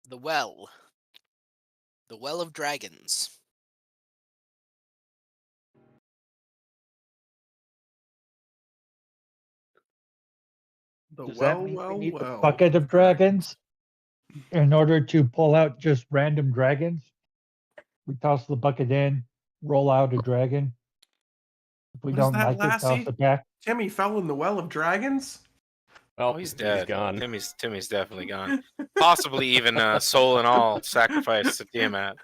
The well. The Well of Dragons. The Does that well, mean we well, need the well bucket of dragons. dragons in order to pull out just random dragons? We toss the bucket in, roll out a dragon. If we What is don't that, like it, toss lassie? it back. Timmy fell in the well of dragons? Oh, He's he's dead. gone. Timmy's definitely gone. Possibly even soul and all sacrificed to Tiamat.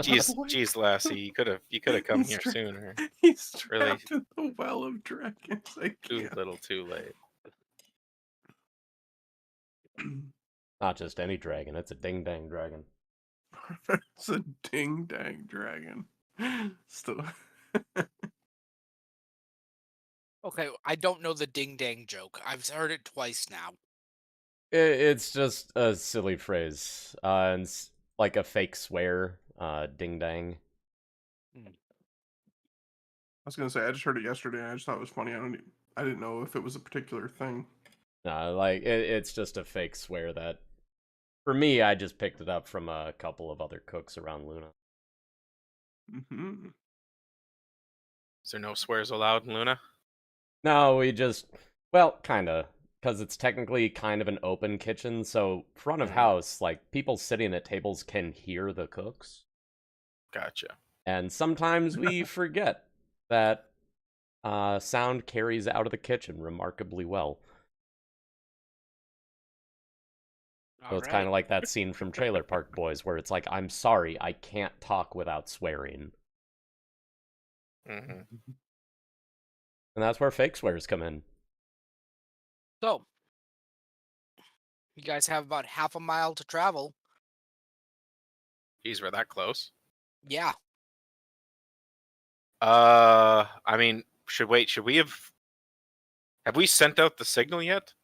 Jeez, Lassie, you could have come He's here tra- sooner. He's Really, trapped in the well of dragons. I too can't. little, too late. Not just any dragon, it's a ding dang dragon. It's a ding dang dragon. Still. Okay, I don't know the ding dang joke. I've heard it twice now. It's just a silly phrase. And it's like a fake swear. Ding dang. I was gonna say I just heard it yesterday. And I just thought it was funny. I didn't know if it was a particular thing. Like it's just a fake swear that, for me, I just picked it up from a couple of other cooks around Luna. Mm-hmm. Is there no swears allowed in Luna? No, well, kinda, because it's technically kind of an open kitchen, so front of house, like, people sitting at tables can hear the cooks. Gotcha. And sometimes we forget that sound carries out of the kitchen remarkably well. So it's kind of like that scene from Trailer Park Boys where it's like, I'm sorry, I can't talk without swearing. Mm-hmm. And that's where fake swears come in. So, you guys have about half a mile to travel. Geez, we're that close. Yeah. I mean, should we have we sent out the signal yet?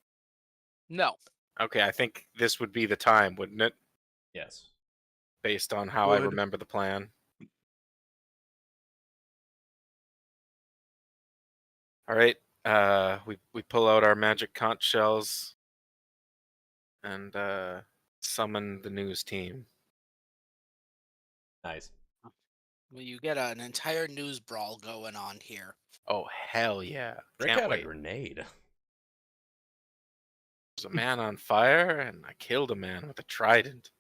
No. Okay, I think this would be the time, wouldn't it? Yes. Based on how I remember the plan. All right, we pull out our magic conch shells and summon the news team. Nice. Well, you get an entire news brawl going on here. Oh, hell yeah. Rick Can't had wait. a grenade. There's a man on fire, and I killed a man with a trident.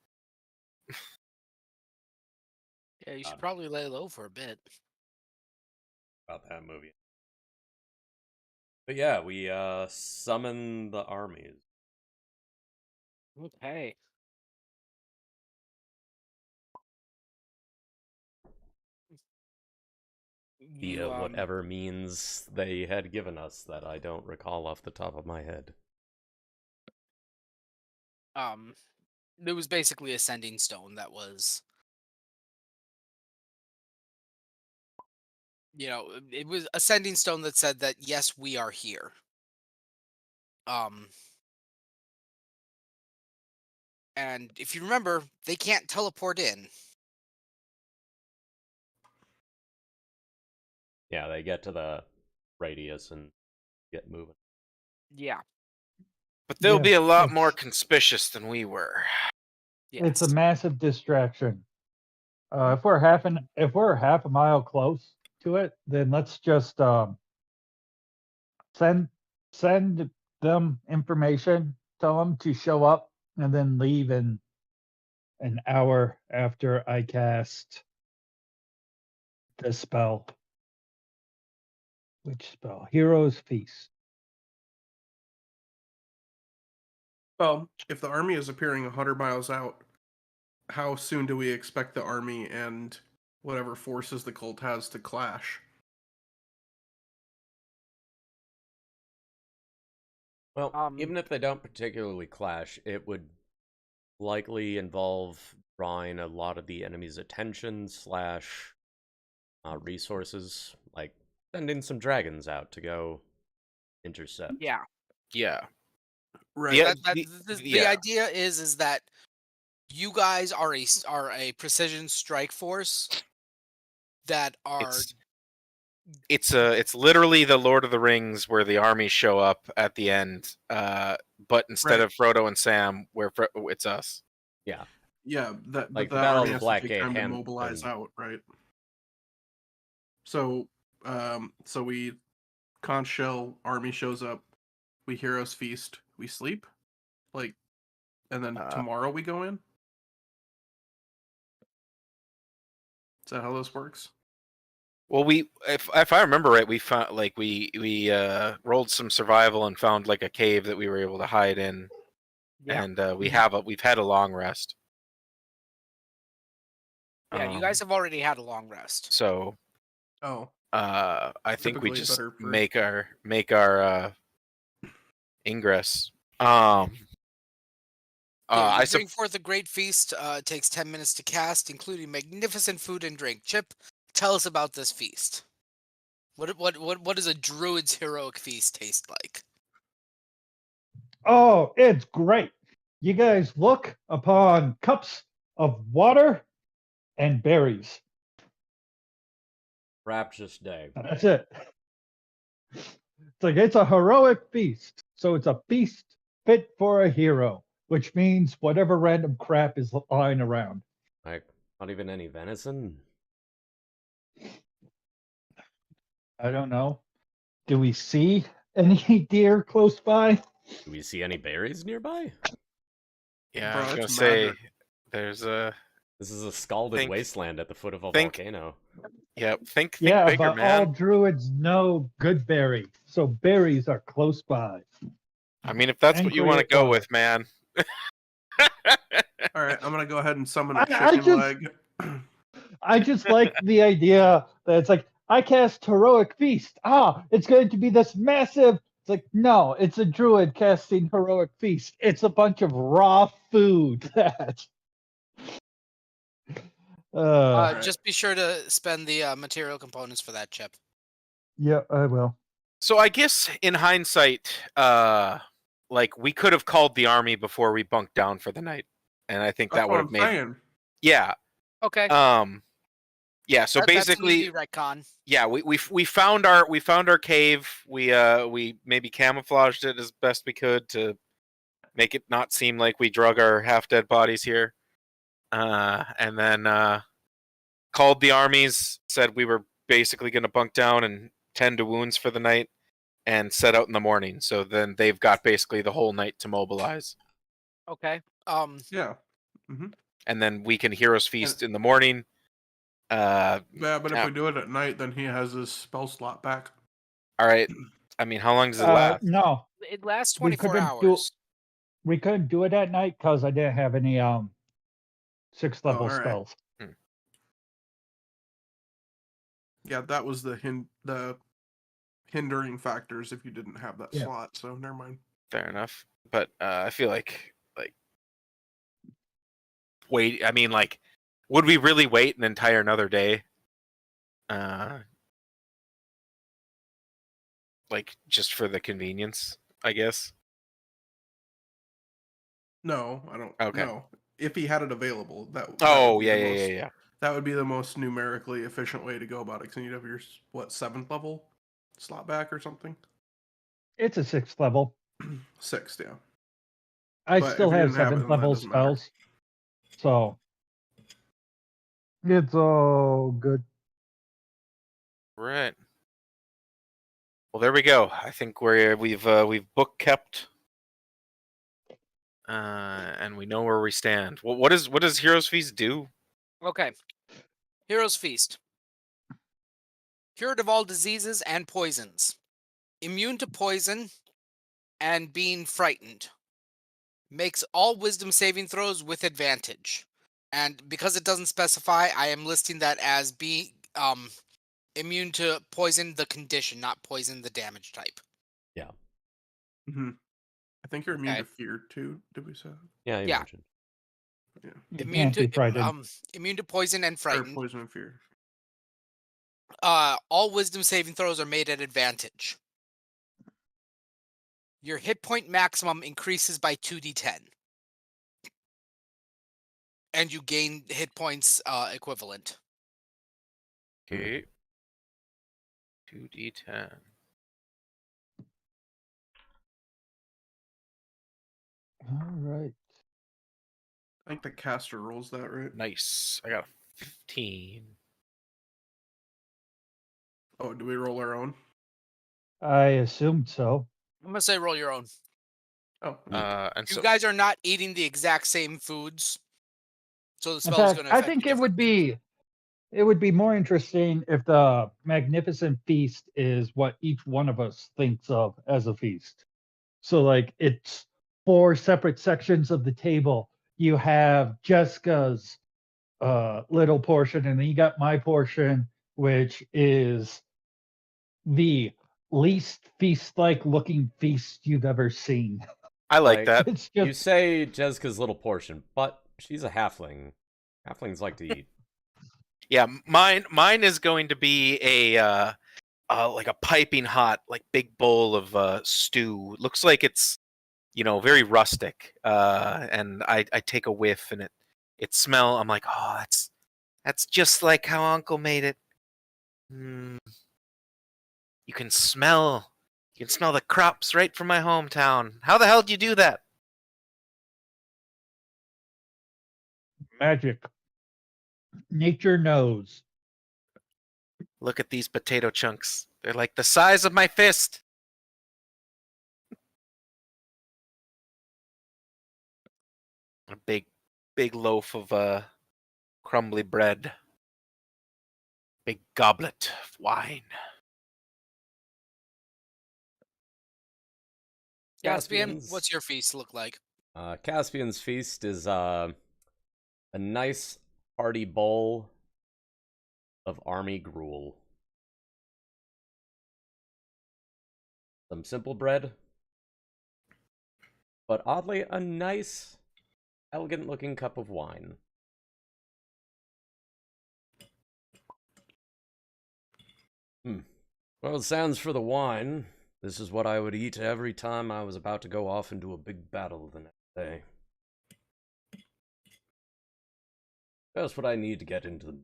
Yeah, you should probably lay low for a bit. About that movie. But yeah, we summon the armies. Okay. Via whatever means they had given us that I don't recall off the top of my head. There was basically a sending stone that was, it was a sending stone that said that yes, we are here. And if you remember, they can't teleport in. Yeah, they get to the radius and get moving. Yeah. But they'll Yeah, be a lot more conspicuous than we were. It's a Yes. massive distraction. If we're half a mile close to it, then let's just send them information, tell them to show up, and then leave in an hour after I cast the spell. Which spell? Hero's Feast. Well, if the army is appearing 100 miles out, how soon do we expect the army and whatever forces the cult has to clash? Well, even if they don't particularly clash, it would likely involve drawing a lot of the enemy's attention / resources, like sending some dragons out to go intercept. Yeah. Yeah. Right. The idea is that you guys are a precision strike force that are it's literally the Lord of the Rings where the armies show up at the end, but instead Right. of Frodo and Sam, it's us. Yeah. Yeah, Like, but the that Battle army of the has to Black take Gate time to hadn't mobilize been- out, right? So, so we conch shell, army shows up, we heroes feast, we sleep, like, and then tomorrow we go in. Is that how this works? Well, if I remember right, we found like we rolled some survival and found like a cave that we were able to hide in, Yeah. and we've had a long rest. Yeah, you guys have already had a long rest. So Oh, I think we Typically just better for- make our ingress. I Bring forth a great feast. It takes 10 minutes to cast, including magnificent food and drink. Chip, tell us about this feast. What does a druid's heroic feast taste like? Oh, it's great. You guys look upon cups of water and berries. Rapturous day. That's it. It's like it's a heroic feast. So it's a feast fit for a hero, which means whatever random crap is lying around. Like, not even any venison? I don't know. Do we see any deer close by? Do we see any berries nearby? Yeah, Bro, I was gonna it's say magic. there's a This is a scalded Think- wasteland at the foot of a think- volcano. think Yeah, bigger, but man. all druids know good berry, so berries are close by. I mean, if that's and what you want to create go water. with, man. all right. I'm gonna go ahead and summon a I chicken just- leg. I just like the idea that it's like, I cast Heroic Feast. It's going to be this massive. It's like, no, it's a druid casting Heroic Feast. It's a bunch of raw food that. Right. Just be sure to spend the material components for that, Chip. Yeah, I will. So I guess in hindsight, like we could have called the army before we bunked down for the night, and I think That's that what would I'm have made. saying. Yeah. Okay. Yeah. So That's an basically, easy retcon. yeah, we found our cave. We maybe camouflaged it as best we could to make it not seem like we drug our half dead bodies here. And then called the armies, said we were basically going to bunk down and tend to wounds for the night, and set out in the morning. So then they've got basically the whole night to mobilize, Okay. Yeah. and then we can heroes feast in the morning. Yeah, but if Yeah. we do it at night, then he has his spell slot back. All right. I mean, how long does it last? No, It lasts We 24 couldn't do- hours. we couldn't do it at night because I didn't have any 6th level all right. spells. Yeah, that was the hindering factors if you didn't have that Yeah. slot. So never mind. Fair enough. But I feel like wait. I mean, like, would we really wait an entire another day? Like just for the convenience, I guess. No, I don't. Okay. No, if he had it available, that. Oh would be yeah, the yeah, most, yeah, yeah. That would be the most numerically efficient way to go about it. Because you'd have your 7th level slot back or something. It's a 6th level. 6th, yeah. I But still if you have didn't have it, 7th then that level doesn't matter. spells. So it's all good. Right. Well, there we go. I think we've book kept, and we know where we stand. What does Heroes Feast do? Okay. Hero's Feast. Cured of all diseases and poisons. Immune to poison and being frightened. Makes all wisdom saving throws with advantage. And because it doesn't specify, I am listing that as being immune to poison the condition, not poison the damage type. I think you're immune Okay. to fear too. Did we say? Yeah, you Yeah. mentioned. Yeah. You Immune can't be to frightened. immune to poison and Or frightened. poison and fear. All wisdom saving throws are made at advantage. Your hit point maximum increases by 2d10. And you gain hit points equivalent. Okay. 2d10. All right. I think the caster rolls that, right? Nice. I got a 15. Oh, do we roll our own? I assumed so. I'm gonna say roll your own. Oh, And You so guys are not eating the exact same foods, so the In spell is fact, going to I affect think you differently. it would be more interesting if the magnificent feast is what each one of us thinks of as a feast. So like it's 4 separate sections of the table. You have Jessica's little portion, and then you got my portion, which is the least feast-like looking feast you've ever seen. I like that. It's You just say Jessica's little portion, but she's a halfling. Halflings like to eat. Yeah, mine is going to be a like a piping hot, like big bowl of stew. Looks like it's very rustic. And I take a whiff and it smell. I'm like, oh, that's just like how Uncle made it. Mm, you can smell the crops right from my hometown. How the hell did you do that? magic. Nature knows. Look at these potato chunks. They're like the size of my fist. A big loaf of crumbly bread. Big goblet of wine. Caspian, Caspian's- what's your feast look like? Caspian's feast is a nice hearty bowl of army gruel. Some simple bread, but oddly a nice, elegant looking cup of wine. Well, it sounds for the wine. This is what I would eat every time I was about to go off into a big battle the next day. Just what I need to get into the...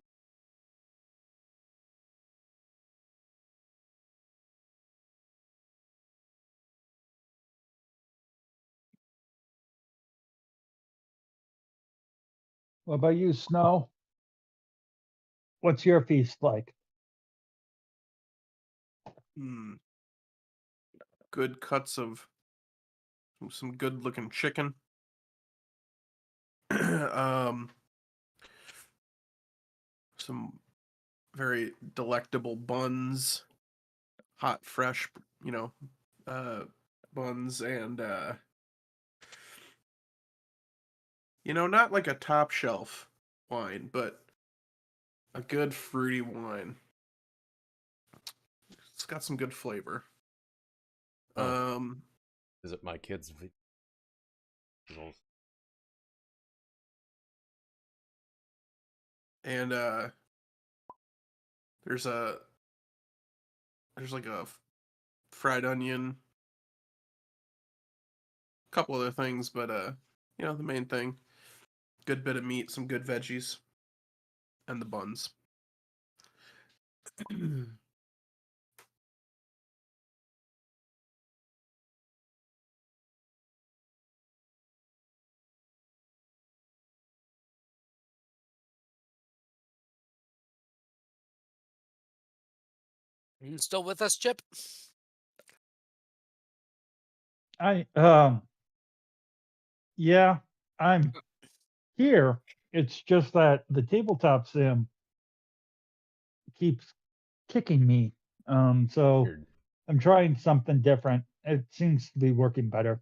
What about you, Snow? What's your feast like? good cuts of some good looking chicken. Some very delectable buns, hot, fresh, buns, and not like a top shelf wine, but a good fruity wine. It's got some good flavor. Oh. Is it my kids' visuals? And there's like a fried onion, a couple other things, but the main thing, good bit of meat, some good veggies, and the buns. Are you still with us, Chip? Yeah, I'm here. It's just that the tabletop sim keeps kicking me. So Weird. I'm trying something different. It seems to be working better.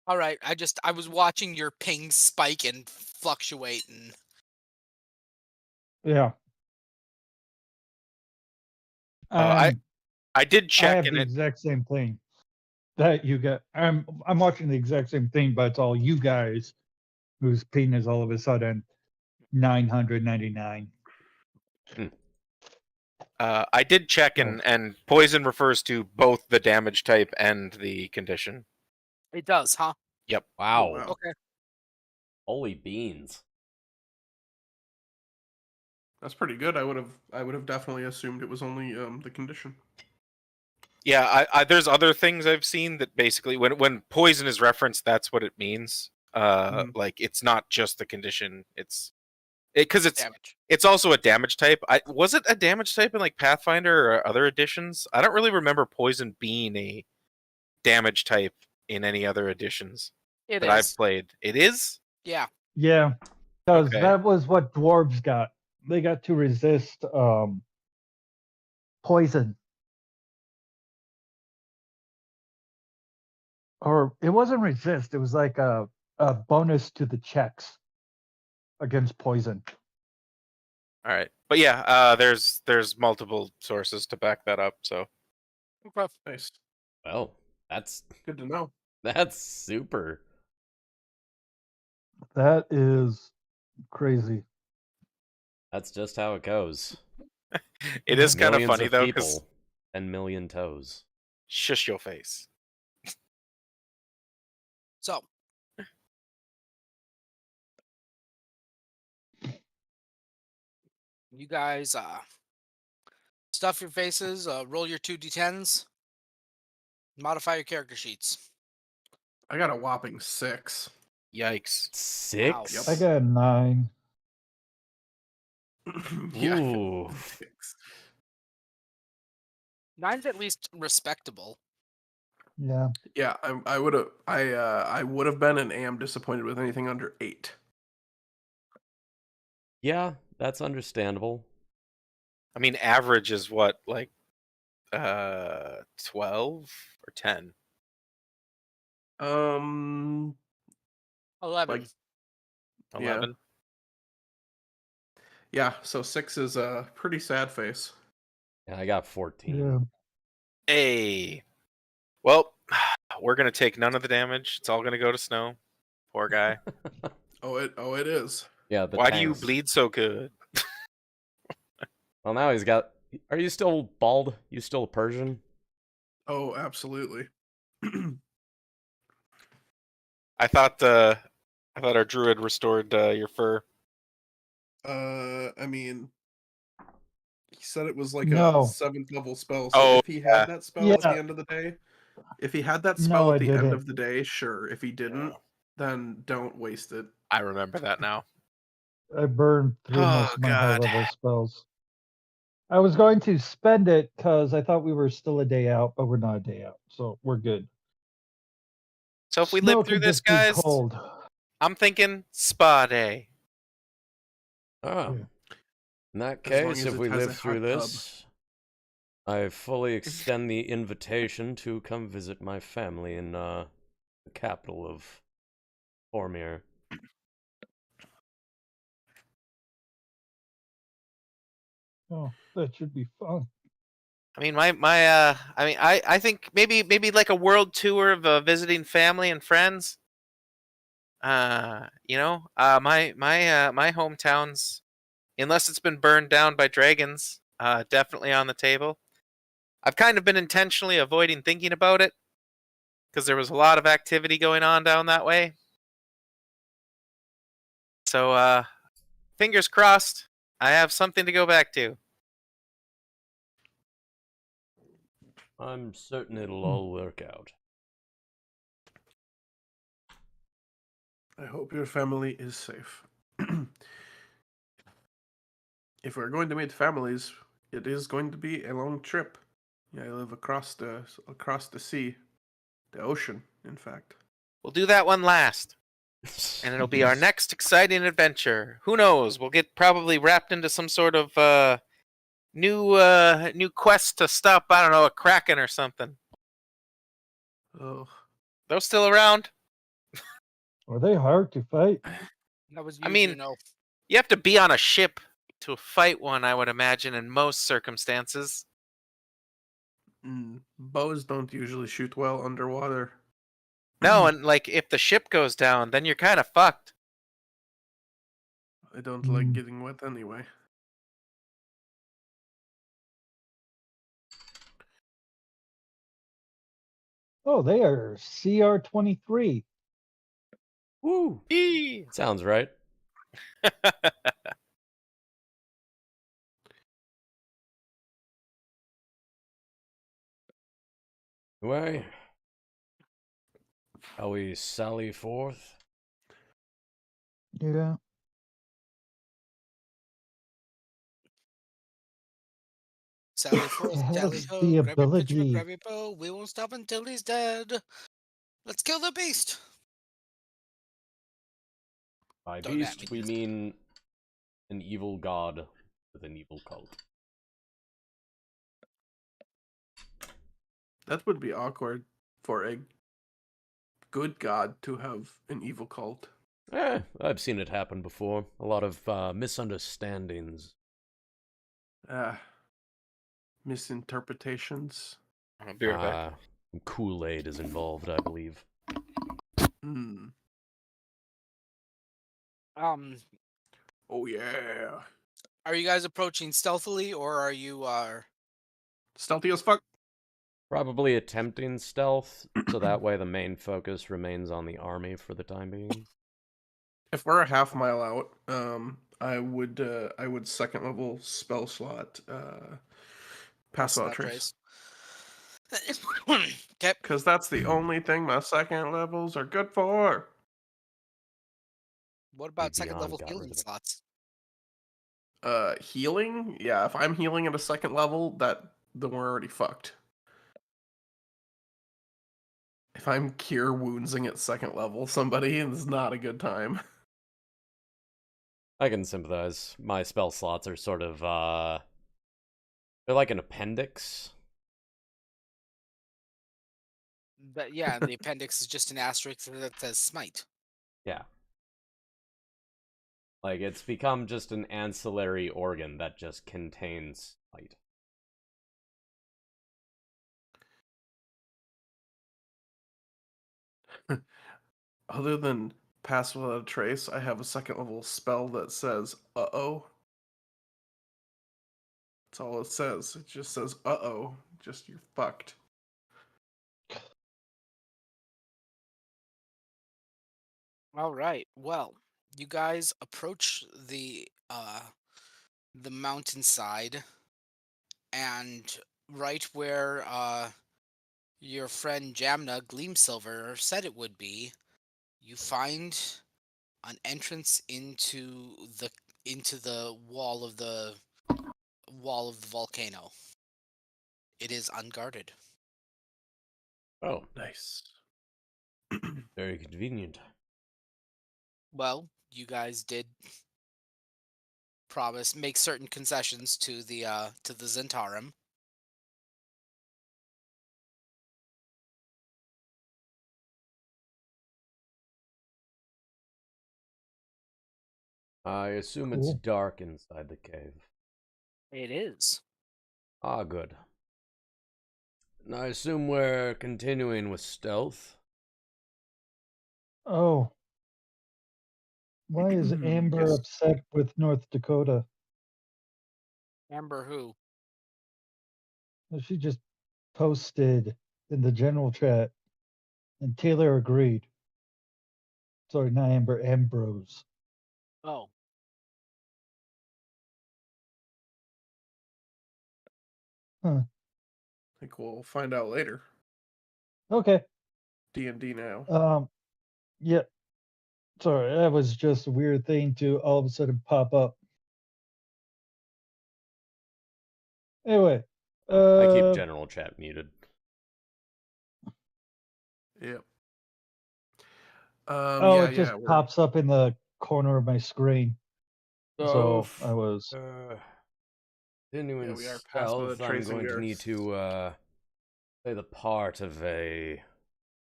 All right, I was watching your ping spike and fluctuate, and Yeah. I did I check have and the it exact same thing that you get. I'm watching the exact same thing, but it's all you guys whose ping is all of a sudden 999. I did check Oh. and poison refers to both the damage type and the condition. it does, huh? Yep. Wow. wow. Okay. Holy beans. That's pretty good. I would have definitely assumed it was only the condition. Yeah, there's other things I've seen that basically when poison is referenced, that's what it means. Like it's not just the condition; because Damage. it's also a damage type. Was it a damage type in like Pathfinder or other editions? I don't really remember poison being a damage type in any other editions It that is. I've played. It is? Yeah. Yeah, because Okay. that was what dwarves got. They got to resist poison. Or it wasn't resist, it was like a bonus to the checks against poison. All right. But yeah, there's multiple sources to back that up, so Okay. Nice. Well, that's Good to know. super. That is crazy. That's just how it goes. it is kind of Millions funny of though, because people and million toes. shush your face. So, you guys stuff your faces, roll your 2d10s, modify your character sheets. I got a whopping 6. Yikes. 6? I got a 9. Yeah, I got Ooh. 6. 9's at least respectable. Yeah. Yeah, I would have been and am disappointed with anything under 8. Yeah, that's understandable. I mean, average is what, like 12 or 10? 11. 11. 11? Yeah, so 6 is a pretty sad face. Yeah, I got 14. Yeah. Hey. Well, we're gonna take none of the damage. It's all gonna go to Snow. Poor guy. Oh, it is. Yeah, the Why do you tanks. bleed so good? Well, now he's got... Are you still bald? You still a Persian? Oh, absolutely. I thought our druid restored your fur. I mean, he said it was like a No. 7th level spell. So Oh, if he had that spell at Yeah. the end of the day, if he had that No, spell I at the end didn't. of the day, sure. If he didn't, then don't waste it. I remember that now. I burned through most Oh, of my high God. level spells. I was going to spend it because I thought we were still a day out, but we're not a day out, so we're good. So if we Snow live through could this, just be guys, cold. I'm thinking spa day. Oh. Yeah. In that As long case, as if it we has live a through hot tub. this, I fully extend the invitation to come visit my family in the capital of Formir. Oh, that should be fun. I mean, I think maybe like a world tour of visiting family and friends. My hometown's, unless it's been burned down by dragons, definitely on the table. I've kind of been intentionally avoiding thinking about it because there was a lot of activity going on down that way. So, fingers crossed, I have something to go back to. I'm certain it'll all work out. I hope your family is safe. If we're going to meet families, it is going to be a long trip. Yeah, I live across the sea, the ocean, in fact. We'll do that one last, and it'll be our next exciting adventure. Who knows? We'll get probably wrapped into some sort of new quest to stop, I don't know, a kraken or something. Oh, Those still around? Are they hard to fight? That was I you, mean, Juno. you have to be on a ship to fight one, I would imagine, in most circumstances. bows don't usually shoot well underwater. No, and like if the ship goes down, then you're kind of fucked. I don't like getting wet anyway. Oh, they are CR23. Woo! Eee. Sounds right. Anyway, shall we sally forth? Yeah. Sally forth, It tally has ho, the grab your pitchfork, ability. grab your bow. We won't stop until he's dead. Let's kill the beast. By Don't at beast, me. we mean an evil god with an evil cult. That would be awkward for a good god to have an evil cult. I've seen it happen before. A lot of misunderstandings. Misinterpretations. I'll be right back. Kool-Aid is involved, I believe. Hmm. Oh yeah. Are you guys approaching stealthily, or are you Stealthy as fuck. Probably attempting stealth, so that way the main focus remains on the army for the time being. If we're a half mile out, I would second level spell slot pass without trace. Okay. Because that's the only thing my second levels are good for. What about second Beyond level got healing rid of it. slots? Healing? Yeah, if I'm healing at a second level, then we're already fucked. If I'm cure woundsing at second level somebody, it's not a good time. I can sympathize. My spell slots are sort of, they're like an appendix. But yeah, the appendix is just an asterisk that says smite. Yeah. Like, it's become just an ancillary organ that just contains light. Other than pass without a trace, I have a second level spell that says uh-oh. That's all it says. It just says uh-oh. Just you're fucked. All right. Well, you guys approach the mountainside, and right where your friend Jamna Gleamsilver said it would be, you find an entrance into the wall of the volcano. It is unguarded. Oh, Nice. very convenient. Well, you guys did make certain concessions to the Zentarum. I assume it's Cool. dark inside the cave. It is. Ah, good. And I assume we're continuing with stealth. Oh, why is Amber Yes. upset with North Dakota? Amber who? Well, she just posted in the general chat, and Taylor agreed. Sorry, not Amber, Ambrose. Oh. Huh. I think we'll find out later. Okay. D&D now. Yeah. Sorry, that was just a weird thing to all of a sudden pop up. Anyway, I keep general chat muted. Yep. it just pops up in the corner of my screen. So I was. Continuing we are past the stealth, I'm tracing going to guards. need to play the part of a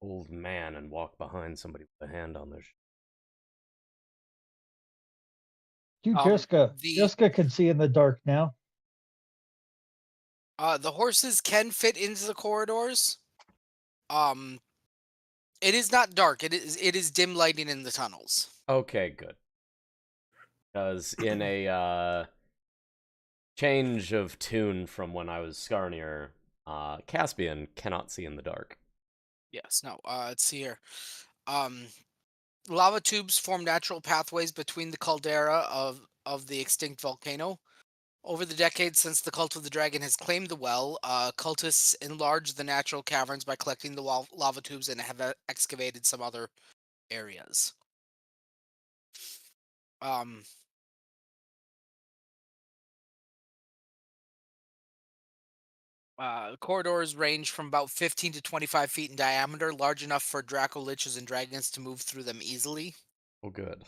old man and walk behind somebody with a hand on their Jessica. Jessica can see in the dark now. The horses can fit into the corridors. It is not dark. It is dim lighting in the tunnels. Okay, good. Because in a change of tune from when I was Skarnir, Caspian cannot see in the dark. Yes. No. Let's see here. Lava tubes form natural pathways between the caldera of the extinct volcano. Over the decades since the Cult of the Dragon has claimed the well, cultists enlarged the natural caverns by collecting the lava tubes and have excavated some other areas. Corridors range from about 15 to 25 feet in diameter, large enough for Draco Liches and dragons to move through them easily. Oh, good.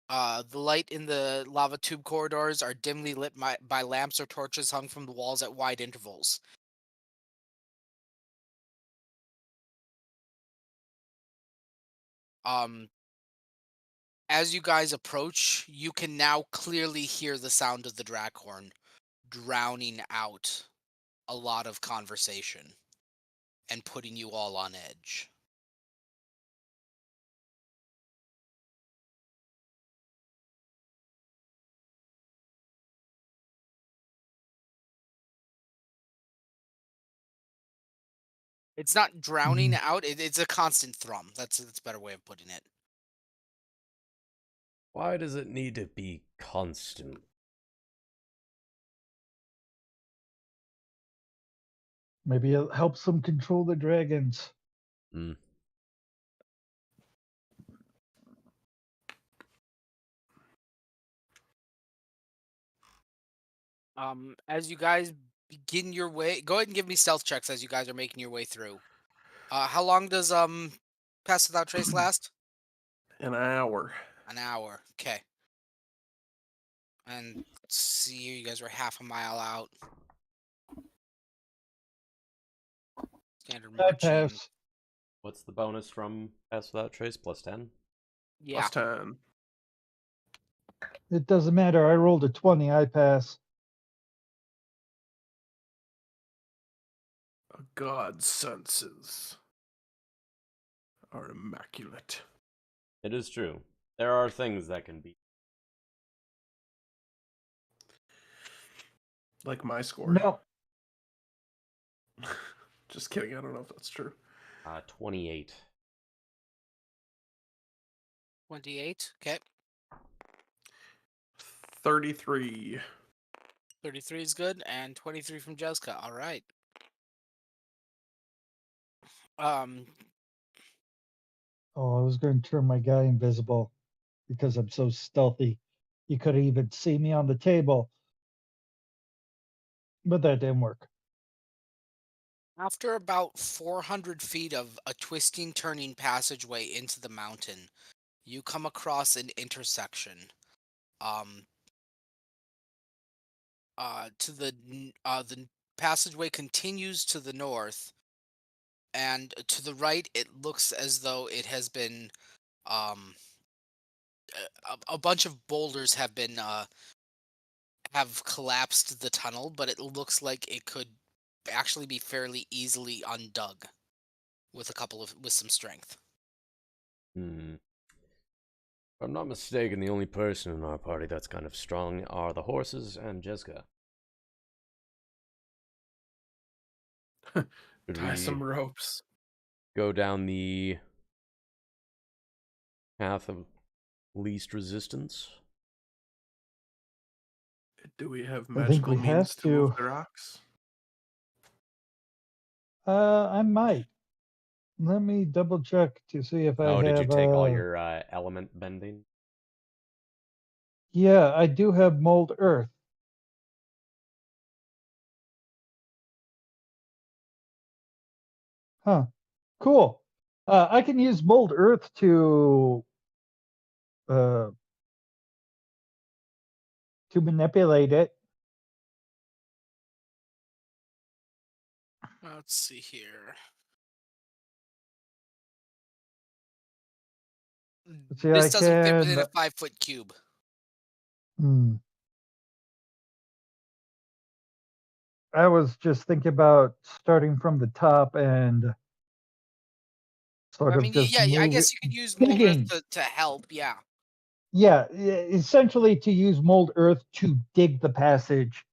The light in the lava tube corridors are dimly lit by lamps or torches hung from the walls at wide intervals. As you guys approach, you can now clearly hear the sound of the Draghorn drowning out a lot of conversation and putting you all on edge. It's not drowning out, it's a constant thrum. That's a better way of putting it. Why does it need to be constant? Maybe it helps them control the dragons. As you guys begin your way, go ahead and give me stealth checks as you guys are making your way through. How long does Pass Without Trace last? An hour. An hour. Okay. And let's see here, you guys were half a mile out. Standard I marching. pass. What's the bonus from Pass Without Trace? Plus 10? Yeah. Plus 10. It doesn't matter. I rolled a 20. I pass. A god's senses are immaculate. It is true. There are things that can be. Like my score. No. Just kidding. I don't know if that's true. 28. 28. Okay. 33. 33 is good, and 23 from Jessica. All right. Oh, I was going to turn my guy invisible because I'm so stealthy. You could even see me on the table. But that didn't work. After about 400 feet of a twisting, turning passageway into the mountain, you come across an intersection. The passageway continues to the north, and to the right, it looks as though it has been a bunch of boulders have been have collapsed the tunnel, but it looks like it could actually be fairly easily undug with some strength. If I'm not mistaken, the only person in our party that's kind of strong are the horses and Jessica. Should Tie we some ropes. go down the path of least resistance? Do we have I think magical we means have to move to. the rocks? I might. Let me double check to see if I have. Did you take all your element bending? Yeah, I do have mold earth. Huh. Cool. I can use mold earth to manipulate it. Let's see here. See, This I doesn't fit within can. a 5-foot cube. I was just thinking about starting from the top and sort I of mean, just yeah, I move guess it. you could use mold Digging. earth to help, yeah. Yeah, essentially to use mold earth to dig the passage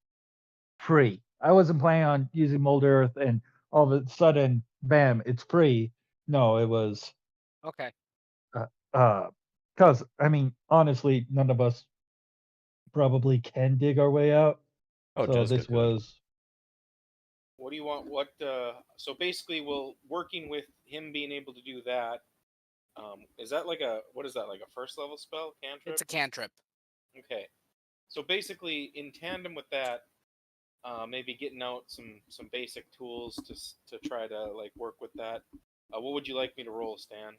free. I wasn't planning on using mold earth and all of a sudden, bam, it's free. No, it was Okay. because I mean, honestly, none of us probably can dig our way out. Oh, So Jessica this could. was What do you want? So basically, working with him being able to do that. Is that like what is that, like a first level spell, cantrip? It's a cantrip. Okay. So basically, in tandem with that, maybe getting out some basic tools to try to like work with that. What would you like me to roll, Stan?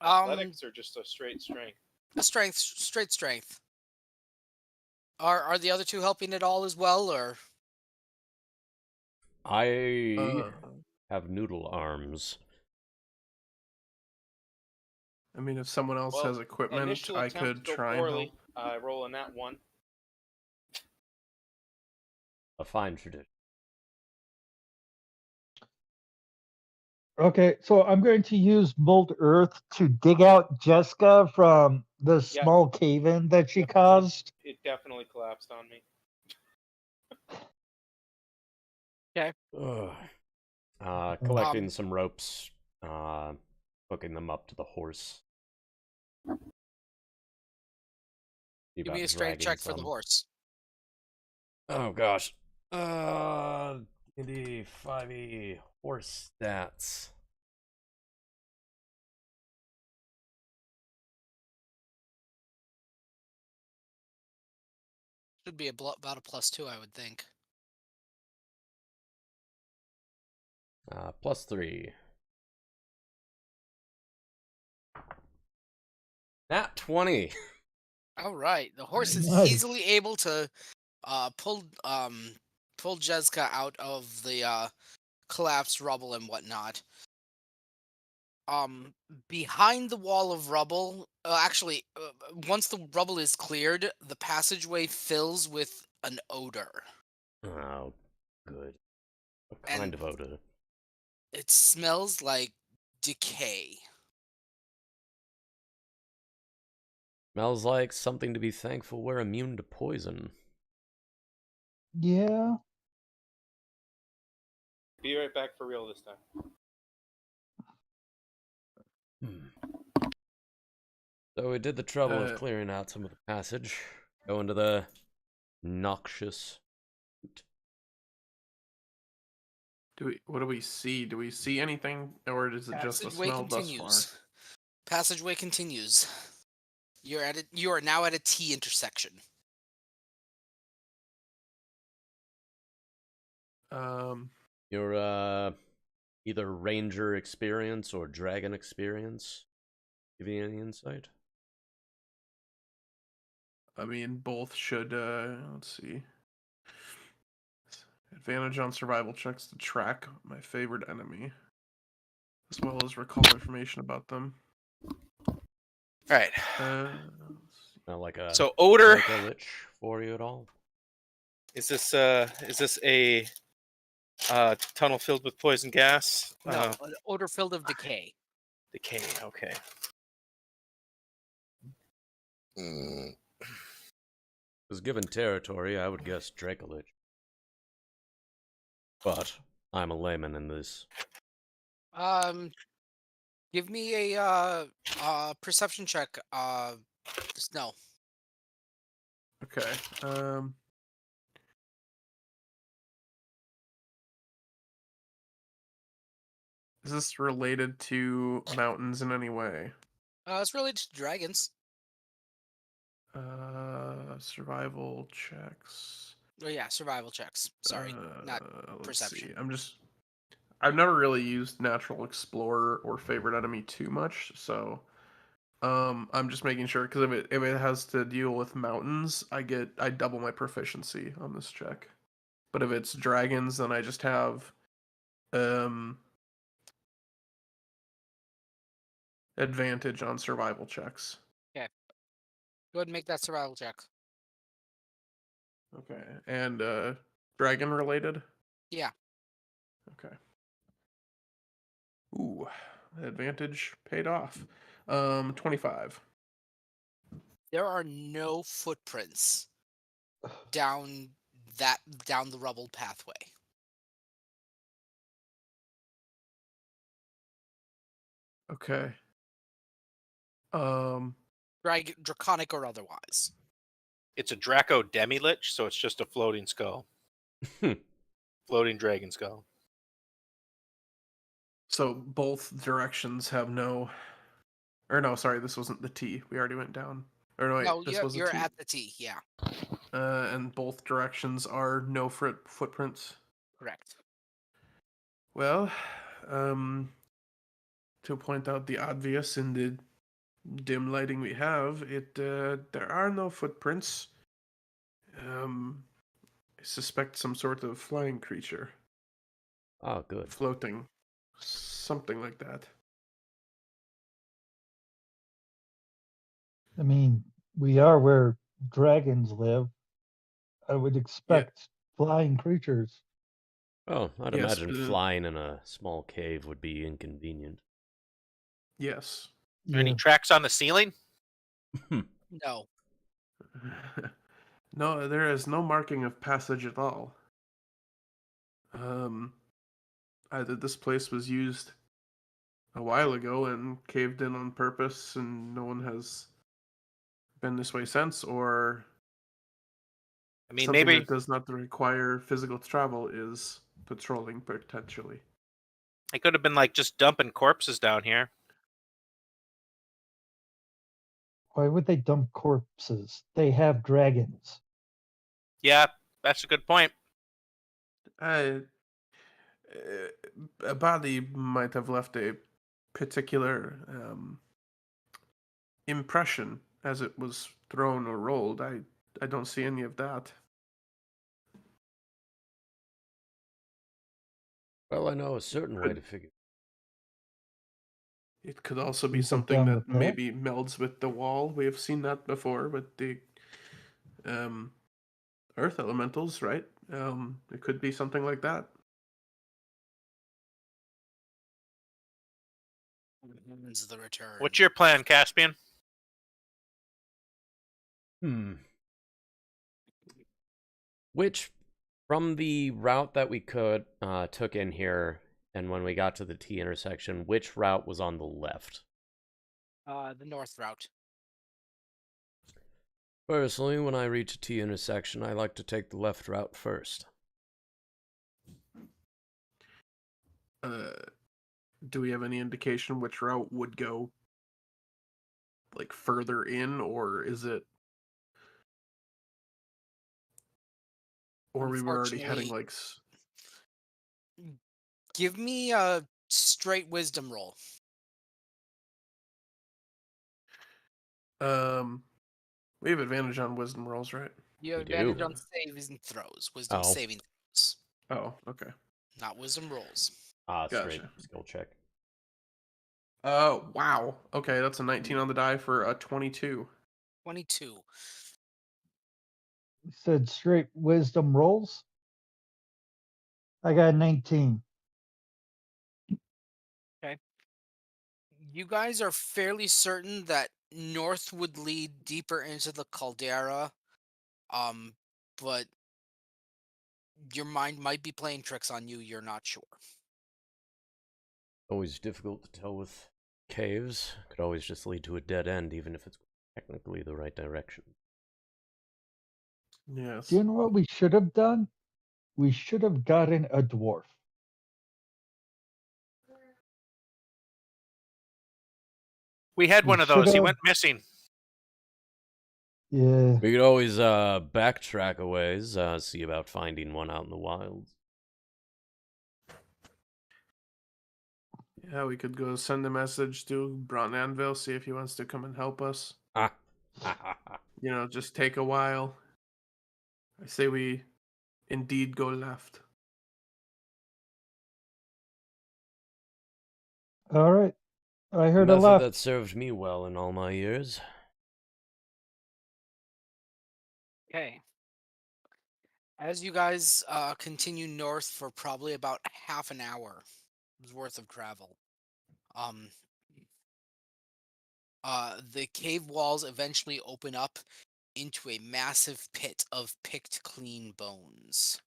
Athletics or just a straight strength? A straight strength. Are the other two helping at all as well, or? I have noodle arms. I mean, if someone else Well, has equipment, initial I attempt could to go try and poorly. help. Roll a nat 1. A fine tradition. okay. So I'm going to use Mold Earth to dig out Jessica from the Yeah. small cave-in that she Yep. caused. It definitely collapsed on me. Collecting some ropes, hooking them up to the horse. Give me a strength check for the horse. Oh gosh. D&D 5e horse stats. Should be about a +2, I would think. +3. Nat 20. All right, the horse is Nice. easily able to pull Jezka out of the collapsed rubble and whatnot. Behind the wall of rubble, once the rubble is cleared, the passageway fills with an odor. Oh, good. What And- kind of odor? It smells like decay. Smells like something to be thankful we're immune to poison. Yeah. Be right back for real this time. So we did the trouble of clearing out some of the passage. Go into the noxious. What do we see? Do we see anything, or is it just the Passageway smell thus continues. far? Passageway continues. You are now at a T intersection. Your either ranger experience or dragon experience give you any insight? I mean, both should. Let's see. Advantage on survival checks to track my favorite enemy, as well as recall information about them. All right. Not like a So odor. Lich for you at all? Is this a tunnel filled with poison gas? No, an odor filled of decay. Decay. Okay. Because given territory, I would guess Dracolich. But I'm a layman in this. Give me a perception check. No. Okay. Is this related to mountains in any way? It's related to dragons. Survival checks. Oh yeah, survival checks. Sorry, not Let's perception. see. I've never really used Natural Explorer or Favorite Enemy too much, so I'm just making sure, because if it has to deal with mountains, I double my proficiency on this check. But if it's dragons, then I just have advantage on survival checks. Okay. Go ahead and make that survival check. Okay. And dragon related? Yeah. Okay. Ooh, advantage paid off. 25. There are no footprints down the rubble pathway. Okay. Draconic or otherwise. It's a Draco Demi-Lich, so it's just a floating skull. Floating dragon skull. So both directions have no. Or no, sorry, this wasn't the T. We already went down. Or no, wait, No, this was a you're T. at the T. Yeah, And both directions are no footprints. correct. Well, to point out the obvious in the dim lighting we have, there are no footprints. I suspect some sort of flying creature. Oh, good. Floating. Something like that. I mean, we are where dragons live. I would expect flying creatures. Oh, I'd Yes, imagine but flying in a small cave would be inconvenient. yes. Any Yeah. tracks on the ceiling? No. No, there is no marking of passage at all. Either this place was used a while ago and caved in on purpose and no one has been this way since, or I mean, something maybe that does not require physical travel is patrolling potentially. it could have been like just dumping corpses down here. Why would they dump corpses? They have dragons. Yeah, that's a good point. A body might have left a particular impression as it was thrown or rolled. I don't see any of that. Well, I know a certain way to figure. It could also be Is it something down that the path? maybe melds with the wall. We have seen that before with the earth elementals, right? It could be something like that. Winds of the return. What's your plan, Caspian? Which, from the route that we took in here, and when we got to the T intersection, which route was on the left? The north route. Personally, when I reach a T intersection, I like to take the left route first. Do we have any indication which route would go like further in, or is it, or we were already heading like Give me a straight wisdom roll. we have advantage on wisdom rolls, right? You have We advantage do. on saving throws. Wisdom Oh. saving throws. Oh, okay. Not wisdom rolls. Straight Gotcha. skill check. Wow. Okay, that's a 19 on the die for a 22. 22. You said straight wisdom rolls. I got 19. You guys are fairly certain that north would lead deeper into the caldera, but your mind might be playing tricks on you. You're not sure. Always difficult to tell with caves. Could always just lead to a dead end, even if it's technically the right direction. Yes. Do you know what we should have done? We should have gotten a dwarf. We had We one of those. He should've- went missing. Yeah. We could always backtrack a ways, see about finding one out in the wilds. Yeah, we could go send a message to Broughton Anvil, see if he wants to come and help us. Just take a while. I say we indeed go left. All right. I heard a Method left. that served me well in all my years. Okay. As you guys continue north for probably about half an hour worth of travel, the cave walls eventually open up into a massive pit of picked clean bones.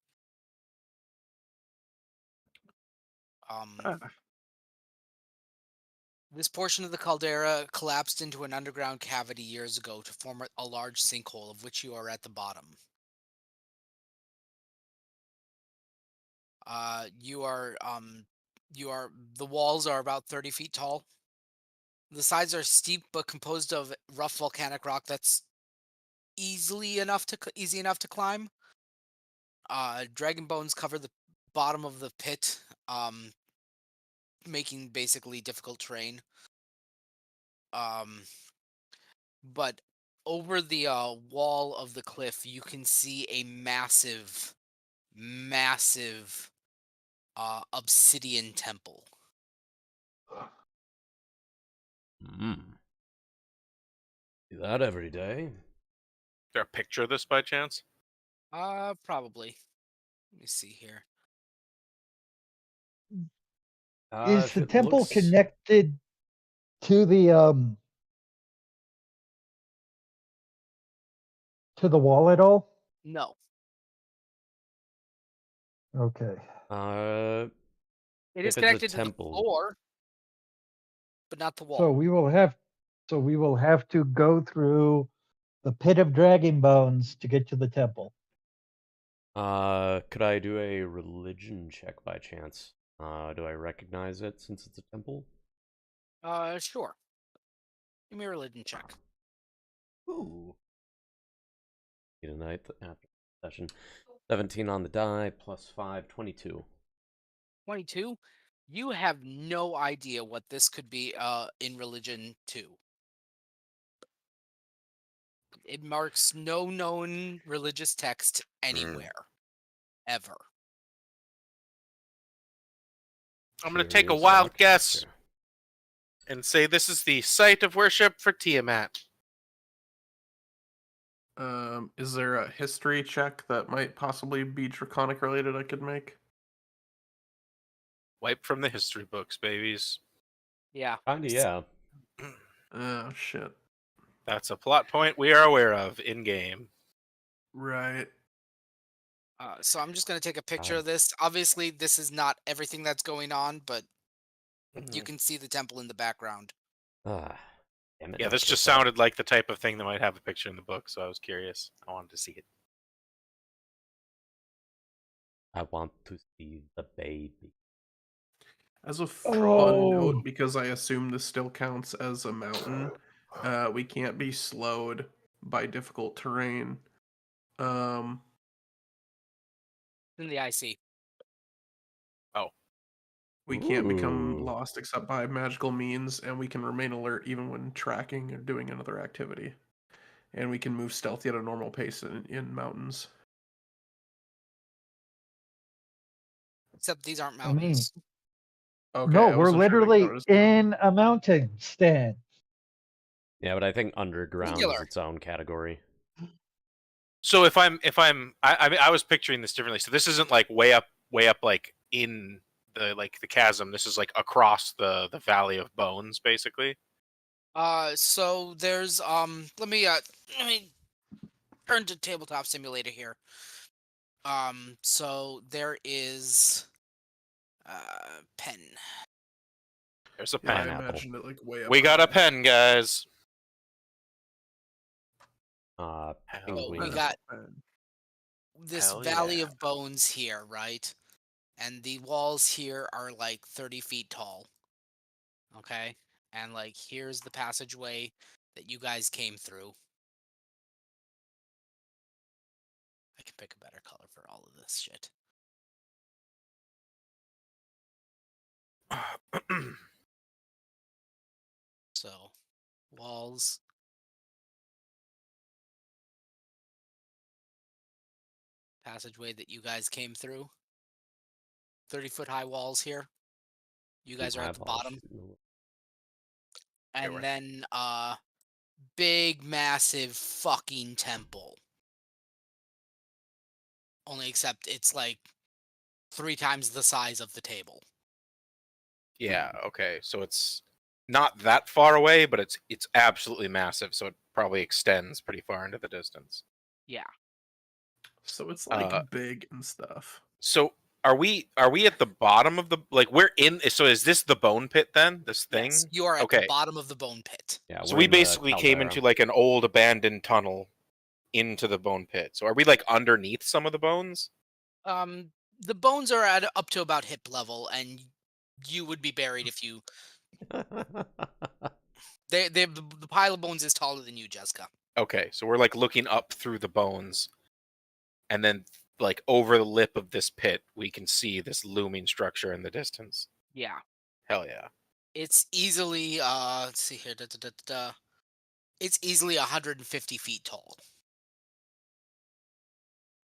This portion of the caldera collapsed into an underground cavity years ago to form a large sinkhole, of which you are at the bottom. The walls are about 30 feet tall. The sides are steep but composed of rough volcanic rock that's easy enough to climb. Dragon bones cover the bottom of the pit, making basically difficult terrain. But over the wall of the cliff, you can see a massive obsidian temple. Do that every day. Is there a picture of this by chance? Probably. Let me see here. Is If the it temple looks- connected to the wall at all? No, Okay. it If is it's a connected to the temple. floor, but not the wall. So we will have to go through the pit of dragon bones to get to the temple. Could I do a religion check by chance? Do I recognize it since it's a temple? Sure. Give me a religion check. Ooh. Get a night after session. 17 on the die, plus 5, 22. 22. You have no idea what this could be in religion 2. It marks no known religious text anywhere. Ever. I'm going to take a Curious wild about guess character. and say this is the site of worship for Tiamat. Is there a history check that might possibly be draconic related I could make? Wipe from the history books, babies. Yeah. Kinda, yeah. Oh shit. That's a plot point we are aware of in game. Right. So I'm just going to take a picture God. of this. Obviously, this is not everything that's going on, but you Mhm. can see the temple in the background. Ah, damn it. Yeah, not this so just far. sounded like the type of thing that might have a picture in the book, so I was curious. I wanted to see it. I want to see the baby. As a fun Oh. note, because I assume this still counts as a mountain, we can't be slowed by difficult terrain. In the IC. We can't become Ooh. lost except by magical means, and we can remain alert even when tracking or doing another activity. And we can move stealthy at a normal pace in mountains. Except these aren't I mean, mountains. Okay, no, I we're wasn't sure they literally counted as mountains. in a mountain, Stan. Yeah, but I think underground Singular. is its own category. So if I'm, I mean, I was picturing this differently. So this isn't like way up, like in the chasm. This is like across the Valley of Bones, basically. So there's let me turn to tabletop simulator here. So there is pen. There's a Yeah, I pen. Pineapple. imagined it like way up. We got a high. pen, guys. Penguin. we Pineapple got- pen. This Hell Valley yeah. of Bones here, right? And the walls here are like 30 feet tall. Okay? And like here's the passageway that you guys came through. I can pick a better color for all of this shit. So, walls. Passageway that you guys came through. 30-foot high walls here. You guys are at the bottom. Okay, And we're- then big massive fucking temple. Only except it's like 3 times the size of the table. Yeah. Okay. So it's not that far away, but it's absolutely massive. So it probably extends pretty far into the distance. Yeah. So it's like Uh, big and stuff. So are we at the bottom of the like we're in? So is this the bone pit then? This thing? Yes, you are at the Okay. bottom of the bone pit. Yeah, So we're we in the basically came caldera. into like an old abandoned tunnel into the bone pit. So are we like underneath some of the bones? The bones are at up to about hip level, and you would be buried if you. The pile of bones is taller than you, Jessica. Okay, so we're like looking up through the bones, and then like over the lip of this pit, we can see this looming structure in the distance. Yeah, Hell yeah! it's easily let's see here. It's easily 150 feet tall.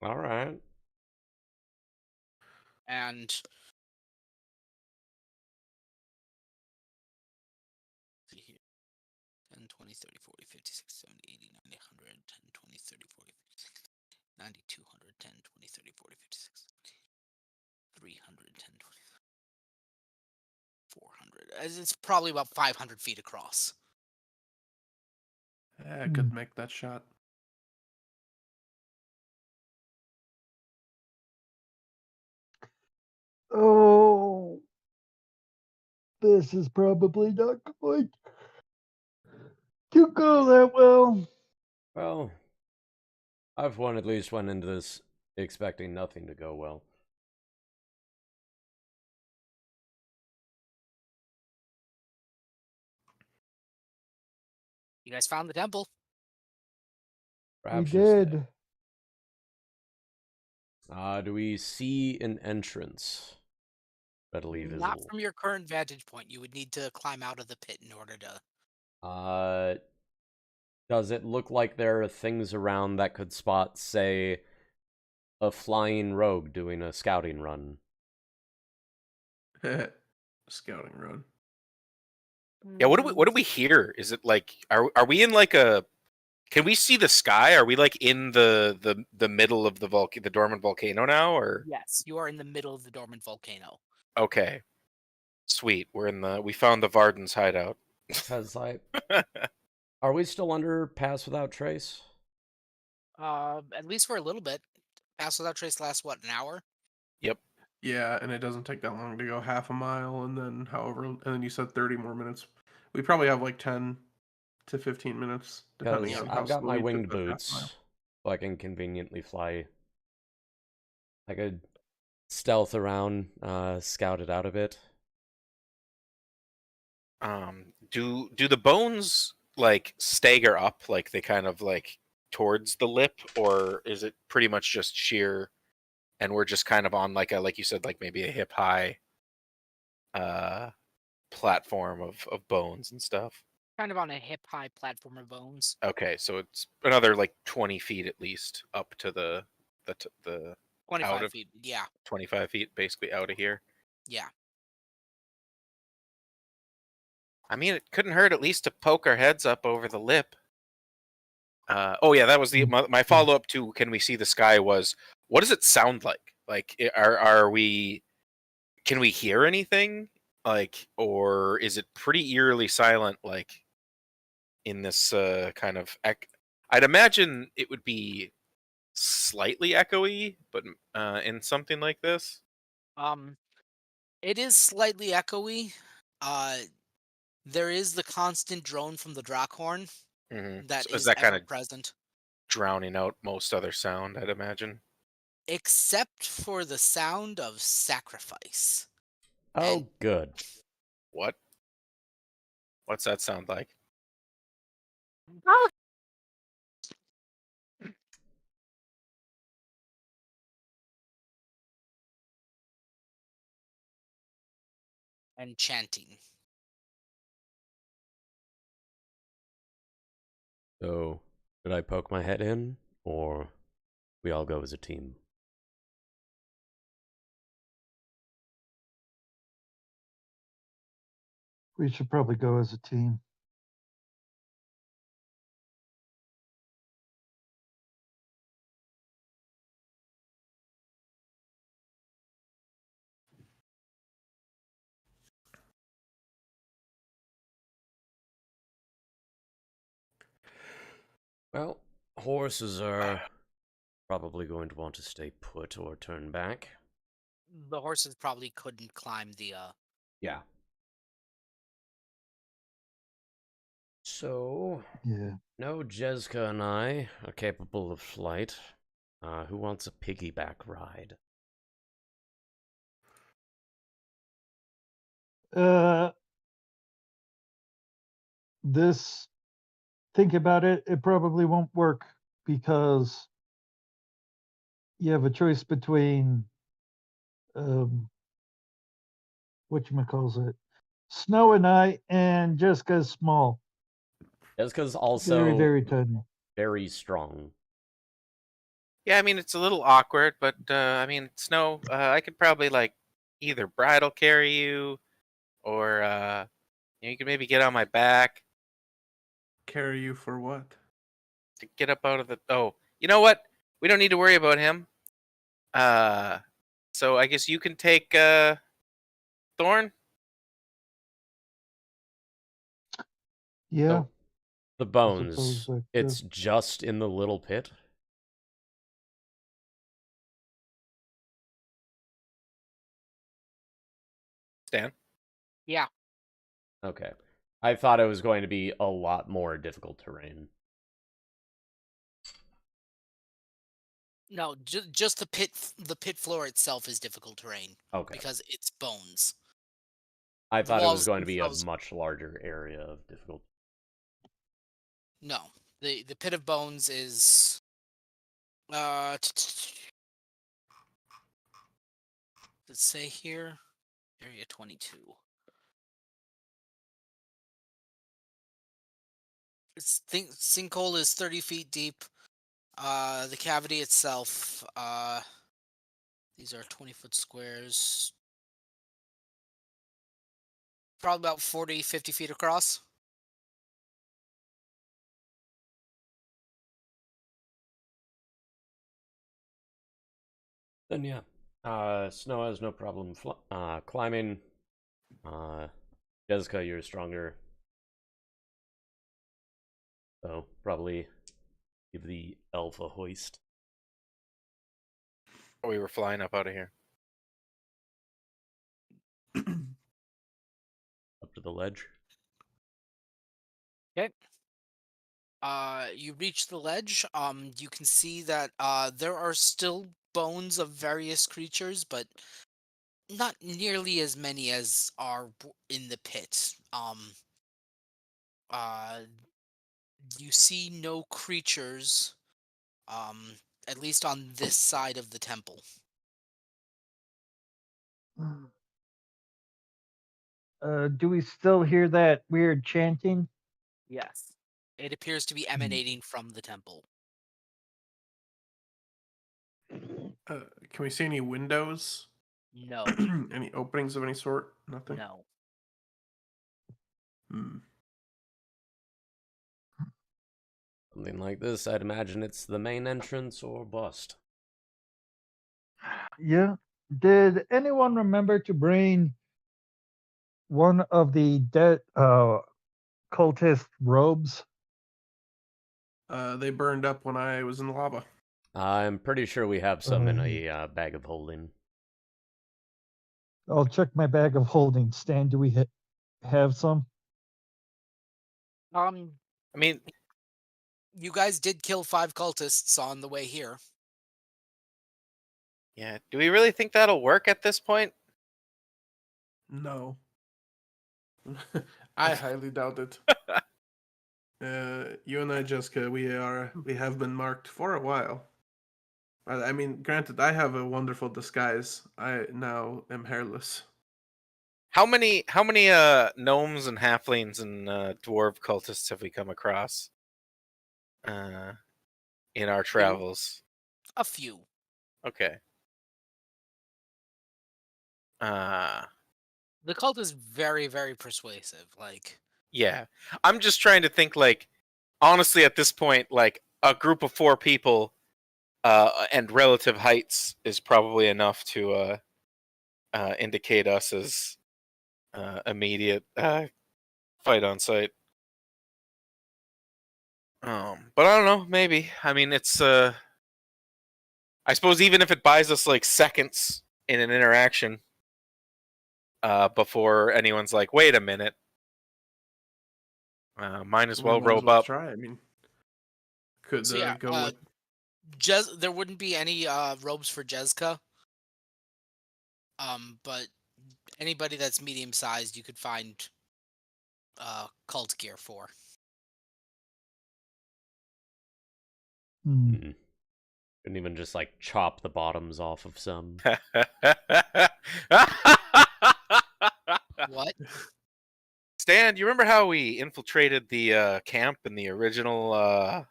All right. And see here. 10, 20, 30, 40, 50, 60, 70, 80, 90, 100, 10, 20, 30, 40, 50, 60, 90, 200, 10, 20, 30, 40, 50, 60, 300, 10, 20, 400. It's probably about 500 feet across. Yeah, I could make that shot. Oh, this is probably not going to go that well. Well, I've at least went into this expecting nothing to go well. You guys found the temple. Perhaps We you'll did. say. Do we see an entrance readily Not visible? from your current vantage point. You would need to climb out of the pit in order to. Does it look like there are things around that could spot, say, a flying rogue doing a scouting run? Scouting run. Yeah, what do we hear? Is it like are we in like a? Can we see the sky? Are we like in the middle of the dormant volcano now, or? Yes, you are in the middle of the dormant volcano. Okay, sweet. We found the Varden's hideout. Because, like, are we still under Pass Without Trace? At least for a little bit. Pass Without Trace lasts what, an hour? Yep. Yeah, and it doesn't take that long to go half a mile, and then you said 30 more minutes. We probably have like 10 to 15 minutes, depending Because on how I've got slow my you took winged that half boots, mile. so I can conveniently fly. I could stealth around, scout it out a bit. Do the bones like stagger up, like they kind of like towards the lip, or is it pretty much just sheer, and we're just kind of on like you said, like maybe a hip high platform of bones and stuff? Kind of on a hip-high platform of bones. Okay, so it's another like 20 feet at least up to the 25 out of feet, yeah. 25 feet basically out of here. Yeah. I mean, it couldn't hurt at least to poke our heads up over the lip. Oh yeah, that was my follow up to can we see the sky was what does it sound like? Like are we can we hear anything? Like, or is it pretty eerily silent like in this kind of I'd imagine it would be slightly echoey, but in something like this. It is slightly echoey. There is the constant drone from the Drackhorn that So is is that kind ever of present. drowning out most other sound, I'd imagine? Except for the sound of sacrifice. Oh, And good. What? What's that sound like? and chanting. So, should I poke my head in, or we all go as a team? We should probably go as a team. Well, horses are probably going to want to stay put or turn back. The horses probably couldn't climb the. Yeah. So, Yeah. no, Jezka and I are capable of flight. Who wants a piggyback ride? This, think about it, it probably won't work because you have a choice between whatchamacallit, Snow and I, and Jessica's small. Jezka's Very, also very tiny. very strong. Yeah, I mean it's a little awkward, but I mean Snow, I could probably like either bridle carry you, or you could maybe get on my back Carry you for what? to get up out of the. Oh, you know what? We don't need to worry about him. So I guess you can take Thorn. Yeah. The I bones. suppose I It's could. just in the little pit. Stan. Yeah. Okay. I thought it was going to be a lot more difficult terrain. No, just the pit. The pit floor itself is difficult terrain Okay. because it's bones. I The thought it was walls going to be a themselves- much larger area of difficulty. No, the pit of bones is. Let's say here, area 22. Sinkhole is 30 feet deep. The cavity itself, these are 20-foot squares. Probably about 40, 50 feet across. Then yeah. Snow has no problem climbing. Jessica, you're stronger. So probably give the elf a hoist. We were flying up out of here. Up to the ledge. Okay. You reach the ledge. You can see that there are still bones of various creatures, but not nearly as many as are in the pit. Uh, you see no creatures, at least on this side of the temple. Do we still hear that weird chanting? Yes. It appears to be emanating from the temple. Can we see any windows? No. Any openings of any sort? Nothing. No. Hmm. Something like this, I'd imagine it's the main entrance or bust. Yeah. Did anyone remember to bring one of the dead cultist robes? They burned up when I was in the lava. I'm pretty sure we have some in a bag of holding. I'll check my bag of holding. Stan, do we have some? I mean, You guys did kill 5 cultists on the way here. yeah. Do we really think that'll work at this point? No. I highly doubt it. You and I, Jessica, we have been marked for a while. I mean, granted, I have a wonderful disguise. I now am hairless. How many gnomes and halflings and dwarf cultists have we come across in our travels? A few. Okay. The cult is very, very persuasive. Like, Yeah. I'm just trying to think, like, honestly, at this point, like, a group of 4 people and relative heights is probably enough to indicate us as immediate fight on sight. But I don't know, maybe. I mean, it's I suppose even if it buys us like seconds in an interaction before anyone's like, wait a minute. Might as well robe up. Try. I mean, could So yeah, go with. there wouldn't be any robes for Jezka. But anybody that's medium sized, you could find cult gear for. Hmm. Couldn't even just like chop the bottoms off of some. What? Stan, you remember how we infiltrated the camp in the original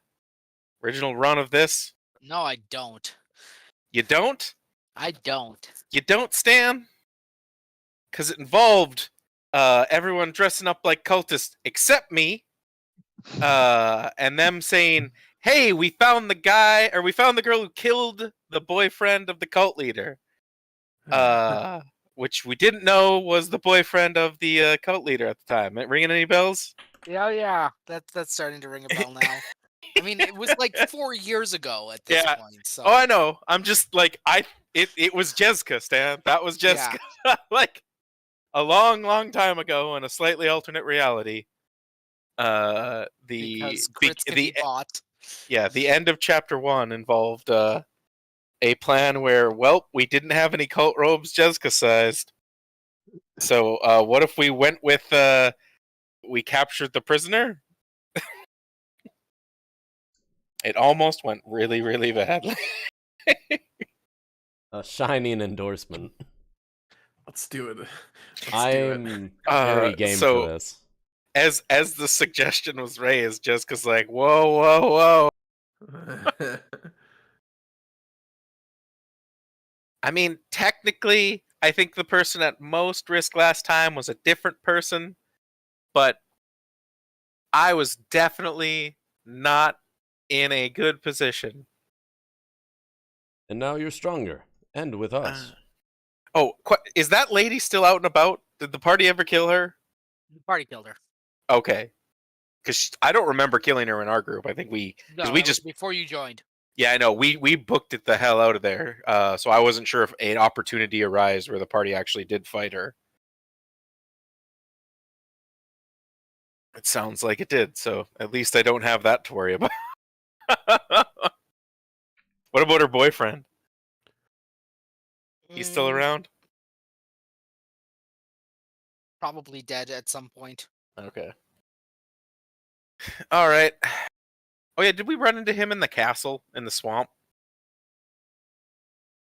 run of this? No, I don't. You don't? I don't. You don't, Stan? Because it involved everyone dressing up like cultists except me, and them saying, "Hey, we found the girl who killed the boyfriend of the cult leader," which we didn't know was the boyfriend of the cult leader at the time. Ringing any bells? Yeah. That's starting to ring a bell now. I mean, it was like 4 years ago at this point. So. Oh, I know. I'm just like it was Jezka, Stan. That was Jezka. Yeah. Like a long time ago in a slightly alternate reality. Because crits can be bought. Yeah, the end of chapter 1 involved a plan where, well, we didn't have any cult robes Jezka sized. So what if we went with we captured the prisoner? It almost went really, really badly. A shining endorsement. Let's do it. I'm very game for this. As the suggestion was raised, Jessica's like, whoa. I mean, technically, I think the person at most risk last time was a different person, but I was definitely not in a good position. And now you're stronger, and with us. Is that lady still out and about? Did the party ever kill her? The party killed her. Okay. Because I don't remember killing her in our group. I think we just before you joined. Yeah, I know. We booked it the hell out of there. So I wasn't sure if an opportunity arose where the party actually did fight her. It sounds like it did, so at least I don't have that to worry about. What about her boyfriend? He's still around? Probably dead at some point. Okay. All right. Oh yeah, did we run into him in the castle in the swamp?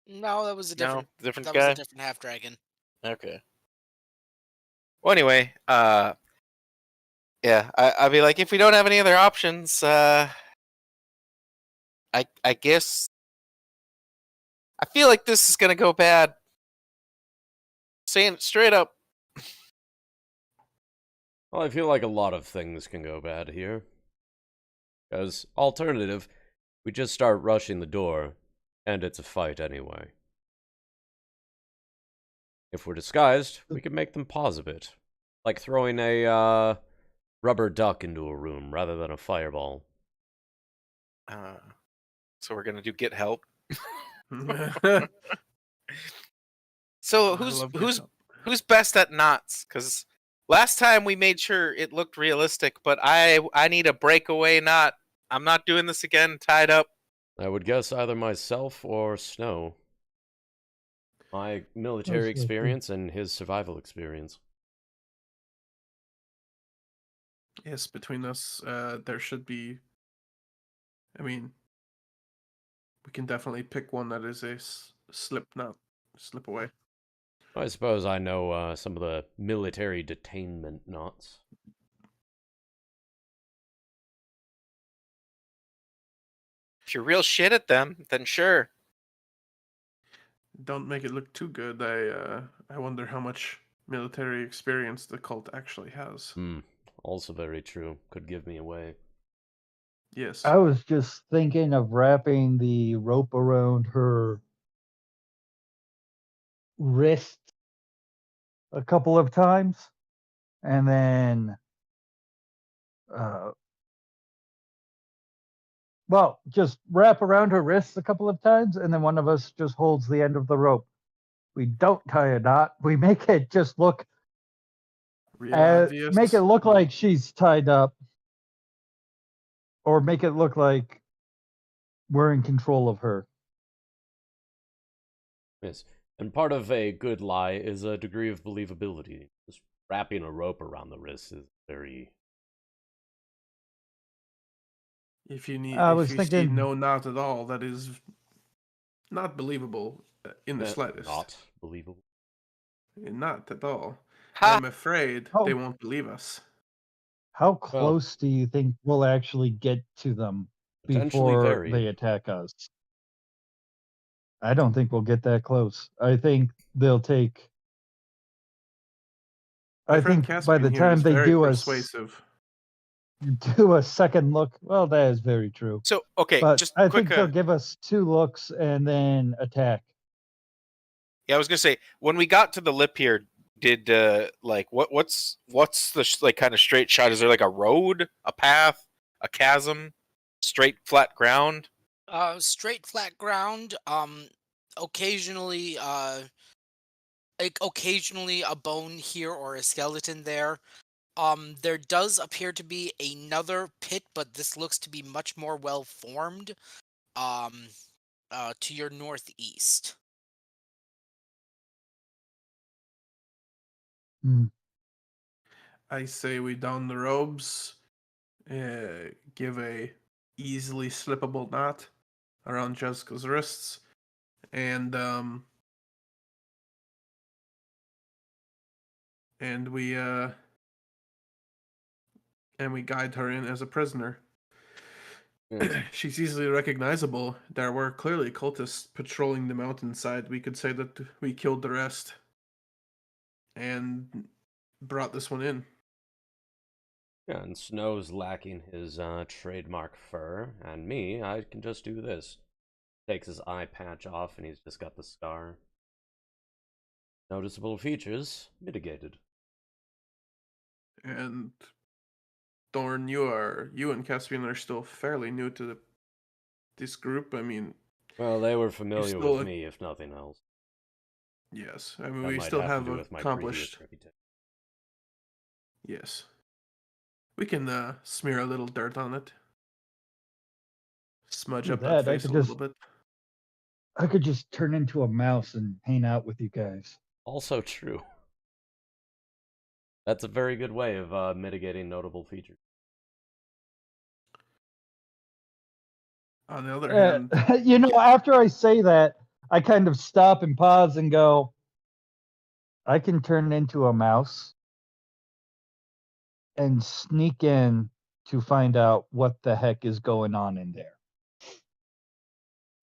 No, that was a different guy. Was a different half dragon. Okay. Well, anyway, yeah, I'd be like, if we don't have any other options, I guess I feel like this is gonna go bad. Saying it straight up. Well, I feel like a lot of things can go bad here. As alternative, we just start rushing the door, and it's a fight anyway. If we're disguised, we can make them pause a bit. Like throwing a rubber duck into a room rather than a fireball. So we're gonna do get help. So who's best at knots? Because last time we made sure it looked realistic, but I need a breakaway knot. I'm not doing this again tied up. I would guess either myself or Snow. My military experience and his survival experience. Yes, between us, there should be. I mean, we can definitely pick one that is a slip away. I suppose I know some of the military detainment knots. If you're real shit at them, then sure. Don't make it look too good. I wonder how much military experience the cult actually has. Also very true. Could give me away. Yes. I was just thinking of wrapping the rope around her wrist a couple of times, and then just wrap around her wrists a couple of times, and then one of us just holds the end of the rope We don't tie a knot. We make it just look Real obvious. make it look like she's tied up, or make it look like we're in control of her. Yes. And part of a good lie is a degree of believability. Just wrapping a rope around the wrist is very... If you need, I if was you see thinking- no knot at all, that is not believable in the slightest. Not believable. Not at all. Ha! I'm afraid Oh. they won't believe us. How close do you think we'll actually get to them Potentially before very. they attack us? I don't think we'll get that close. I think they'll take. My I friend think by Caspian the here time is they very do persuasive. do a second look, well, that is very true. So okay, But just I quick. think they'll give us 2 looks and then attack. Yeah, I was gonna say when we got to the lip here, did like what's the like kind of straight shot? Is there like a road, a path, a chasm, straight flat ground? Straight flat ground. Occasionally, occasionally a bone here or a skeleton there. There does appear to be another pit, but this looks to be much more well formed. To your northeast. Hmm. I say we don the robes, give a easily slippable knot around Jessica's wrists, and we guide her in as a prisoner. Yes. She's easily recognizable. There were clearly cultists patrolling the mountainside. We could say that we killed the rest and brought this one in. Yeah, and Snow's lacking his trademark fur, and me, I can just do this. Takes his eye patch off, and he's just got the scar. Noticeable features mitigated. And Thorn, you and Caspian are still fairly new to this group. I mean, Well, they were familiar still with a- me, if nothing else. yes. I mean, That we might still have have to do with my accomplished. previous reputation. Yes. We can smear a little dirt on it. Smudge Do up that that, I face a could little bit. I could just turn into a mouse and hang out with you guys. Also true. That's a very good way of mitigating notable features. On the other hand, You know, after I say that, I kind of stop and pause and go, I can turn into a mouse and sneak in to find out what the heck is going on in there.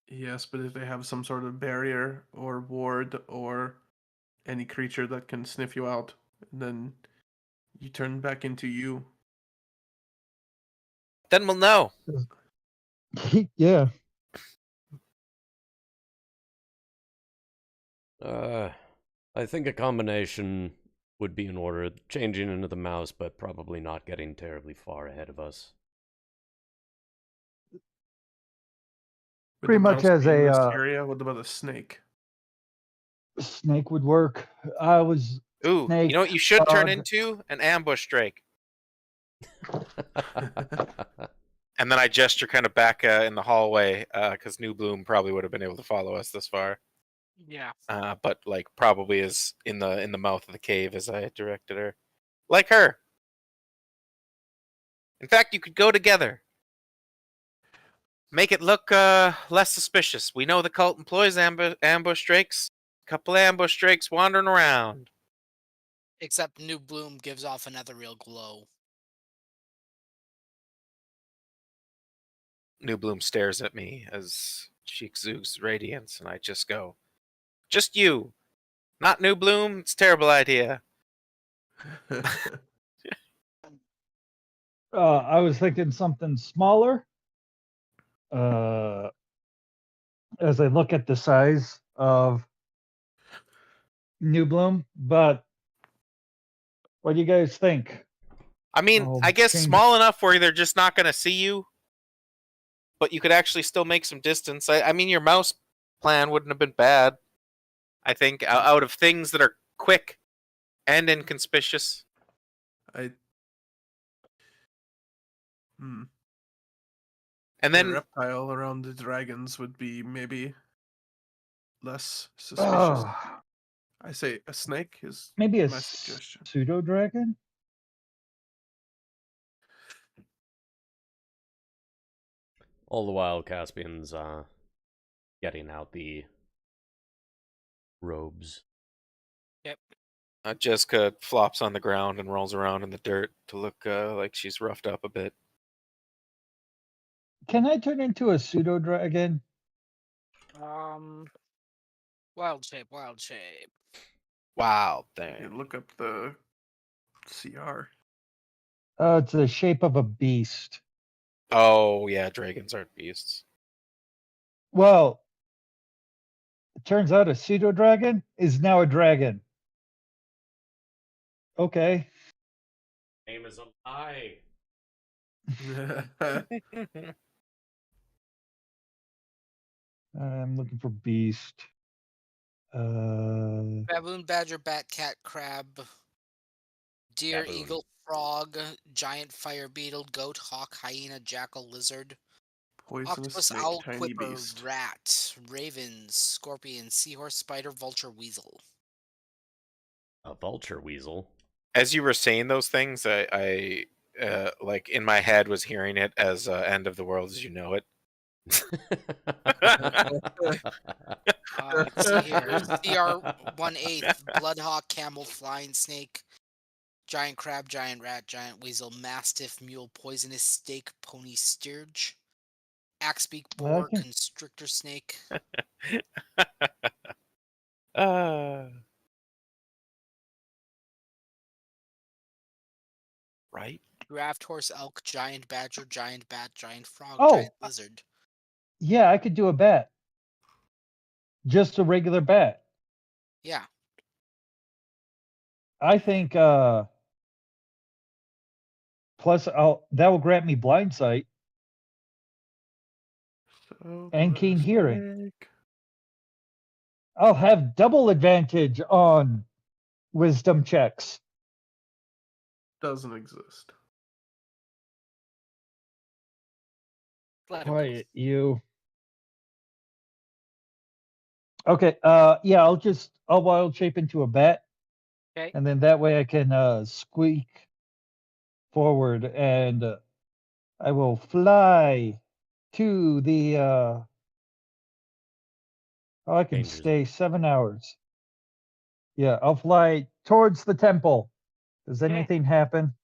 yes, but if they have some sort of barrier or ward or any creature that can sniff you out, then you turn back into you. Then we'll know. Yeah. I think a combination would be in order. Changing into the mouse, but probably not getting terribly far ahead of us. With Pretty the much mouse as being a this area. What about a snake? snake would work. I was Ooh, snake. you know what you should turn dog. into? An ambush drake. And then I gesture kind of back in the hallway because New Bloom probably would have been able to follow us this far. Yeah. But like probably is in the mouth of the cave as I directed her, like her. In fact, you could go together. Make it look less suspicious. We know the cult employs ambush drakes. Couple ambush drakes wandering around. Except New Bloom gives off another real glow. New Bloom stares at me as she exudes radiance, and I just go, "Just you, not New Bloom. It's a terrible idea." I was thinking something smaller. As I look at the size of New Bloom, but what do you guys think? I mean, I'll I guess change it. small enough where they're just not going to see you, but you could actually still make some distance. I mean, your mouse plan wouldn't have been bad. I think out of things that are quick and inconspicuous. I. Hmm. And The then reptile around the dragons would be maybe less suspicious. Oh, I say a snake is maybe a my suggestion. pseudo dragon. All the while, Caspian's getting out the robes. Yep. Jessica flops on the ground and rolls around in the dirt to look like she's roughed up a bit. Can I turn into a pseudo dragon? Wild shape, wild shape. Wow, You damn. look up the CR. It's the shape of a beast. Oh yeah, dragons aren't beasts. Well, it turns out a pseudo dragon is now a dragon. Okay. Name is a lie. I'm looking for beast. Baboon, badger, bat, cat, crab, deer, Baboon. eagle, frog, giant fire beetle, goat, hawk, hyena, jackal, lizard, Poisonous octopus, snake, owl, tiny quipper, beast. rat, raven, scorpion, seahorse, spider, vulture, weasel. A vulture weasel. As you were saying those things, I like in my head was hearing it as end of the world as you know it. Let's see here. CR 1/8, bloodhawk, camel, flying snake, giant crab, giant rat, giant weasel, mastiff, mule, poisonous snake, pony, sturge, axebeak, boar, Okay. constrictor snake, Right? draft horse, elk, giant badger, giant bat, giant frog, Oh, giant lizard. yeah, I could do a bat. Just a regular bat. Yeah. I think plus that will grant me blind sight So and keen hearing. snake. I'll have double advantage on wisdom checks. Doesn't exist. Let him go. Quiet, you. Okay, yeah, I'll wild shape into a bat. Okay. And then that way I can squeak forward and I will fly to the I can Danger stay 7 hours. Yeah, I'll fly towards the temple. Does Okay. anything happen?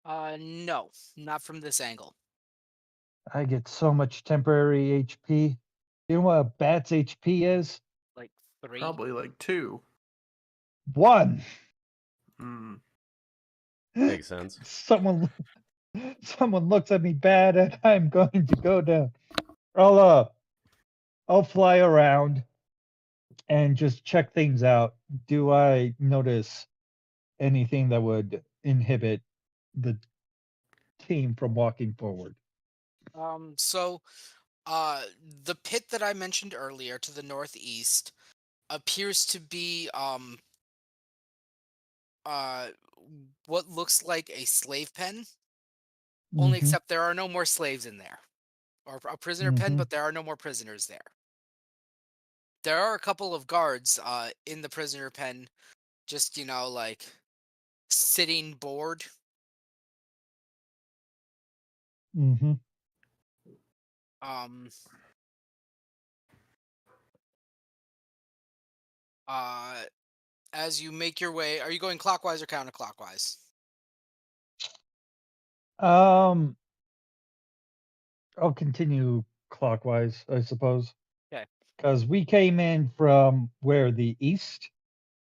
No, not from this angle. I get so much temporary HP. You know what a bat's HP is? Like 3. Probably like 2. 1. Hmm. Makes sense. Someone looks at me bad and I'm going to go down. I'll fly around and just check things out. Do I notice anything that would inhibit the team from walking forward? So the pit that I mentioned earlier to the northeast appears to be what looks like a slave pen, only Mhm, except there are no more slaves in there. Or a prisoner pen, mhm. but there are no more prisoners there. There are a couple of guards in the prisoner pen, just like sitting bored. Mhm. Um uh as you make your way, are you going clockwise or counterclockwise? Um, I'll continue clockwise, I suppose, Okay. because we came in from where the east,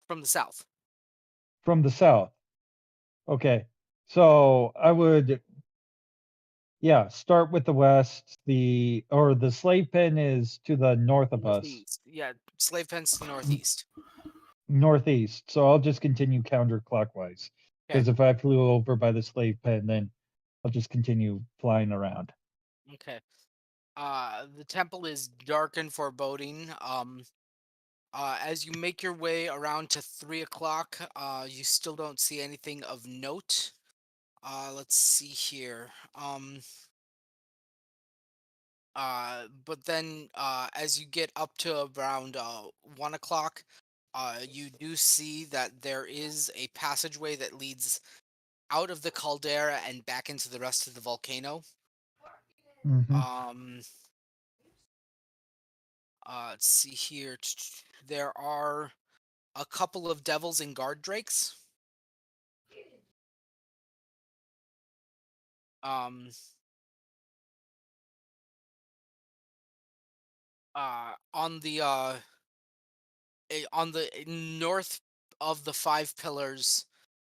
From the south. from the south. Okay, so I would, yeah, start with the west. The slave pen is to the north of us, Northeast. Yeah, slave pen's to the northeast. northeast. So I'll just continue counterclockwise. Okay. Because if I flew over by the slave pen, then I'll just continue flying around. Okay. The temple is dark and foreboding. As you make your way around to 3 o'clock, you still don't see anything of note. Let's see here. But then, as you get up to around 1 o'clock, you do see that there is a passageway that leads out of the caldera and back into the rest of the volcano. Hmm. Let's see here. There are a couple of devils and guard drakes. Um, on the north of the 5 pillars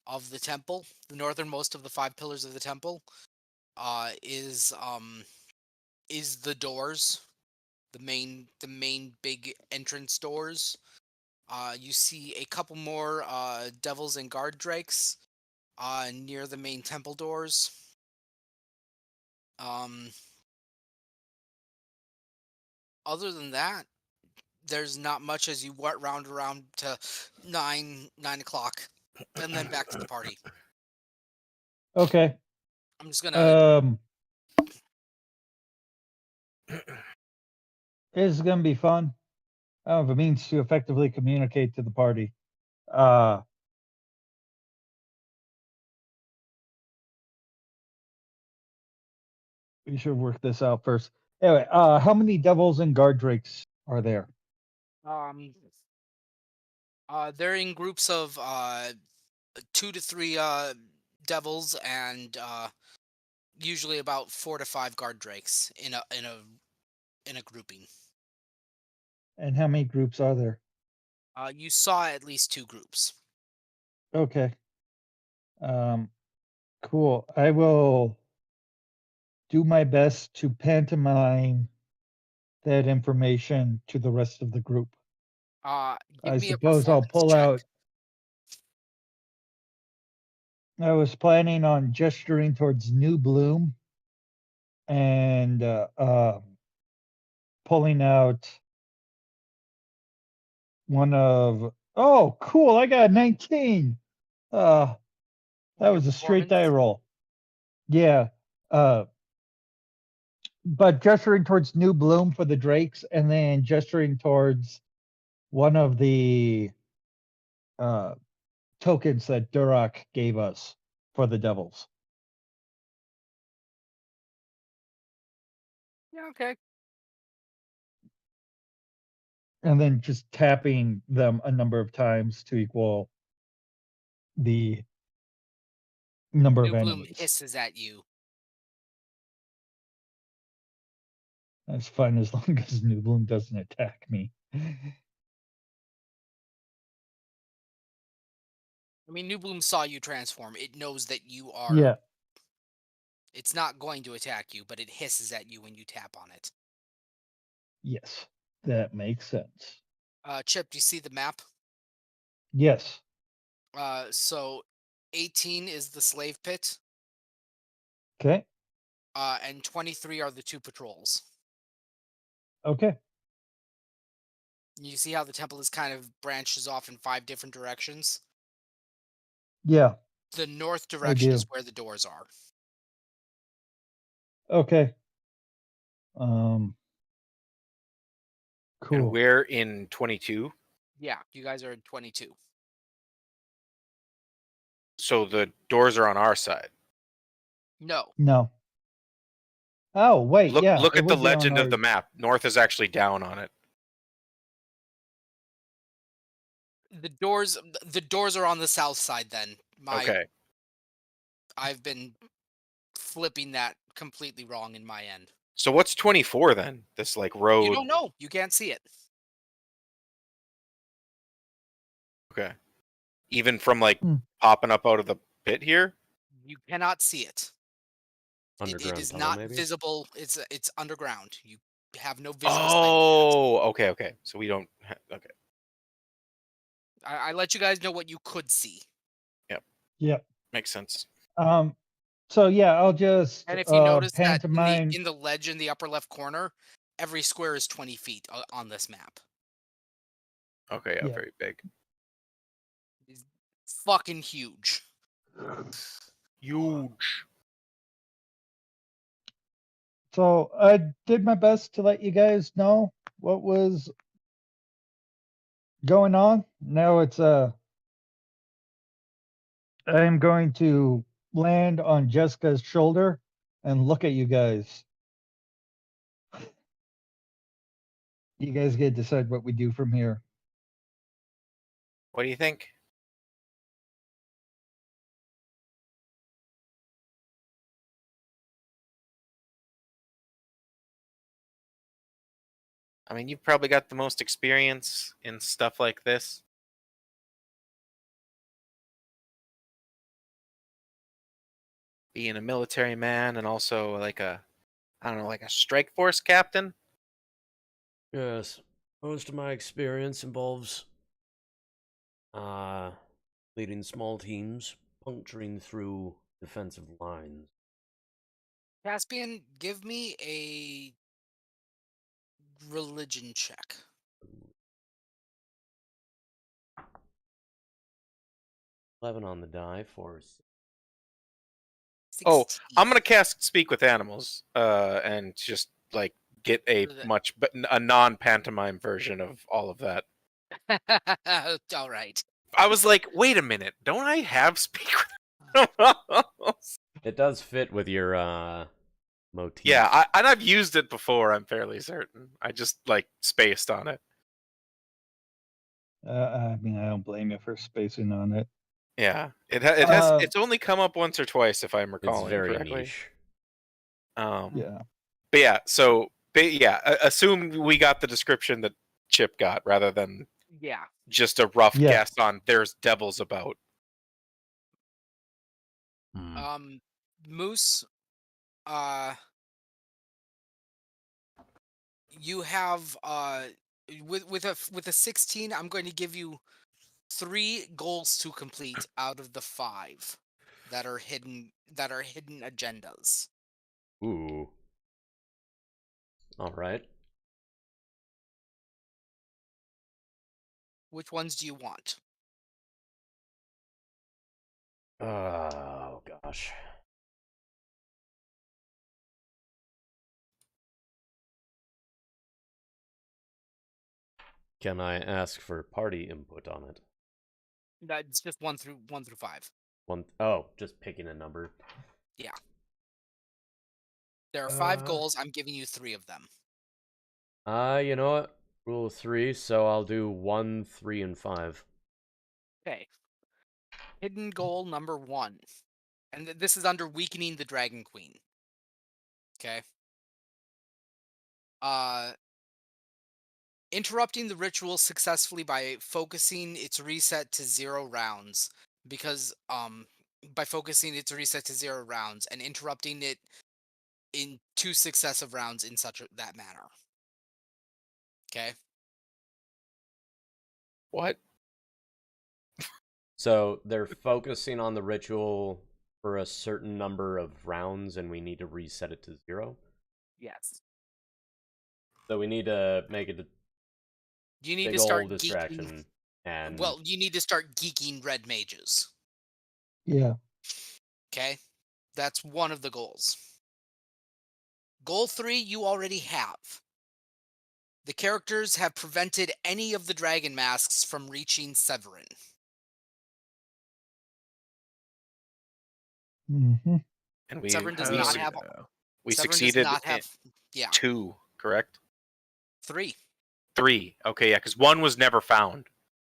of the temple, the northernmost of the 5 pillars of the temple, is the doors, the main big entrance doors. You see a couple more devils and guard drakes near the main temple doors. Other than that, there's not much as you round around to 9 o'clock, and then back to the party. Okay. I'm just gonna. This is gonna be fun. I don't know if it means to effectively communicate to the party. Uh, we should work this out first. Anyway, how many devils and guard drakes are there? They're in groups of 2 to 3 devils and usually about 4 to 5 guard drakes in a grouping. And how many groups are there? You saw at least 2 groups. Okay. Cool. I will do my best to pantomime that information to the rest of the group. Give I me a suppose I'll performance pull check. out. I was planning on gesturing towards New Bloom and pulling out one of. Oh, cool! I got 19. That Your was a straight die performance? roll. Yeah. But gesturing towards New Bloom for the Drakes, and then gesturing towards one of the tokens that Durak gave us for the Devils. Yeah, okay. And then just tapping them a number of times to equal the number New of Bloom enemies. hisses at you. That's fine as long as New Bloom doesn't attack me. I mean, New Bloom saw you transform. It knows that you are. Yeah. It's not going to attack you, but it hisses at you when you tap on it. Yes, that makes sense. Chip, do you see the map? Yes. So 18 is the slave pit, Okay. and 23 are the 2 patrols. Okay. You see how the temple is kind of branches off in 5 different directions? Yeah. The north direction is where the doors are. Okay. Cool. And we're in 22. Yeah, you guys are in 22. So the doors are on our side. No. No. Oh, wait. Look yeah. at it the would be on legend of our- the map. North is actually down on it. The doors are on the south side then. Okay. I've been flipping that completely wrong in my end. So what's 24 then? This like road. You don't know. You can't see it. Okay. Even from like Hmm. popping up out of the pit here? You cannot see it. Underground It is tunnel, not maybe? visible. It's underground. You have no visual sight. Oh, okay. So we don't. Okay. I let you guys know what you could see. Yep. Makes sense. So yeah, I'll just And if you notice that pantomime. in the ledge in the upper left corner, every square is 20 feet on this map. Okay, yeah, Yeah. very big. It's fucking huge. Huge. So I did my best to let you guys know what was going on. Now it's I'm going to land on Jessica's shoulder and look at you guys. You guys get to decide what we do from here. What do you think? I mean, you've probably got the most experience in stuff like this. Being a military man and also like a, I don't know, like a strike force captain. Yes, most of my experience involves leading small teams, puncturing through defensive lines. Caspian, give me a religion check. $11 on the die for. Oh, 16. I'm gonna cast Speak with Animals, and just like get a a non-pantomime version of all of that. All right. I was like, wait a minute, don't I have Speak with Animals? It does fit with your motif. Yeah, and I've used it before. I'm fairly certain. I just like spaced on it. I mean, I don't blame you for spacing on it. Yeah, it has. It's only come up once or twice, if I'm recalling It's very correctly. niche. Yeah. But yeah, so assume we got the description that Chip got rather than just a rough Yeah. guess on there's devils about. Moose, you have with a 16, I'm going to give you 3 goals to complete out of the 5 that are hidden agendas. Ooh. All right. Which ones do you want? Oh gosh. Can I ask for party input on it? It's just 1 through 5. Oh, just picking a number. Yeah. There are 5 goals. I'm giving you 3 of them. You know what? Rule of 3, so I'll do 1, 3, and 5. Okay. Hidden goal number 1. And this is under weakening the Dragon Queen. Okay. Interrupting the ritual successfully by focusing its reset to 0 rounds. Because by focusing its reset to 0 rounds and interrupting it in 2 successive rounds in that manner. Okay. What? So they're focusing on the ritual for a certain number of rounds, and we need to reset it to 0? Yes. So we need to make it a you need big to start old distraction. And well, you need to start geeking red mages. Yeah. Okay? That's one of the goals. Goal 3 you already have. The characters have prevented any of the dragon masks from reaching Severin. Mm-hmm. And we Severin does not have. We Severin succeeded does not have. Yeah. 2, correct? 3. 3. Okay, yeah, because 1 was never found.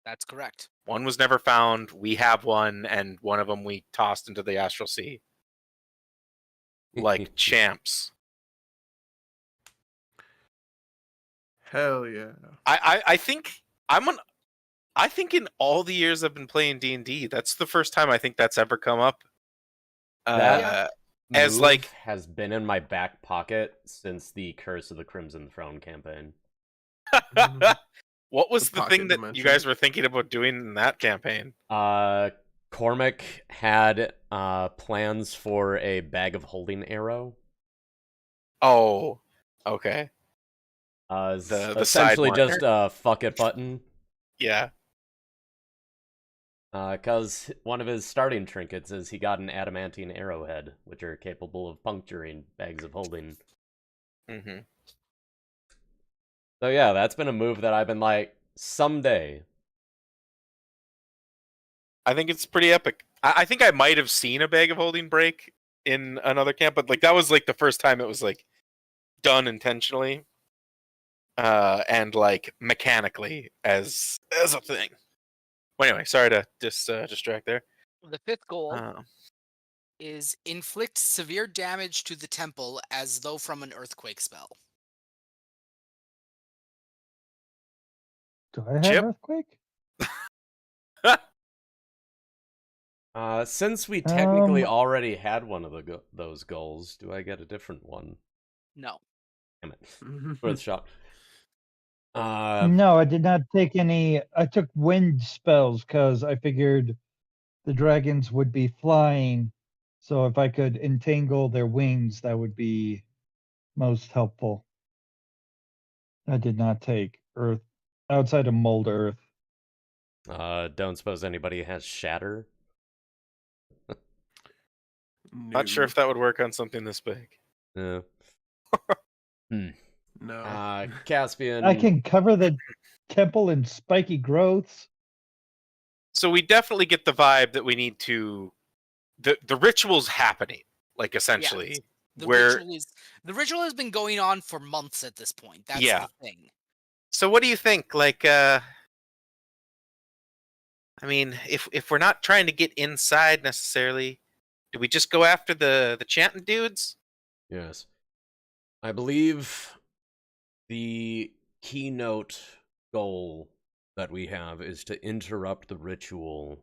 That's correct. 1 was never found. We have 1, and one of them we tossed into the Astral Sea. Like champs. Hell yeah. I think I think in all the years I've been playing D&D, that's the first time I think that's ever come up. That as like has been in my back pocket since the Curse of the Crimson Throne campaign. What was the thing that dimension. you guys were thinking about doing in that campaign? Cormac had plans for a bag of holding arrow. Oh, okay. The The essentially side just a fuck it button. Yeah. Because one of his starting trinkets is he got an adamantine arrowhead, which are capable of puncturing bags of holding. Mm-hmm. So yeah, that's been a move that I've been like, someday. I think it's pretty epic. I think I might have seen a bag of holding break in another camp, but like that was like the first time it was like done intentionally, and like mechanically as a thing. Well, anyway, sorry to distract there. The fifth goal Um, is inflict severe damage to the temple as though from an earthquake spell. Do I have Chip? earthquake? Since we technically Um, already had one of those goals, do I get a different one? No. Damn it. Worth a shot. No, I did not take any. I took wind spells because I figured the dragons would be flying. So if I could entangle their wings, that would be most helpful. I did not take earth outside of mold earth. Don't suppose anybody has shatter? Not sure if that would work on something this big. Yeah. No. Caspian. I can cover the temple in spiky growths. So we definitely get the vibe that we need to the ritual's happening, like essentially. The where ritual has been going on for months at this point. That's Yeah. the thing. So what do you think? Like I mean, if we're not trying to get inside necessarily, do we just go after the chanting dudes? Yes. I believe the keynote goal that we have is to interrupt the ritual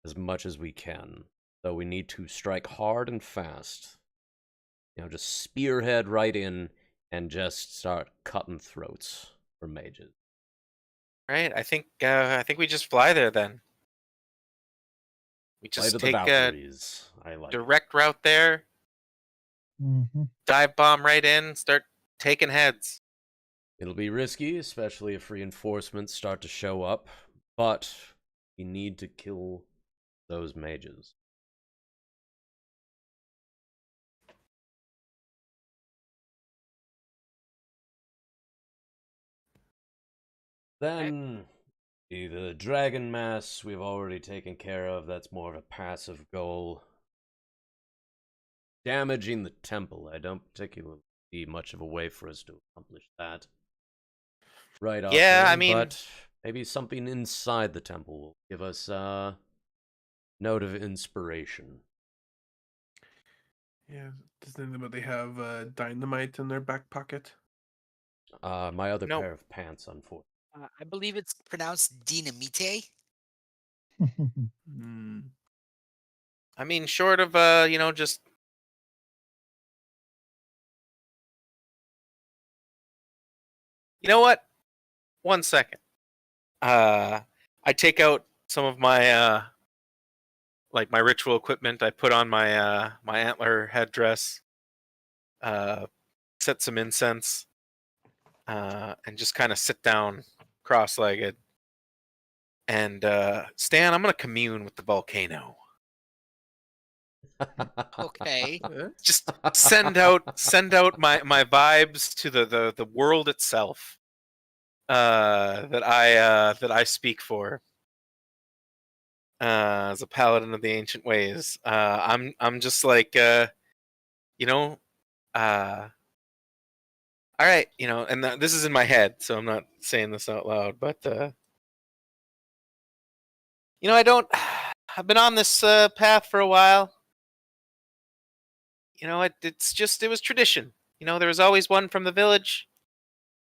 as much as we can. So we need to strike hard and fast. You know, just spearhead right in and just start cutting throats for mages. Right? I think we just fly there then. We Fly just to the take a Valkyries. I like it. direct route there, Mm-hmm. dive bomb right in, start taking heads. It'll be risky, especially if reinforcements start to show up, but we need to kill those mages. Then, the Dragon Mass we've already taken care of. That's more of a passive goal. Damaging the temple. I don't particularly see much of a way for us to accomplish that. Right off. Yeah, hand, I mean- but maybe something inside the temple will give us a note of inspiration. Yeah. Does anybody have dynamite in their back pocket? My other Nope. pair of pants, unfortunately. I believe it's pronounced dinamite. Hmm. I mean, short of just you know what? 1 second. I take out some of my like my ritual equipment. I put on my my antler headdress, set some incense, and just kind of sit down cross-legged. And Stan, I'm gonna commune with the volcano. Okay. Just send out my vibes to the world itself. That I speak for. As a paladin of the ancient ways. I'm just like all right, and this is in my head, so I'm not saying this out loud, but I've been on this path for a while. It was tradition. There was always one from the village.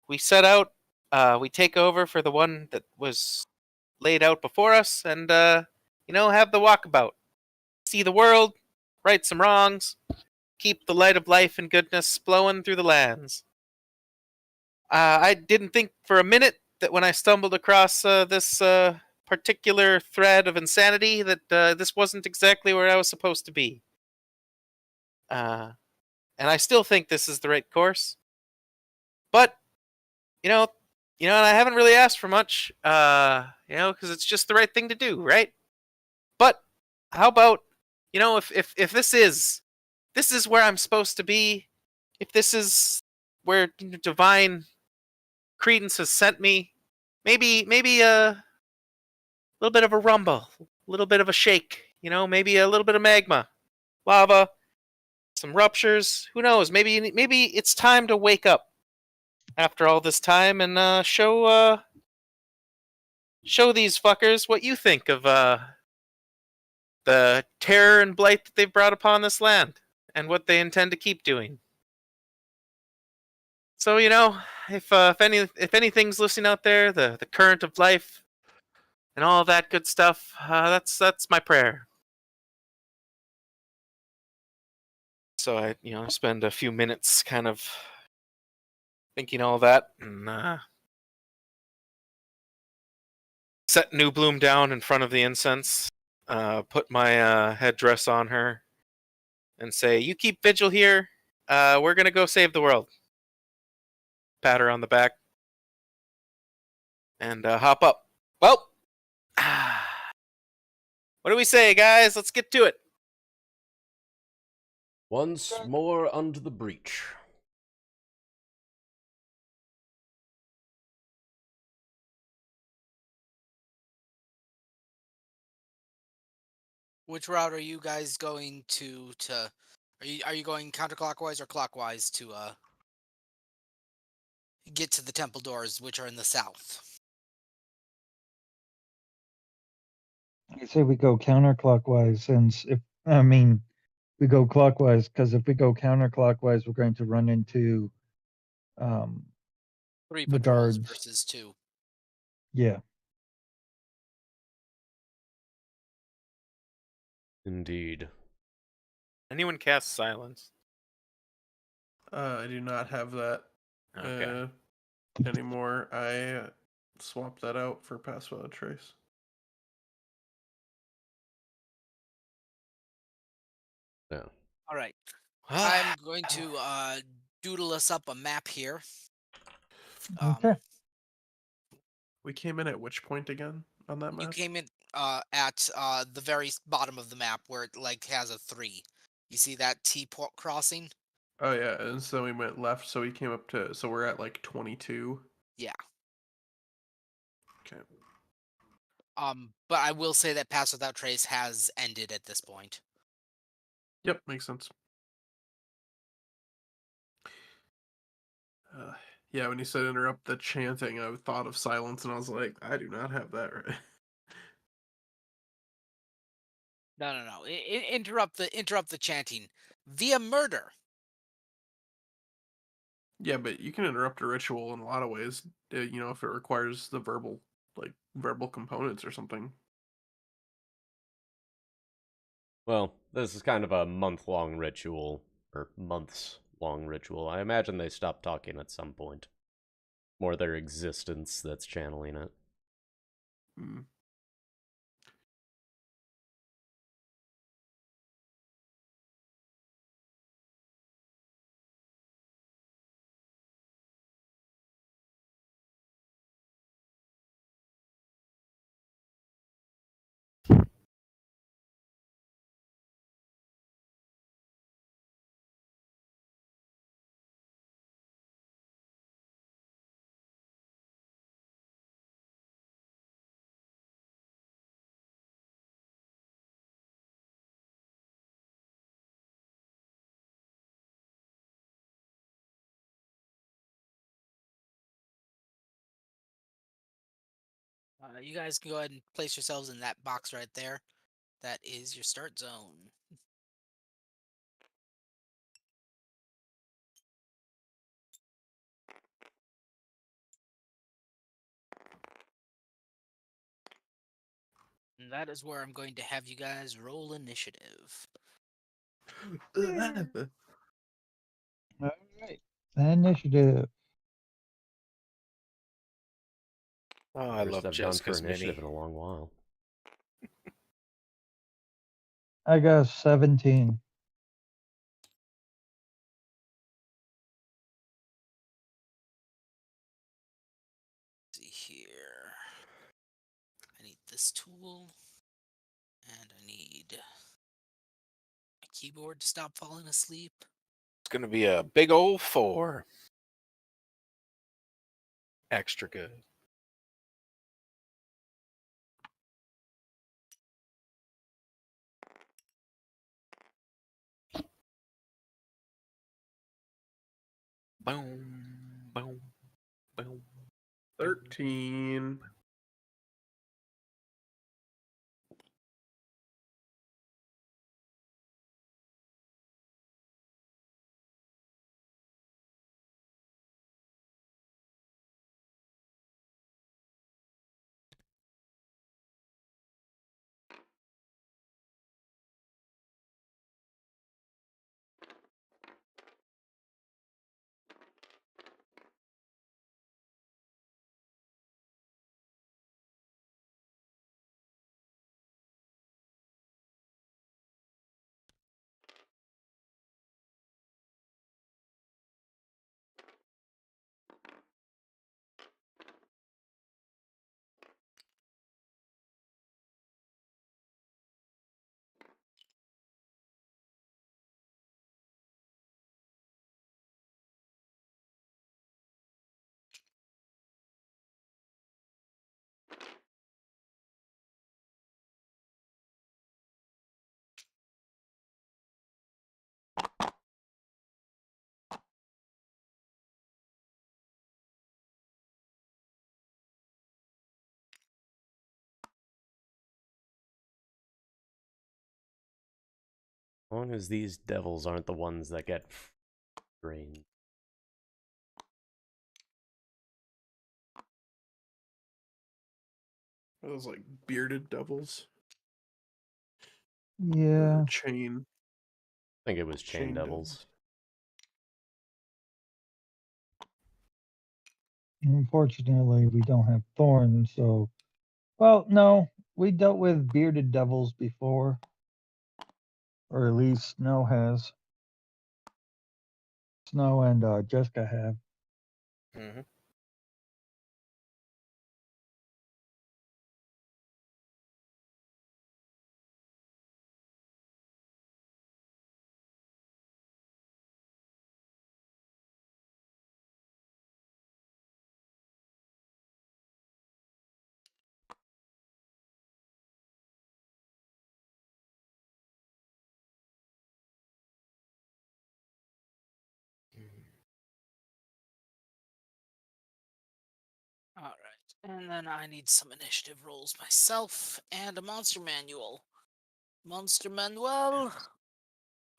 We set out, we take over for the one that was laid out before us, and have the walkabout. See the world, right some wrongs, keep the light of life and goodness flowing through the lands. I didn't think for a minute that when I stumbled across this particular thread of insanity that this wasn't exactly where I was supposed to be. And I still think this is the right course. But, you know, and I haven't really asked for much, because it's just the right thing to do, right? But how about, if this is where I'm supposed to be, if this is where divine credence has sent me, maybe a little bit of a rumble, a little bit of a shake, maybe a little bit of magma, lava, some ruptures. Who knows? Maybe it's time to wake up after all this time and show these fuckers what you think of the terror and blight that they've brought upon this land and what they intend to keep doing. So, if anything's listening out there, the current of life and all of that good stuff, that's my prayer. So I, spend a few minutes kind of thinking all that and set New Bloom down in front of the incense, put my headdress on her, and say, "You keep vigil here. We're gonna go save the world." Pat her on the back and hop up. Well, what do we say, guys? Let's get to it. Once more under the breach. Which route are you guys going to? Are you going counterclockwise or clockwise to get to the temple doors, which are in the south? I say we go counterclockwise, since we go clockwise, because if we go counterclockwise, we're going to run into 3 the patrols guards. versus 2. Yeah. Indeed. Anyone cast silence? I do not have that Okay. anymore. I swapped that out for Pass Without Trace. Yeah. All right. I'm going to doodle us up a map here. Okay. We came in at which point again on that You map? came in at the very bottom of the map where it has a 3. You see that crossing? Oh yeah, and so we went left, so we came up to, so we're at like 22. Yeah. Okay. But I will say that Pass Without Trace has ended at this point. Yep, makes sense. Yeah, when you said interrupt the chanting, I thought of silence, and I was like, I do not have that right. No. Interrupt the chanting via murder. Yeah, but you can interrupt a ritual in a lot of ways. If it requires the verbal components or something. Well, this is kind of a month-long ritual, or months-long ritual. I imagine they stopped talking at some point. More their existence that's channeling it. Hmm. You guys can go ahead and place yourselves in that box right there. That is your start zone. And that is where I'm going to have you guys roll initiative. All right. Initiative. Oh, I Worst love I've done for Jessica's initiative mini. in a long while. I got 17. See here. I need this tool. And I need my keyboard to stop falling asleep. It's gonna be a big old 4. Extra good. Boom, boom, boom. 13. As long as these devils aren't the ones that get drained. Are those like bearded devils? Yeah. Or chain. I think it was chain Chain devils. Unfortunately, we don't have thorns, so. Well, no, we dealt with bearded devils before. Or at least Snow has. Snow and Jessica have. Mm-hmm. Alright. And then I need some initiative rolls myself and a monster manual. Monster Manuel,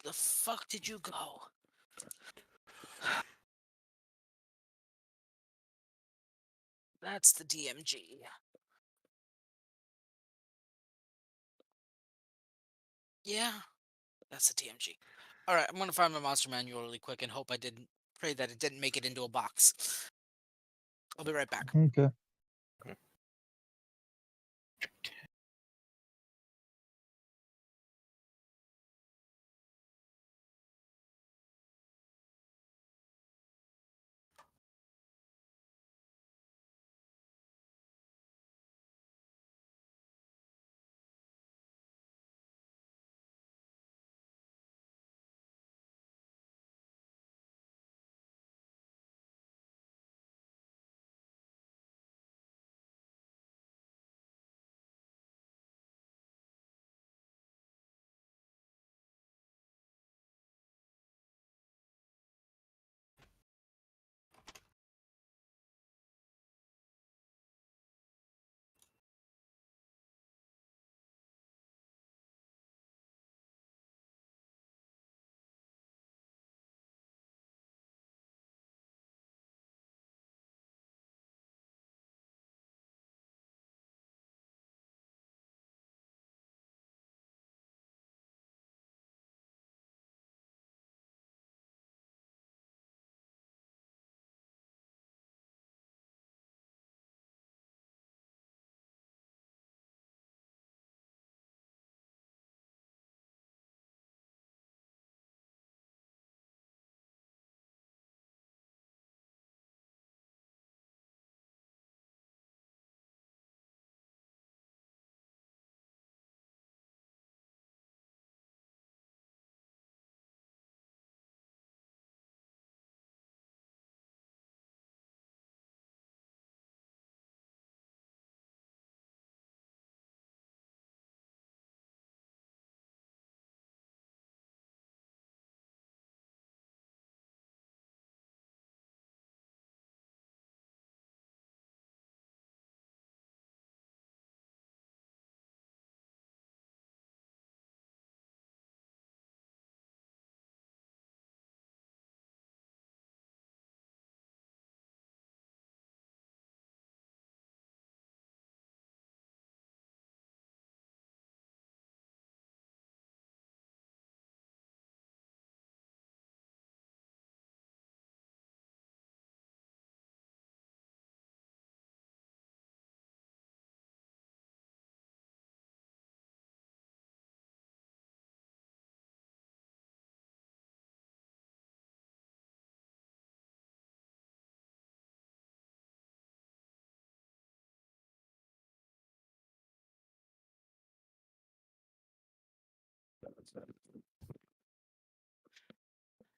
the fuck did you go? That's the DMG. Yeah, that's the DMG. Alright, I'm gonna find my monster manual really quick and pray that it didn't make it into a box. I'll be right back. Okay.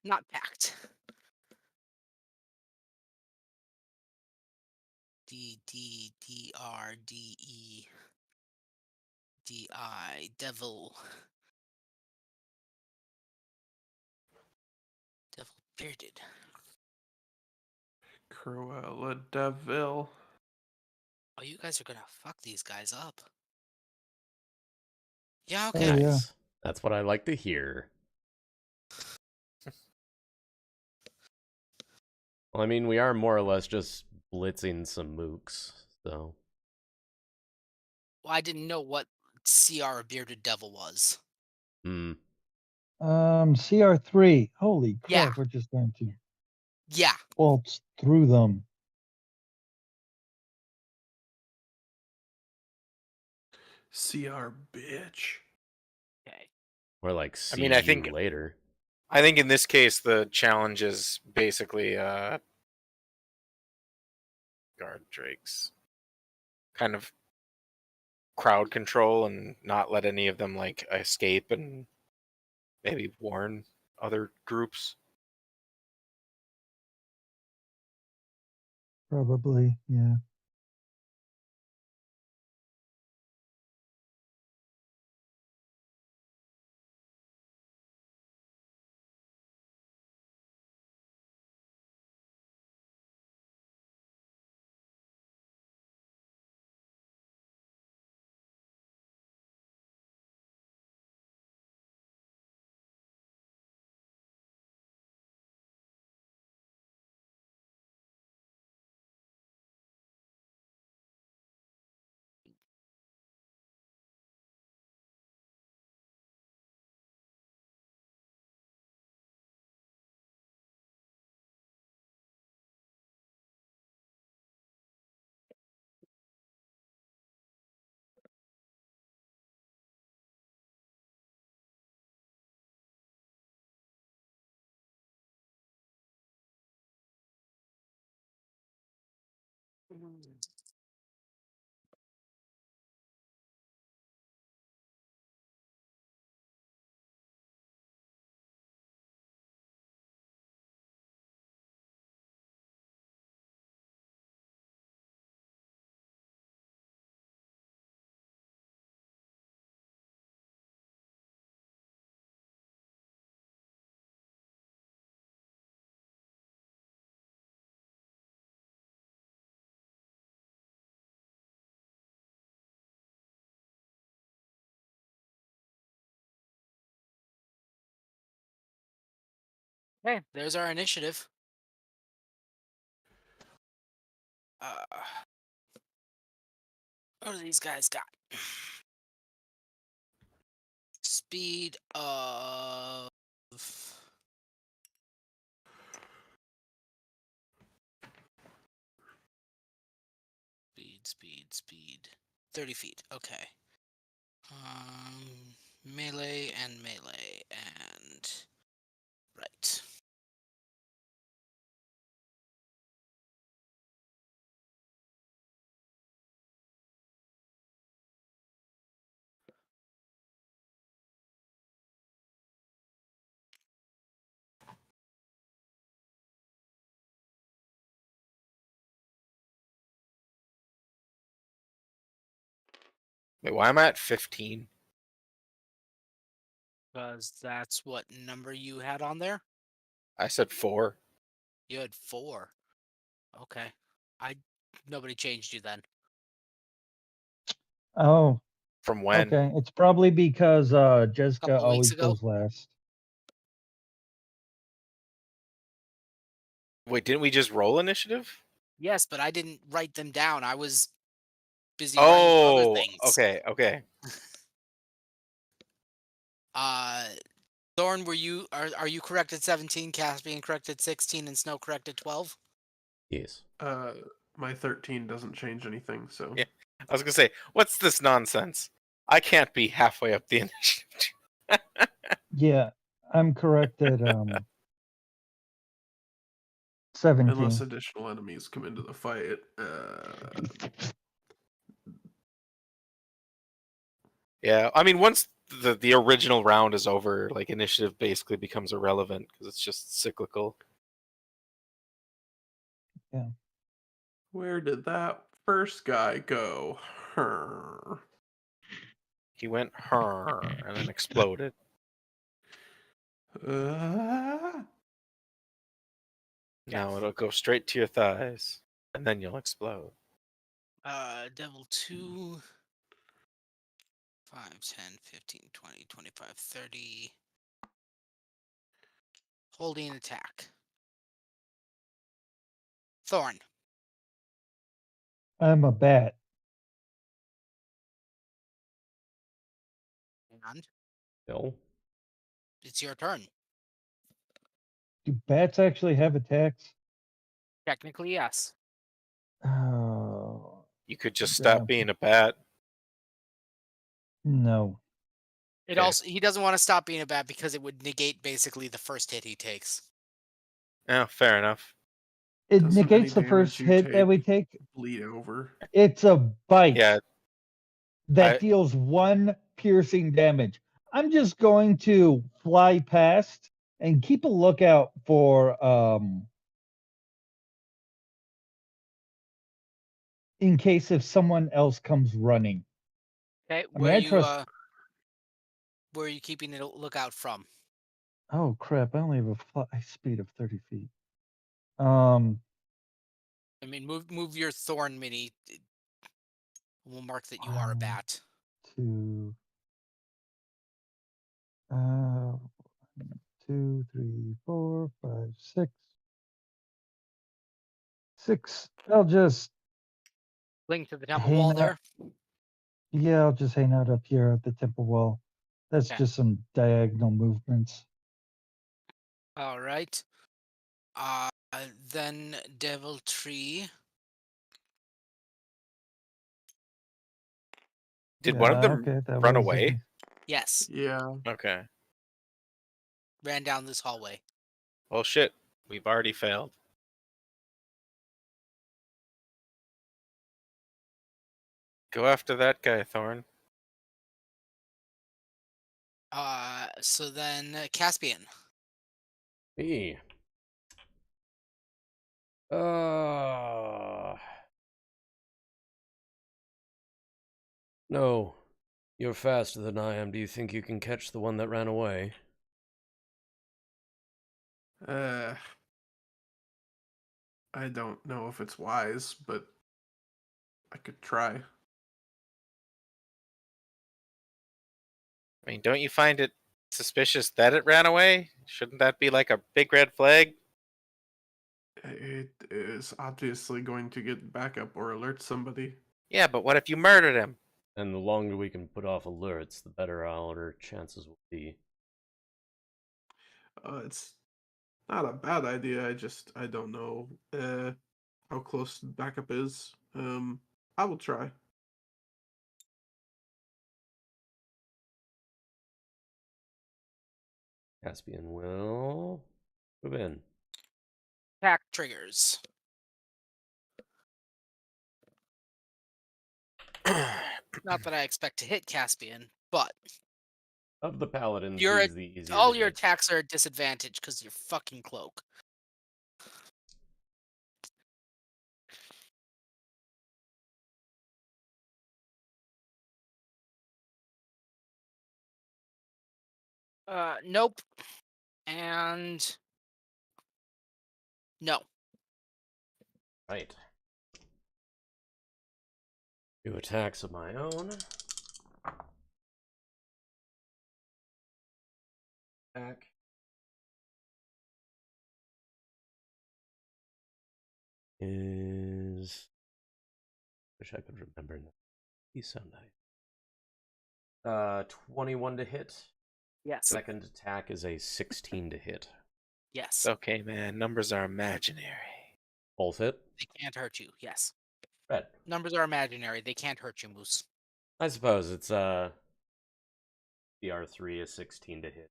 Not packed. D-D-D-R-D-E-D-I, devil. Devil bearded. Cruella Devil. Oh, you guys are gonna fuck these guys up. Yeah, Oh, okay. yeah. Nice. That's what I like to hear. Well, I mean, we are more or less just blitzing some mooks, so. Well, I didn't know what CR a bearded devil was. Hmm. CR3. Holy crap, Yeah. we're just going to Yeah. waltz through them. CR bitch. Okay. Or like, see mean, I you think- later. I think in this case the challenge is basically guard drakes, kind of crowd control and not let any of them like escape and maybe warn other groups. Probably, yeah. Okay, there's our initiative. What do these guys got? Speed of... Speed. 30 feet, okay. Melee and melee, and... Right. Wait, why am I at 15? Because that's what number you had on there? I said 4. You had 4. Okay. Nobody changed you then. Oh, From when? okay. It's probably because Jessica Couple weeks always ago? goes last. Wait, didn't we just roll initiative? Yes, but I didn't write them down. I was busy writing other Oh, things. okay. Thorn, are you correct at 17, Caspian correct at 16, and Snow correct at 12? Yes. My 13 doesn't change anything, so Yeah. I was gonna say, what's this nonsense? I can't be halfway up the initiative. Yeah, I'm correct at 17. unless additional enemies come into the fight. Yeah, I mean, once the original round is over. Like initiative basically becomes irrelevant because it's just cyclical. Where did that first guy go? Her. He went and then exploded. Uh, Now it'll go straight to your thighs, and then you'll explode. Devil 2, 5, 10, 15, 20, 25, 30. Holding attack. Thorn. I'm a bat. And Bill? it's your turn. Do bats actually have attacks? Technically, yes. Oh, You could just Yeah. stop being a bat. no. It Okay. also he doesn't want to stop being a bat because it would negate basically the first hit he takes. Oh, fair enough. It Doesn't negates the any first damage you hit that we take. bleed over. It's a bite Yeah, that I- deals 1 piercing damage. I'm just going to fly past and keep a lookout for in case if someone else comes running. Okay, I mean, I trust. where are you keeping a lookout from? Oh crap! I only have a speed of 30 feet. Um, I mean, move your thorn mini. We'll mark that you are a Wow. bat. 2, 2, 3, 4, 5, 6, 6. I'll just Link to the temple hang wall out. there. Yeah, I'll just hang out up here at the temple wall. That's Okay. just some diagonal movements. All right. Then Devil Tree. did one of them Okay, that run was away? Yes, Yeah. Okay. ran down this hallway. Well, shit. We've already failed. Go after that guy, Thorn. So then Caspian. Me. No. You're faster than I am. Do you think you can catch the one that ran away? I don't know if it's wise, but I could try. I mean, don't you find it suspicious that it ran away? Shouldn't that be like a big red flag? It is obviously going to get backup or alert somebody. Yeah, but what if you murdered him? And the longer we can put off alerts, the better our chances will be. It's not a bad idea. I don't know how close the backup is. I will try. Caspian will move in. Attack triggers. Not that I expect to hit Caspian, but Of the paladins, You're he's the easier all to your hit. attacks are at disadvantage because your fucking cloak. Nope. And no. Right. 2 attacks of my own. Attack. Is... Wish I could remember now. He's so nice. 21 to hit. Yes. Second attack is a 16 to hit. Yes. It's okay, man. Numbers are imaginary. Both hit. They can't hurt you. Yes. Red. Numbers are imaginary. They can't hurt you, Moose. I suppose it's BR3 is 16 to hit.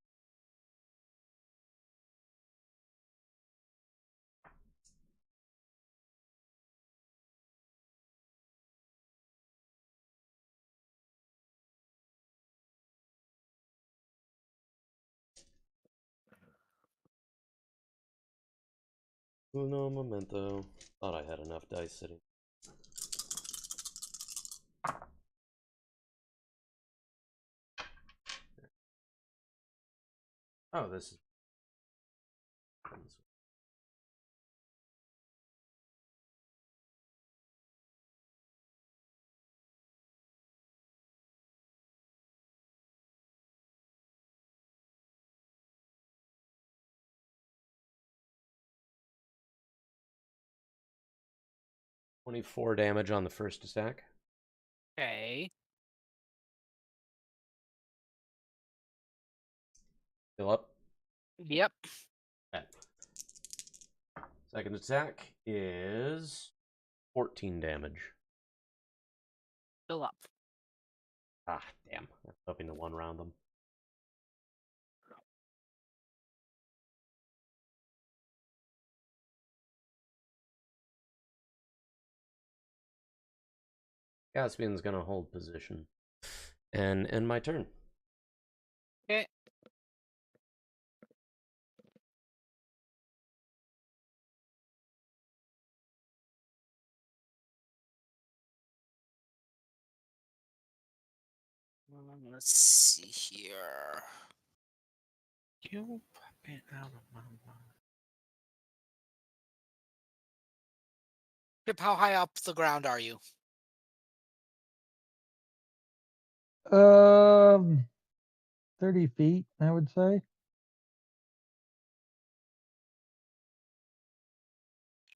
Uno momento. Thought I had enough dice sitting. Oh, this is. 24 damage on the first attack. Okay. Fill up. Yep. Okay. Second attack is 14 damage. Fill up. Ah, damn. I was hoping to one round them. Caspian's gonna hold position. And end my turn. Okay. Let's see here. You fucking out of my mind. Pip, how high up the ground are you? 30 feet, I would say.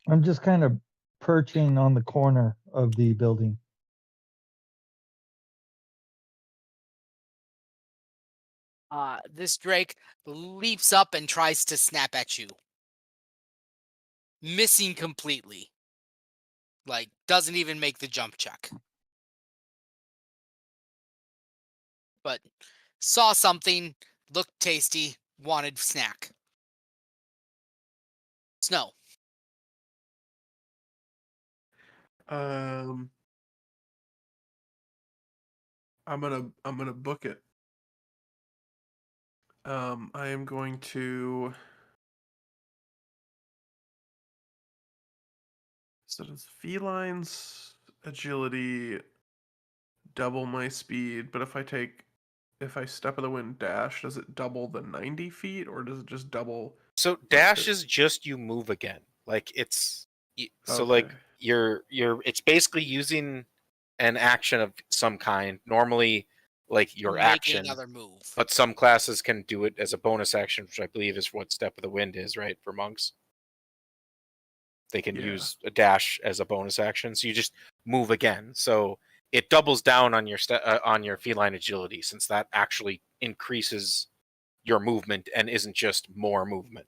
I'm just kind of perching on the corner of the building. This Drake leaps up and tries to snap at you. Missing completely. Like, doesn't even make the jump check. But saw something, looked tasty, wanted snack. Snow. I'm gonna book it. I am going to. So does felines agility double my speed? But if I step of the wind dash, does it double the 90 feet or does it just double? So dash is just you move again. Like so Okay. like you're it's basically using an action of some kind. Normally like your Making action, another move. but some classes can do it as a bonus action, which I believe is what Step of the Wind is, right? For monks. They can Yeah. use a dash as a bonus action, so you just move again. So it doubles down on your feline agility, since that actually increases your movement and isn't just more movement.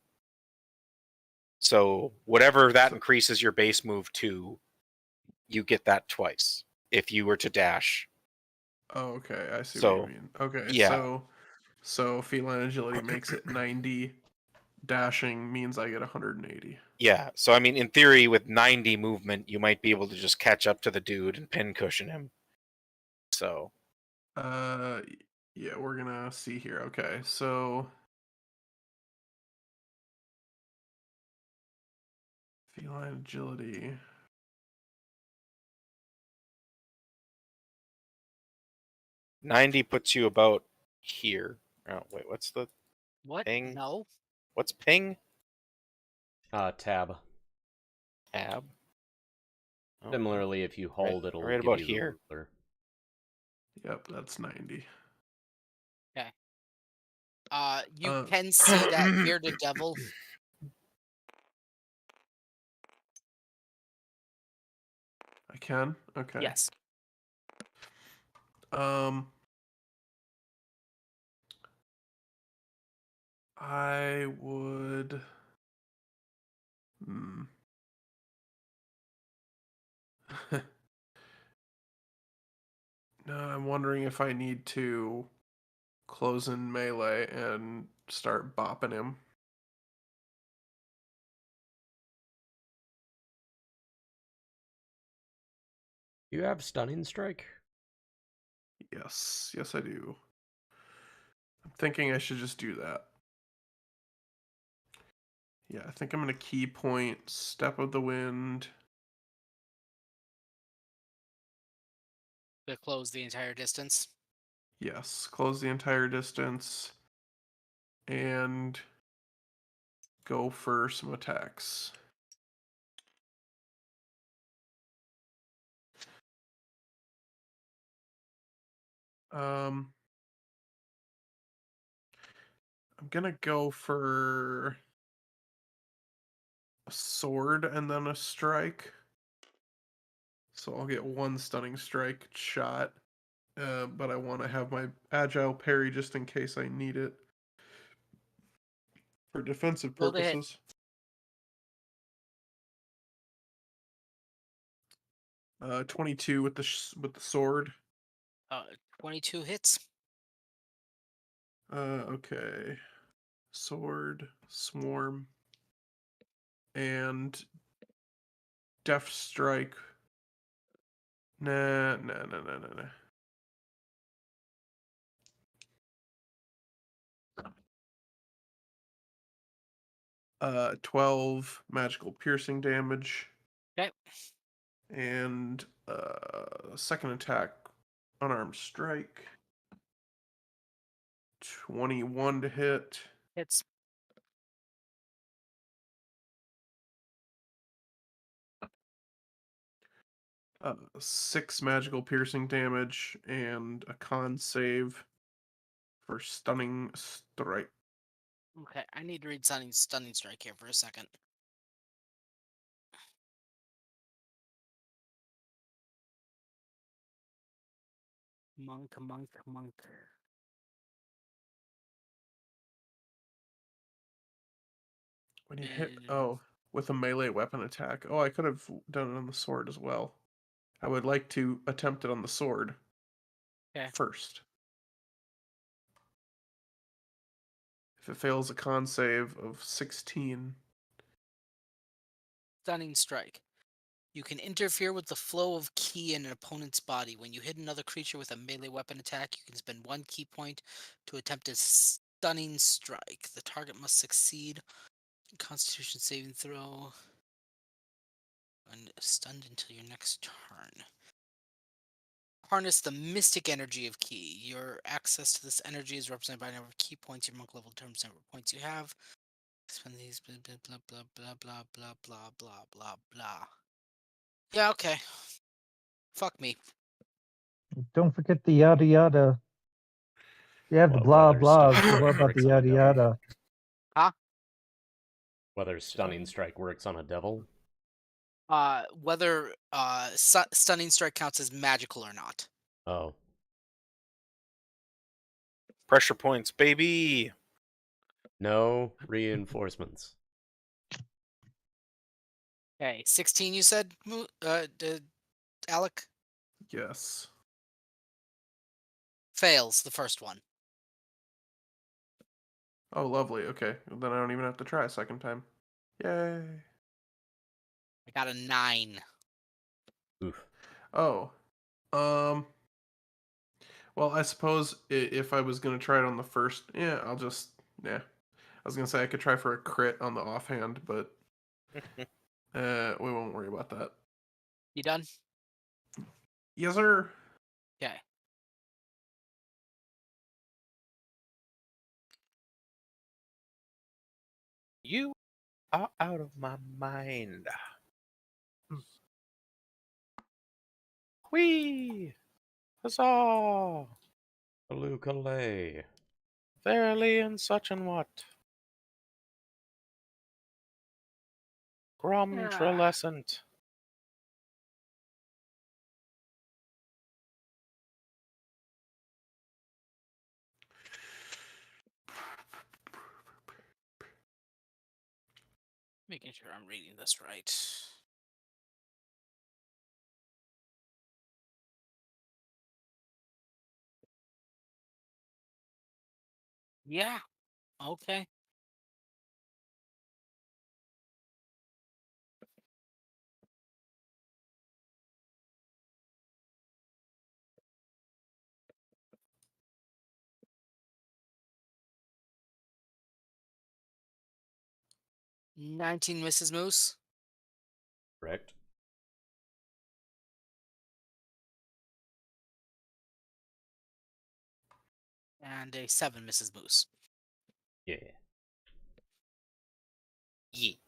So whatever that increases your base move to, you get that twice if you were to dash. Oh, okay. I see what So you mean. Okay, yeah, so feline agility makes it 90. Dashing means I get 180. yeah. So I mean, in theory, with 90 movement, you might be able to just catch up to the dude and pin cushion him. So Yeah, we're gonna see here. Okay, so feline agility. '90 puts you about here. Oh wait, what's the What? ping? No. What's ping? Tab. Tab. Oh, Similarly, if you hold, it'll right give about you here. the ruler. Yep, that's 90. Okay. You Uh, can see that bearded devil. I can. Okay. Yes. I would. Hmm. No, I'm wondering if I need to close in melee and start bopping him. You have Stunning Strike? Yes, I do. I'm thinking I should just do that. Yeah, I think I'm gonna key point Step of the Wind. To close the entire distance. Yes, close the entire distance and go for some attacks. I'm gonna go for a sword and then a strike. So I'll get one stunning strike shot, but I want to have my agile parry just in case I need it for defensive Roll the hit. purposes. 22 with the sword. 22 hits. Okay. Sword, swarm, and deft strike. Nah. 12 magical piercing damage. Okay. And second attack, unarmed strike. 21 to hit. Hits. Uh, 6 magical piercing damage and a con save for stunning strike. Okay, I need to read stunning strike here for a second. Monk. When you hit, with a melee weapon attack. Oh, I could have done it on the sword as well. I would like to attempt it on the sword first. If it fails a con save of 16. Stunning strike. You can interfere with the flow of ki in an opponent's body. When you hit another creature with a melee weapon attack, you can spend 1 ki point to attempt a stunning strike. The target must succeed a Constitution saving throw and stunned until your next turn. Harness the mystic energy of ki. Your access to this energy is represented by the number of ki points your monk level determines the number of points you have. Spend these blah blah blah blah blah blah blah blah blah blah. Yeah, okay. Fuck me. Don't forget the yada yada. You have the Well, blah whether blah. stunning So what strike about works the on a yada devil. yada? Huh? Whether stunning strike works on a devil. Whether stunning strike counts as magical or not. Oh. Pressure points, baby. No reinforcements. Okay, 16 you said, Alec? Yes. Fails the first one. Oh, lovely. Okay. Then I don't even have to try a second time. Yay. I got a 9. Oof. Oh. Well, I suppose if I was going to try it on the first, yeah, I'll just, yeah. I was going to say I could try for a crit on the offhand, but we won't worry about that. You done? Yes, sir. Okay. You are out of my mind. Whee! Huzzah! Kaloo-kalay. Verily and such and what. Grumtralescent. Making sure I'm reading this right. Yeah. Okay. 19 misses Moose. Correct. And a 7 misses Moose. Yeah. Ye.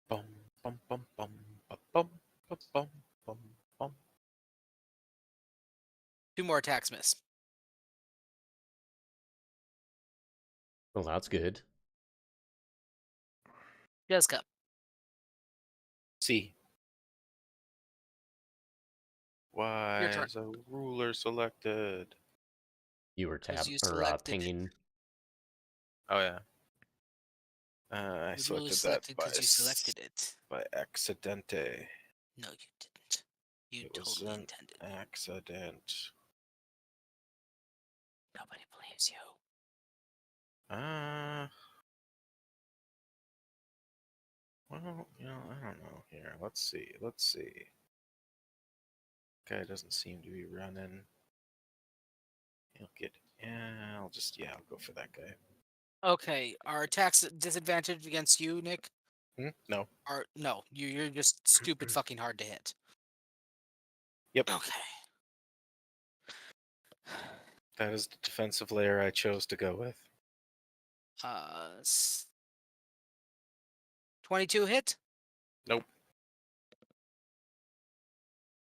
Bum bum bum bum bum bum bum bum bum bum. 2 more attacks miss. Well, that's good. Jessica. See. Why turn. is a ruler selected? You were 'Cause you or selected- pinging. Oh yeah. I The rule is selected that by because you selected it. by accidente. No, you didn't. You It was totally an intended. accident. Nobody believes you. Well, I don't know here. Let's see. Guy doesn't seem to be running. He'll get. I'll go for that guy. Okay, are attacks disadvantaged against you, Nick? No. Or no, you're just stupid fucking hard to hit. Yep. Okay. That is the defensive layer I chose to go with. 22 hit? Nope.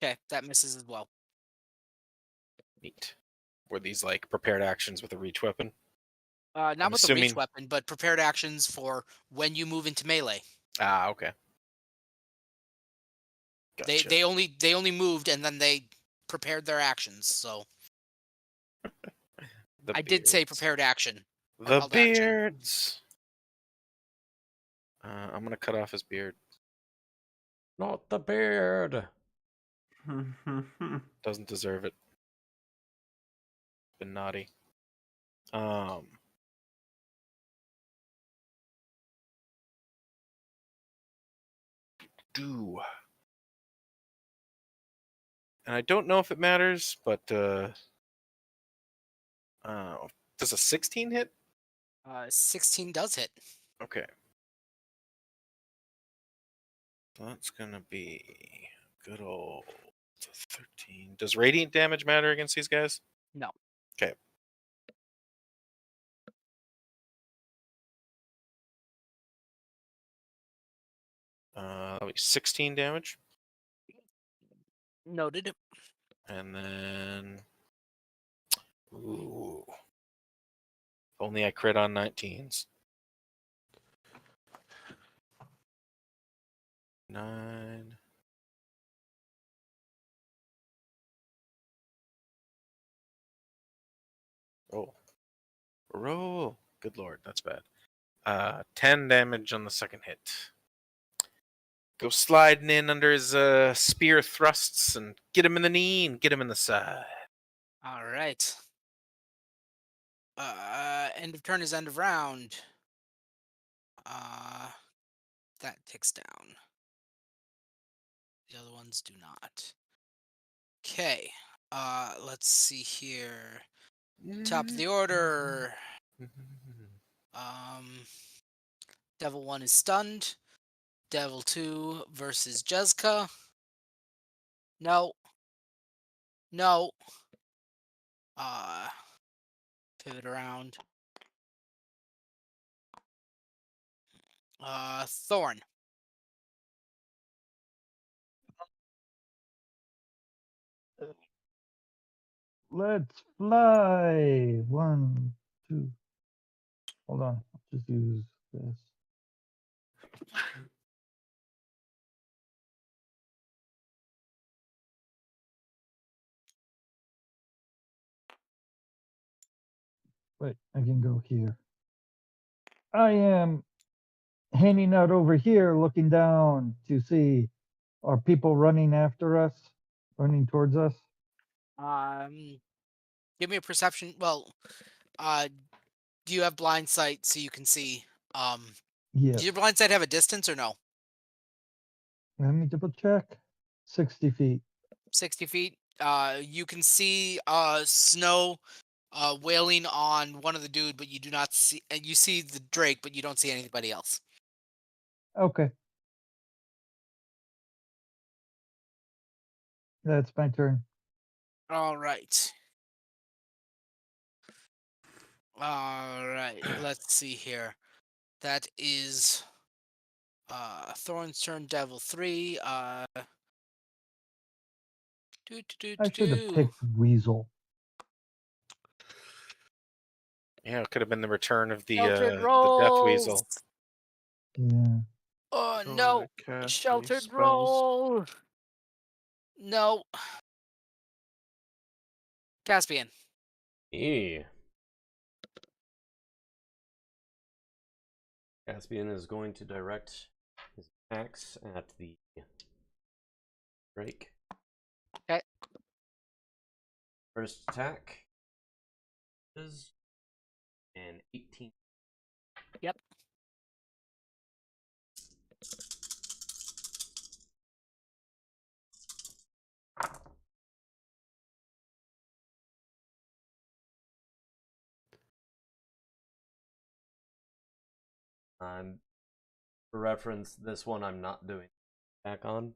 Okay, that misses as well. Neat. Were these like prepared actions with a reach weapon? Not I'm with the reach assuming- weapon, but prepared actions for when you move into melee. Okay. Gotcha. They only moved and then they prepared their actions. So The I did say beards. prepared action. The held action. beards. I'm gonna cut off his beard. Not the beard. Doesn't deserve it. Been naughty. Do. And I don't know if it matters, but does a 16 hit? 16 does hit. Okay. That's gonna be good old 13. Does radiant damage matter against these guys? No. Okay. That'll be 16 damage. Noted. And then ooh. If only I crit on 19s. 9. Roll. Good lord, that's bad. 10 damage on the second hit. Go sliding in under his spear thrusts and get him in the knee and get him in the side. All right. End of turn is end of round. That ticks down. The other ones do not. Okay. Let's see here. Top of the order. Devil 1 is stunned. Devil 2 versus Jezka. No. No. Pivot around. Thorn. Let's fly. 1, 2. Hold on. I'll just use this. Wait, I can go here. I am hanging out over here looking down to see, are people running after us, running towards us? Give me a perception. Well, do you have blind sight so you can see? Yes. Do your blind sight have a distance or no? Let me double check. 60 feet. 60 feet. You can see snow wailing on one of the dude, but you do not see. And you see the Drake, but you don't see anybody else. Okay. That's my turn. All right. All right. Let's see here. That is Thorn's turn. Devil 3. I should have picked Weasel. Yeah, it could have been the return of the Sheltered Death Weasel. rolls. Yeah. Oh Don't no! wanna cast any Sheltered spells. roll. No. Caspian. Caspian is going to direct his axe at the Drake. Okay. First attack is an 18. Yep. For reference, this one I'm not doing attack on.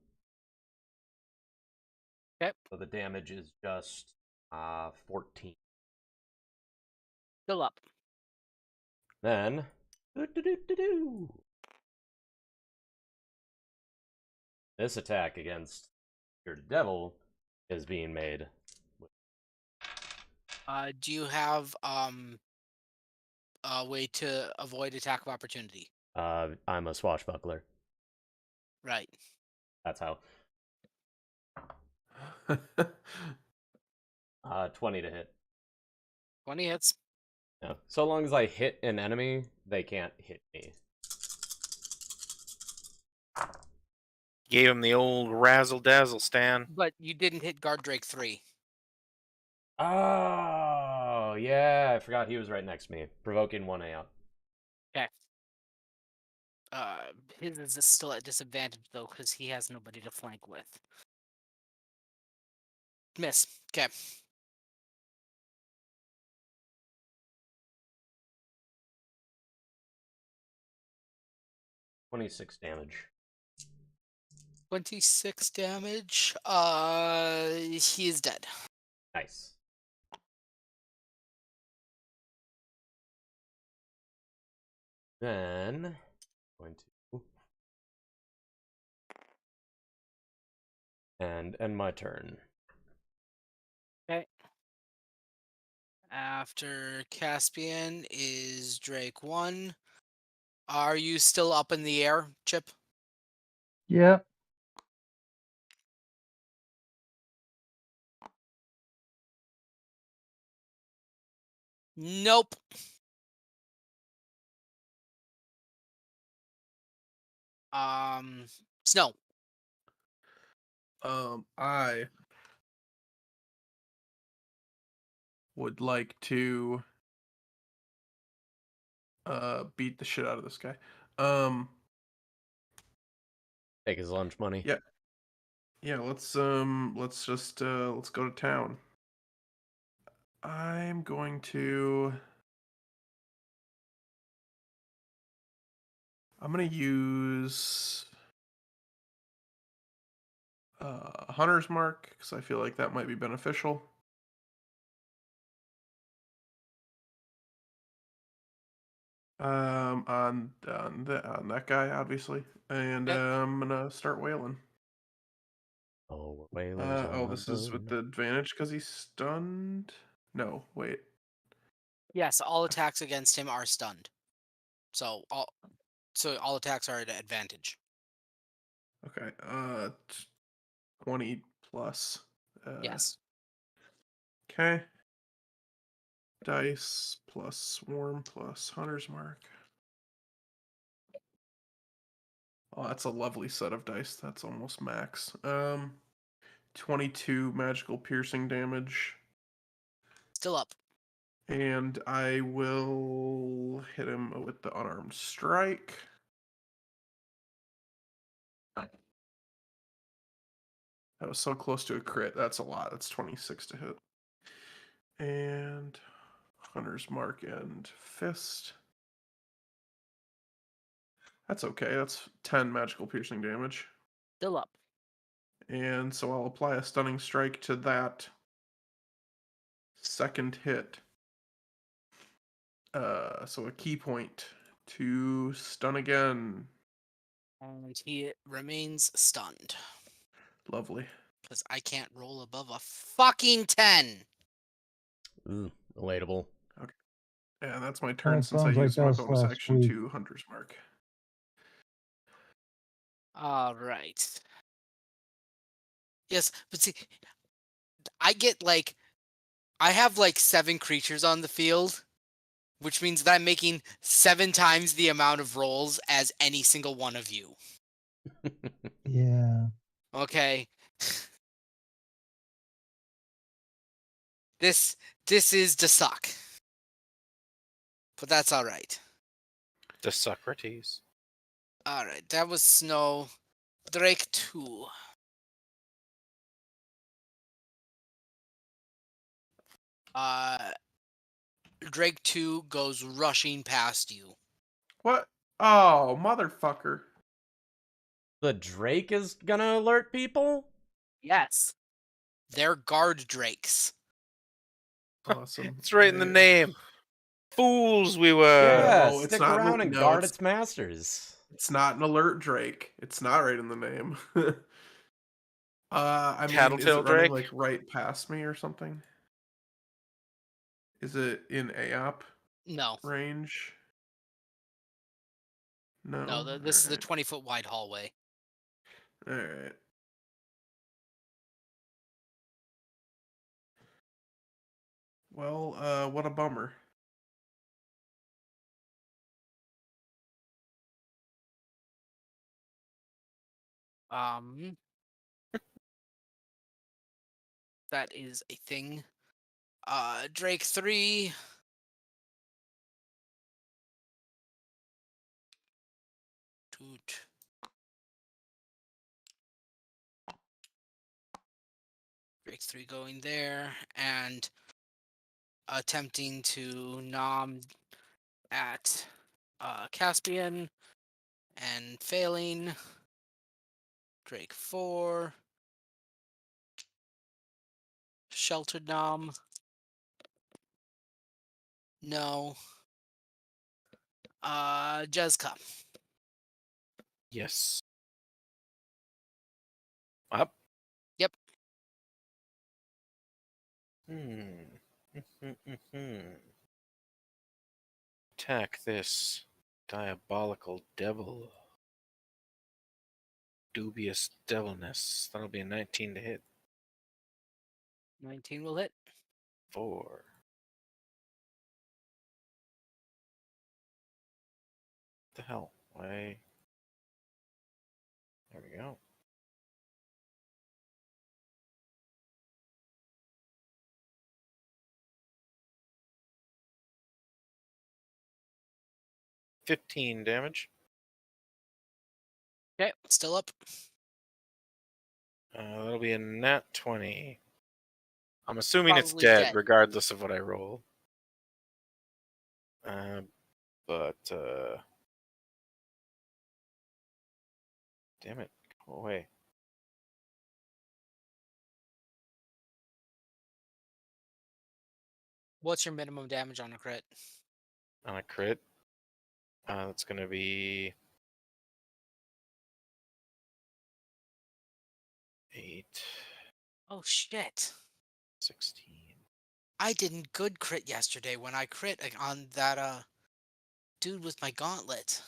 Okay. So the damage is just 14. Still up. Then this attack against your devil is being made. Do you have a way to avoid attack of opportunity? I'm a swashbuckler. Right. That's how. 20 to hit. 20 hits. No. So long as I hit an enemy, they can't hit me. Gave him the old razzle dazzle, Stan. But you didn't hit Guard Drake 3. Oh, yeah. I forgot he was right next to me. Provoking 1 out. Okay. His is still at disadvantage though, because he has nobody to flank with. Miss. Okay. $26 damage. 26 damage. He is dead. Nice. Then going to and end my turn. Okay. After Caspian is Drake 1. Are you still up in the air, Chip? Yep. Nope. Snow. I would like to beat the shit out of this guy. Take his lunch money. Yeah. Yeah, let's just let's go to town. I'm going to use Hunter's Mark because I feel like that might be beneficial. On that guy obviously, and I'm gonna start wailing. Oh, whalers. This is with the advantage because he's stunned. No, wait. Yes, all attacks against him are stunned. So all attacks are at advantage. Okay. 20 plus. Yes. Okay. Dice plus Swarm plus Hunter's Mark. Oh, that's a lovely set of dice. That's almost max. 22 magical piercing damage. Still up. And I will hit him with the unarmed strike. That was so close to a crit. That's a lot. That's 26 to hit. And Hunter's Mark and Fist. That's okay. That's 10 magical piercing damage. Still up. And so I'll apply a stunning strike to that second hit. So a key point to stun again. And he remains stunned. Lovely. Because I can't roll above a fucking 10. Relatable. Okay. And that's my turn That since I sounds like used my us bonus last action week. to Hunter's Mark. All right. Yes, but see, I get like, I have like 7 creatures on the field, which means that I'm making 7 times the amount of rolls as any single one of you. Yeah. Okay. This is the suck. But that's all right. The Socrates. All right, that was Snow. Drake 2. Drake 2 goes rushing past you. What? Oh, motherfucker. The Drake is gonna alert people? Yes. They're guard drakes. Awesome. It's right in the name. Fools we were. Yeah, no, it's stick not- around and no, guard it's- its masters. It's not an alert Drake. It's not right in the name. I mean, is Tattletale it running Drake? like right past me or something? Is it in AOP No. range? No. No, this is the 20-foot wide hallway. All right. Well, what a bummer. That is a thing. Drake 3. Toot. Drake 3 going there and attempting to nom at Caspian and failing. Drake 4. Sheltered nom. No. Jezka. Yes. Up. Yep. Attack this diabolical devil. Dubious devilness. That'll be a 19 to hit. 19 will hit. 4. The hell? Why? There we go. $15 damage. Okay, still up. That'll be a nat 20. I'm assuming it's Probably dead, dead. regardless of what I roll. But damn it, go away. What's your minimum damage on a crit? On a crit, that's gonna be 8, Oh shit. 16. I didn't good crit yesterday when I crit on that dude with my gauntlet.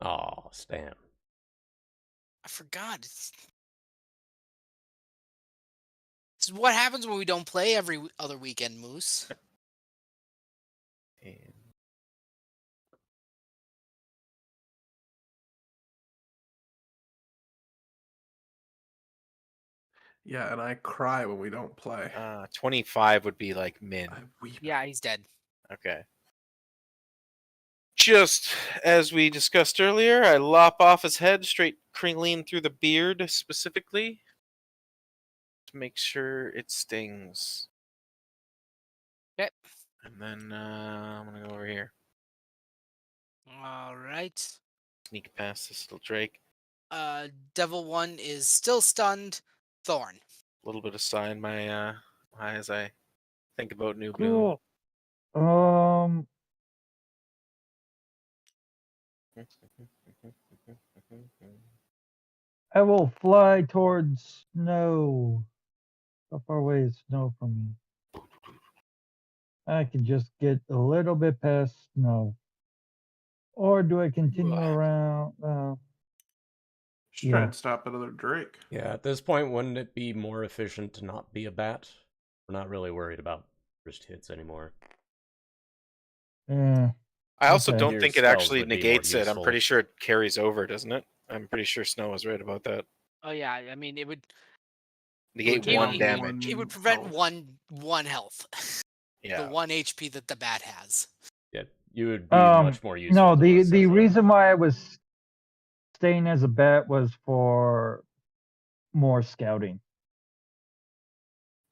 Oh, Stan. I forgot. This is what happens when we don't play every other weekend, Moose. And Yeah, and I cry when we don't play. 25 would be like min. I weep. Yeah, he's dead. Okay. Just as we discussed earlier, I lop off his head, straight crinkling through the beard specifically, to make sure it stings. Okay. And then I'm gonna go over here. All right. Sneak past this little Drake. Devil 1 is still stunned. Thorn. A little bit of sigh in my eye as I think about New Bloom. Cool. I will fly towards snow. How far away is snow from me? I can just get a little bit past snow. Or do I continue around? Just try Yeah. and stop another Drake. Yeah, at this point, wouldn't it be more efficient to not be a bat? We're not really worried about first hits anymore. Yeah. I also Okay. don't Your think it spells actually would be more negates it. I'm useful. pretty sure it carries over, doesn't it? I'm pretty sure Snow was right about that. Oh yeah, I mean it would Negate take one away damage. it would prevent health. one health. Yeah. The 1 HP that the bat has. Yeah, you would be much more useful. No, to us the as a- reason why I was staying as a bat was for more scouting.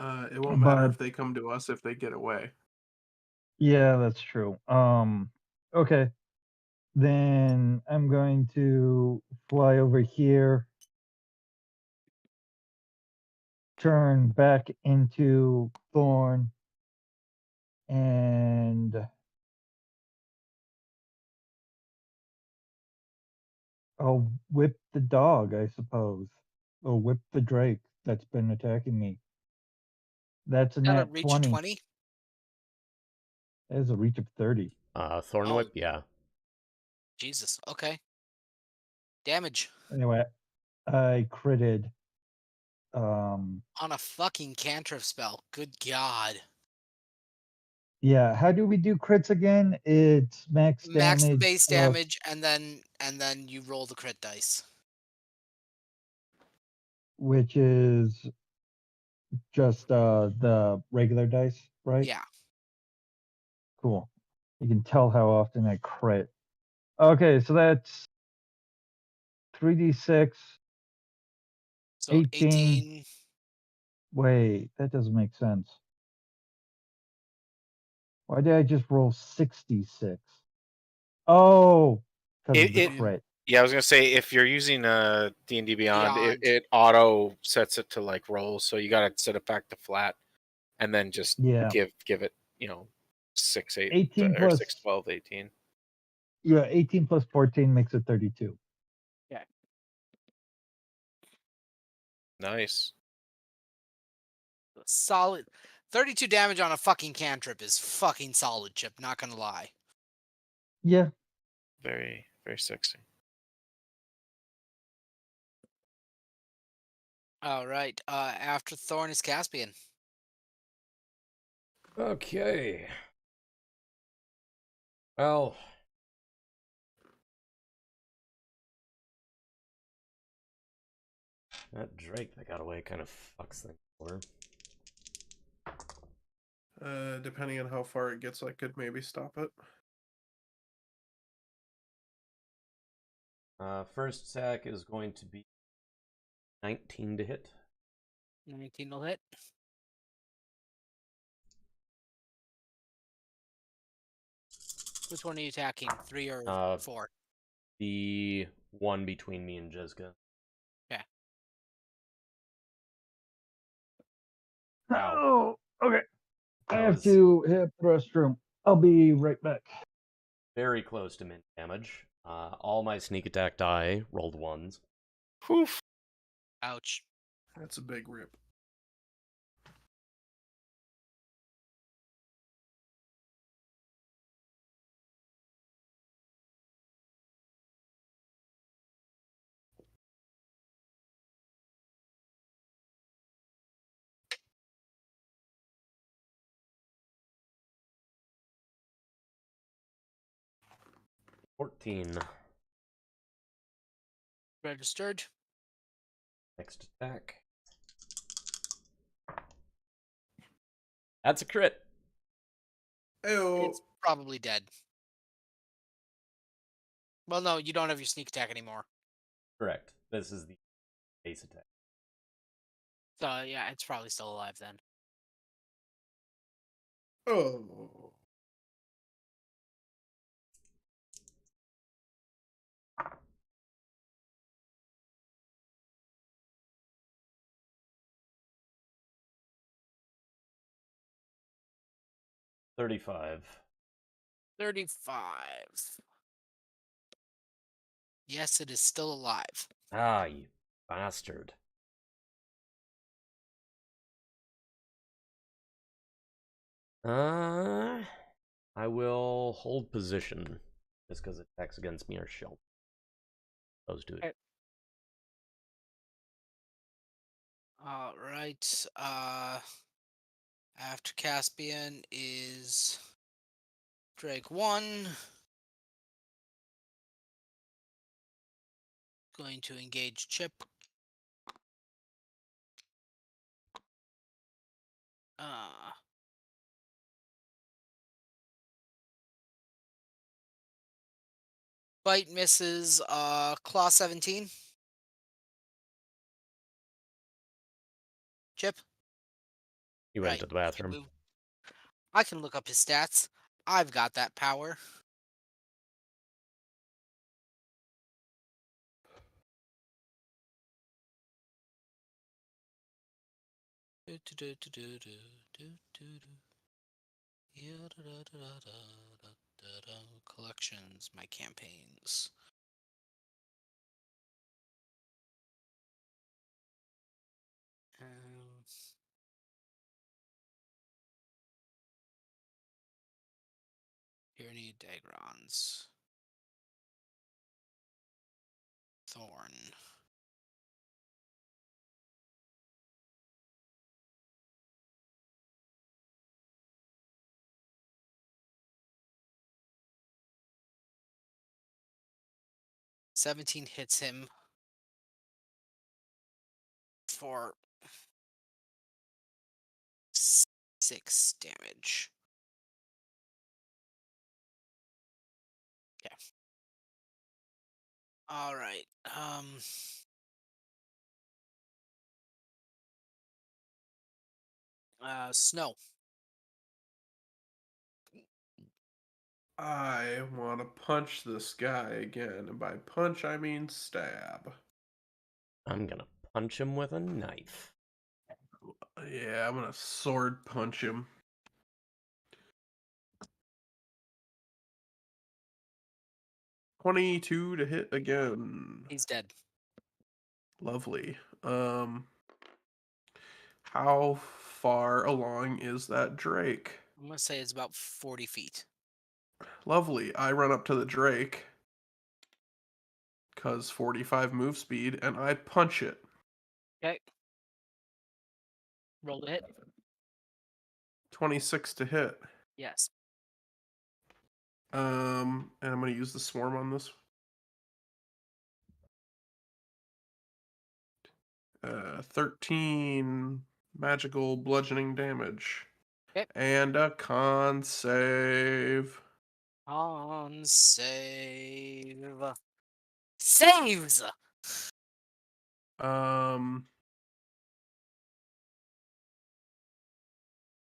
It won't matter But if they come to us if they get away. yeah, that's true. Okay. Then I'm going to fly over here, turn back into Thorn, and I'll whip the dog, I suppose. Or whip the Drake that's been attacking me. That's a Got a nat reach 20. of 20. That is a reach of 30. Thorn Oh. Whip, yeah. Jesus. Okay. Damage Anyway, I critted. Um, on a fucking cantrip spell. Good God. yeah. How do we do crits again? It's max Max the damage. base plus- damage and then you roll the crit dice. which is just the regular dice, right? Yeah. Cool. You can tell how often I crit. Okay, so that's 3d6. So 18. 18. Wait, that doesn't make sense. Why did I just roll 66? Oh, because of the It- crit. Yeah, I was gonna say if you're using D&D Beyond, Beyond. it auto sets it to like roll, so you gotta set it back to flat, and then just Yeah. give it 6, 8, 18 or plus 6, 12, 18. Yeah, 18 plus 14 makes it 32. Nice. Solid. 32 damage on a fucking cantrip is fucking solid, Chip. Not gonna lie. Yeah. Very, very sexy. All right. After Thorn is Caspian. Okay. Well. That Drake that got away kind of fucks things over. Depending on how far it gets, I could maybe stop it. First attack is going to be 19 to hit. 19 will hit. Which one are you attacking? 3 or 4? The one between me and Jezga. Okay. Oh, okay. I That have was to hit the restroom. I'll be right back. very close to min damage. All my sneak attack die rolled ones. Whew. Ouch. That's a big rip. $14. Registered. Next attack. That's a crit. Ew. It's probably dead. Well, no, you don't have your sneak attack anymore. Correct. This is the base attack. So, yeah, it's probably still alive then. Oh. 35. 35. Yes, it is still alive. Ah, you bastard. I will hold position just because attacks against me are sheltered. Those do it. Okay. All right. After Caspian is Drake 1. Going to engage Chip. Bite misses. Claw 17. Chip. He went to the bathroom. I can look up his stats. I've got that power. Collections, my campaigns. Tyranny, Dagrons. Thorn. $17 hits him for 6 damage. Okay. All right. Snow. I want to punch this guy again, and by punch I mean stab. I'm gonna punch him with a knife. Yeah, I'm gonna sword punch him. $22 to hit again. He's dead. Lovely. How far along is that Drake? I'm gonna say it's about 40 feet. Lovely. I run up to the Drake, cause 45 move speed, and I punch it. Okay. Roll the hit. 26 to hit. Yes. And I'm gonna use the swarm on this. 13 magical bludgeoning damage. Okay. And a con save. On save. Saves!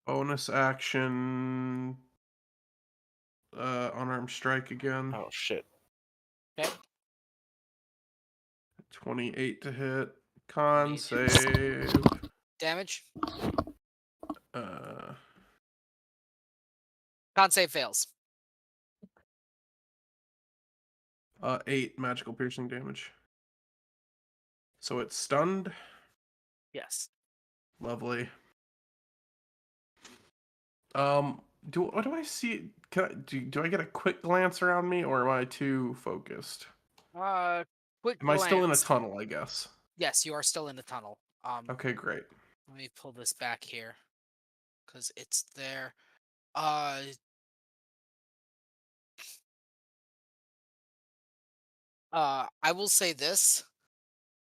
Bonus action. Unarmed strike again. Oh shit. Okay. 28 to hit. Con 28 save. damage. Uh, Con save fails. 8 magical piercing damage. So it's stunned. Yes. Lovely. What do I see? Do I get a quick glance around me, or am I too focused? Quick Am I still in a glance. tunnel? I guess. Yes, you are still in the tunnel. Okay, great. Let me pull this back here, cause it's there. I will say this.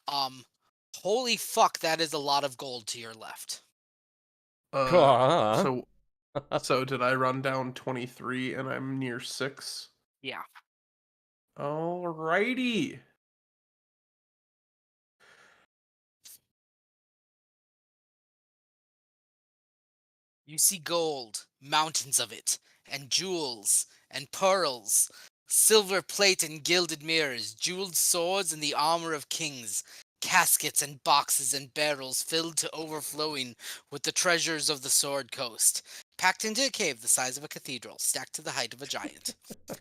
Holy fuck, that is a lot of gold to your left. So did I run down 23 and I'm near 6? Yeah. Alrighty. You see gold, mountains of it, and jewels, and pearls, silver plate and gilded mirrors, jeweled swords and the armor of kings, caskets and boxes and barrels filled to overflowing with the treasures of the Sword Coast, packed into a cave the size of a cathedral, stacked to the height of a giant.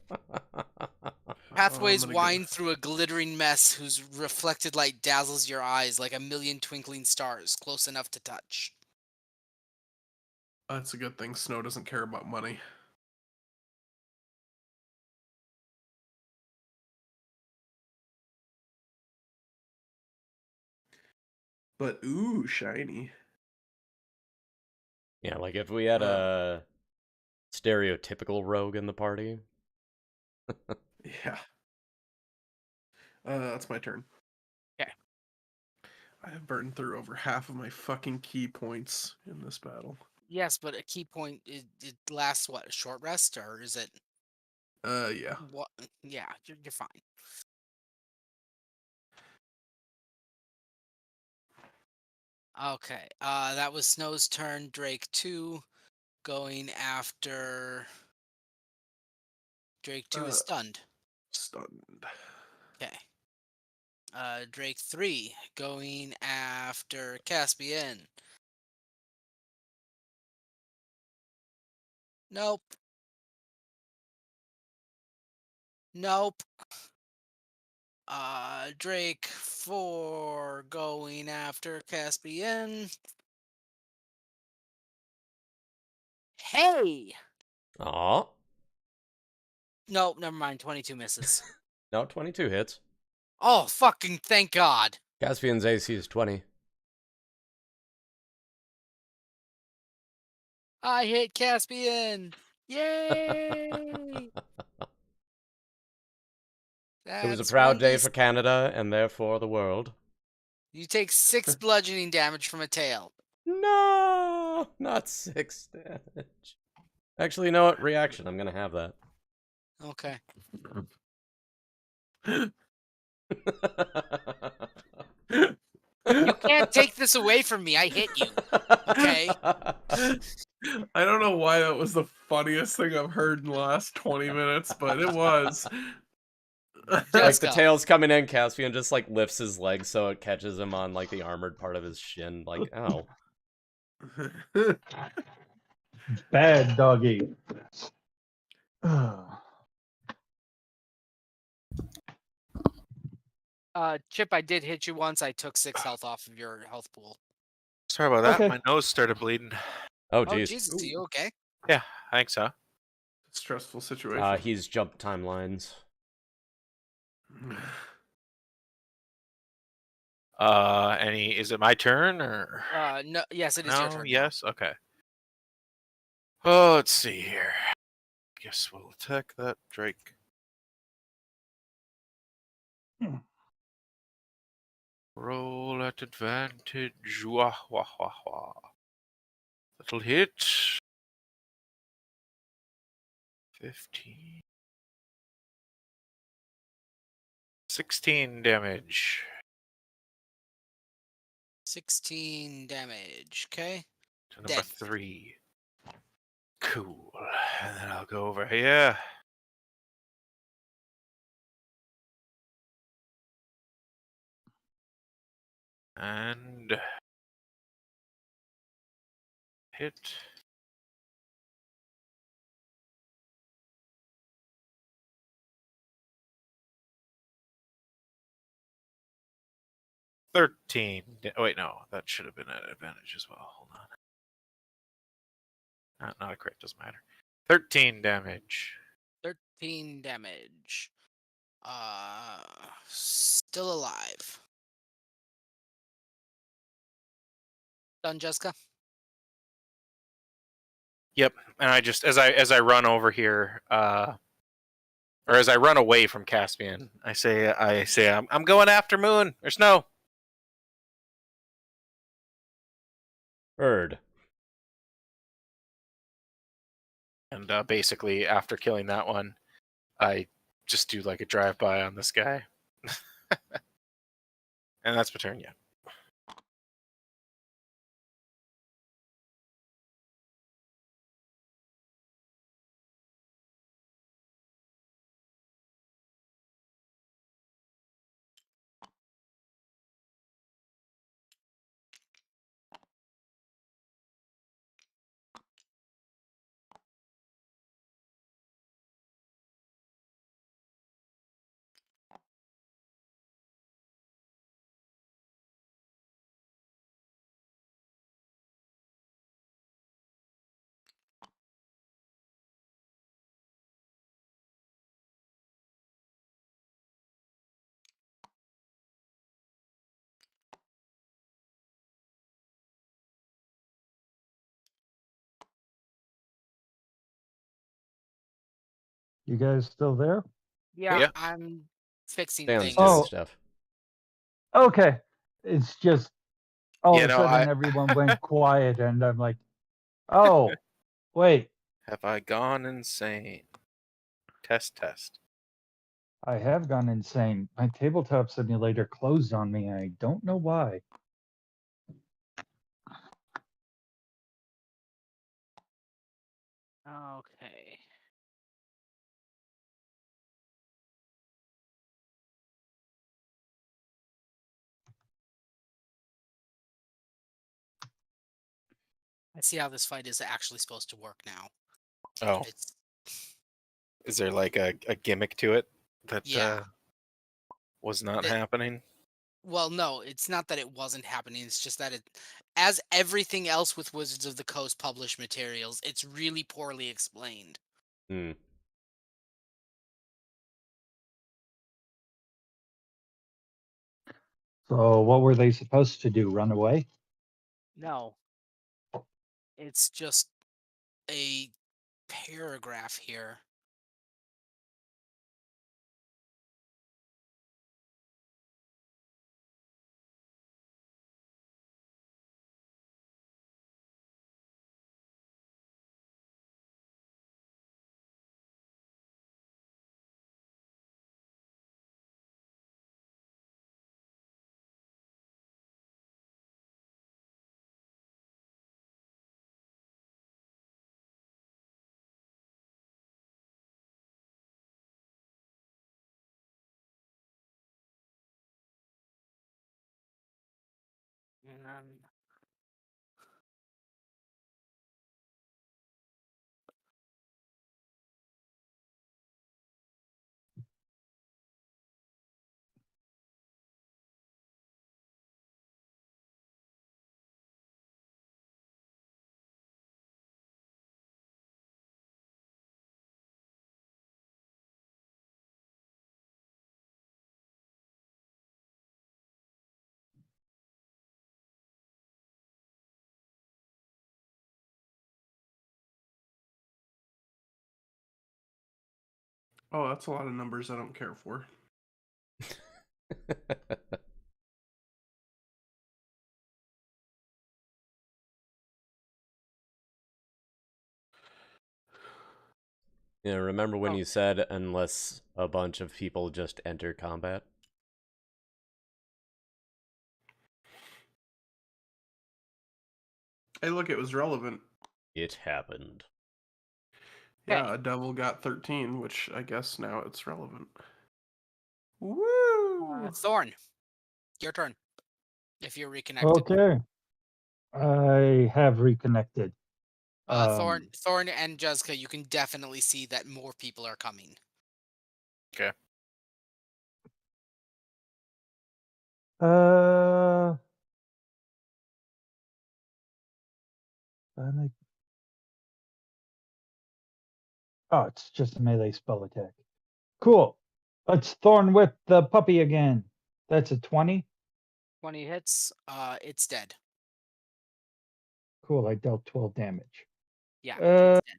I'm Pathways gonna wind through a glittering mess whose reflected light dazzles your eyes like a million twinkling stars, close enough to touch. That's a good thing. Snow doesn't care about money. But ooh, shiny. Yeah, like if we had a stereotypical rogue in the party. Yeah. That's my turn. Okay. I have burned through over half of my fucking key points in this battle. Yes, but a key point, it lasts what, a short rest, or is it Yeah. what? Yeah, you're fine. Okay, that was Snow's turn. Drake 2 going after. Drake 2 is stunned. Stunned. Okay. Drake 3 going after Caspian. Nope. Nope. Drake 4 going after Caspian. Hey! Aw. Nope, never mind. 22 misses. No, 22 hits. Oh, fucking thank God. Caspian's AC is 20. I hit Caspian. Yay! It was a That's proud day 1d6. for Canada, and therefore the world. You take 6 bludgeoning damage from a tail. No! Not 6 damage. Actually, you know what? Reaction. I'm gonna have that. Okay. You can't take this away from me. I hit you. Okay? I don't know why that was the funniest thing I've heard in the last 20 minutes, but it was. Like the Jessica. tail's coming in, Caspian just like lifts his leg so it catches him on like the armored part of his shin. Like, ow. Bad doggy. Chip, I did hit you once. I took 6 health off of your health pool. Sorry about that. Okay. My nose started bleeding. Oh, Oh, jeez. Jesus. Are you okay? Yeah, I think so. Stressful situation. He's jumped timelines. Is it my turn or No. Yes, it is your no? turn. Yes. Okay. Oh, let's see here. Guess we'll attack that Drake. Roll at advantage. Wah wah wah wah. That'll hit. 15. 16 damage. 16 damage. Okay. To number Dead. 3. Cool. And then I'll go over here. And hit. Oh, wait, no. That should have been at advantage as well. Hold on. Not a crit. Doesn't matter. 13 damage. 13 damage. Still alive. Done, Jessica? Yep. And I just as I run over here, or as I run away from Caspian, I say I'm going after Moon or Snow. Bird. And basically, after killing that one, I just do like a drive-by on this guy. And that's my turn, yeah. You guys still there? Yeah, Yeah. I'm fixing Dan's things. doing Oh. stuff. Okay. It's just all Yeah, of a no, sudden I- everyone went quiet, and I'm like, oh, wait, Have I gone insane? Test. I have gone insane. My tabletop simulator closed on me. I don't know why. Okay. I see how this fight is actually supposed to work now. Oh, It's is there like a gimmick to it that Yeah. was not It- happening? well, no, it's not that it wasn't happening. It's just that as everything else with Wizards of the Coast published materials, it's really poorly explained. Hmm. So what were they supposed to do? Run away? No, it's just a paragraph here. And Oh, that's a lot of numbers I don't care for. Yeah, remember when Oh. you said unless a bunch of people just enter combat? Hey, look, it was relevant. It happened. Yeah, Okay. a devil got 13, which I guess now it's relevant. Woo! Thorn, your turn. If you're reconnected. Okay. I have reconnected. Thorn and Jessica, you can definitely see that more people are coming. Uh, panic. Oh, it's just a melee spell attack. Cool. Let's Thorn Whip the puppy again. That's a 20. 20 hits, it's dead. Cool, I dealt 12 damage. Yeah, Uh, it's dead.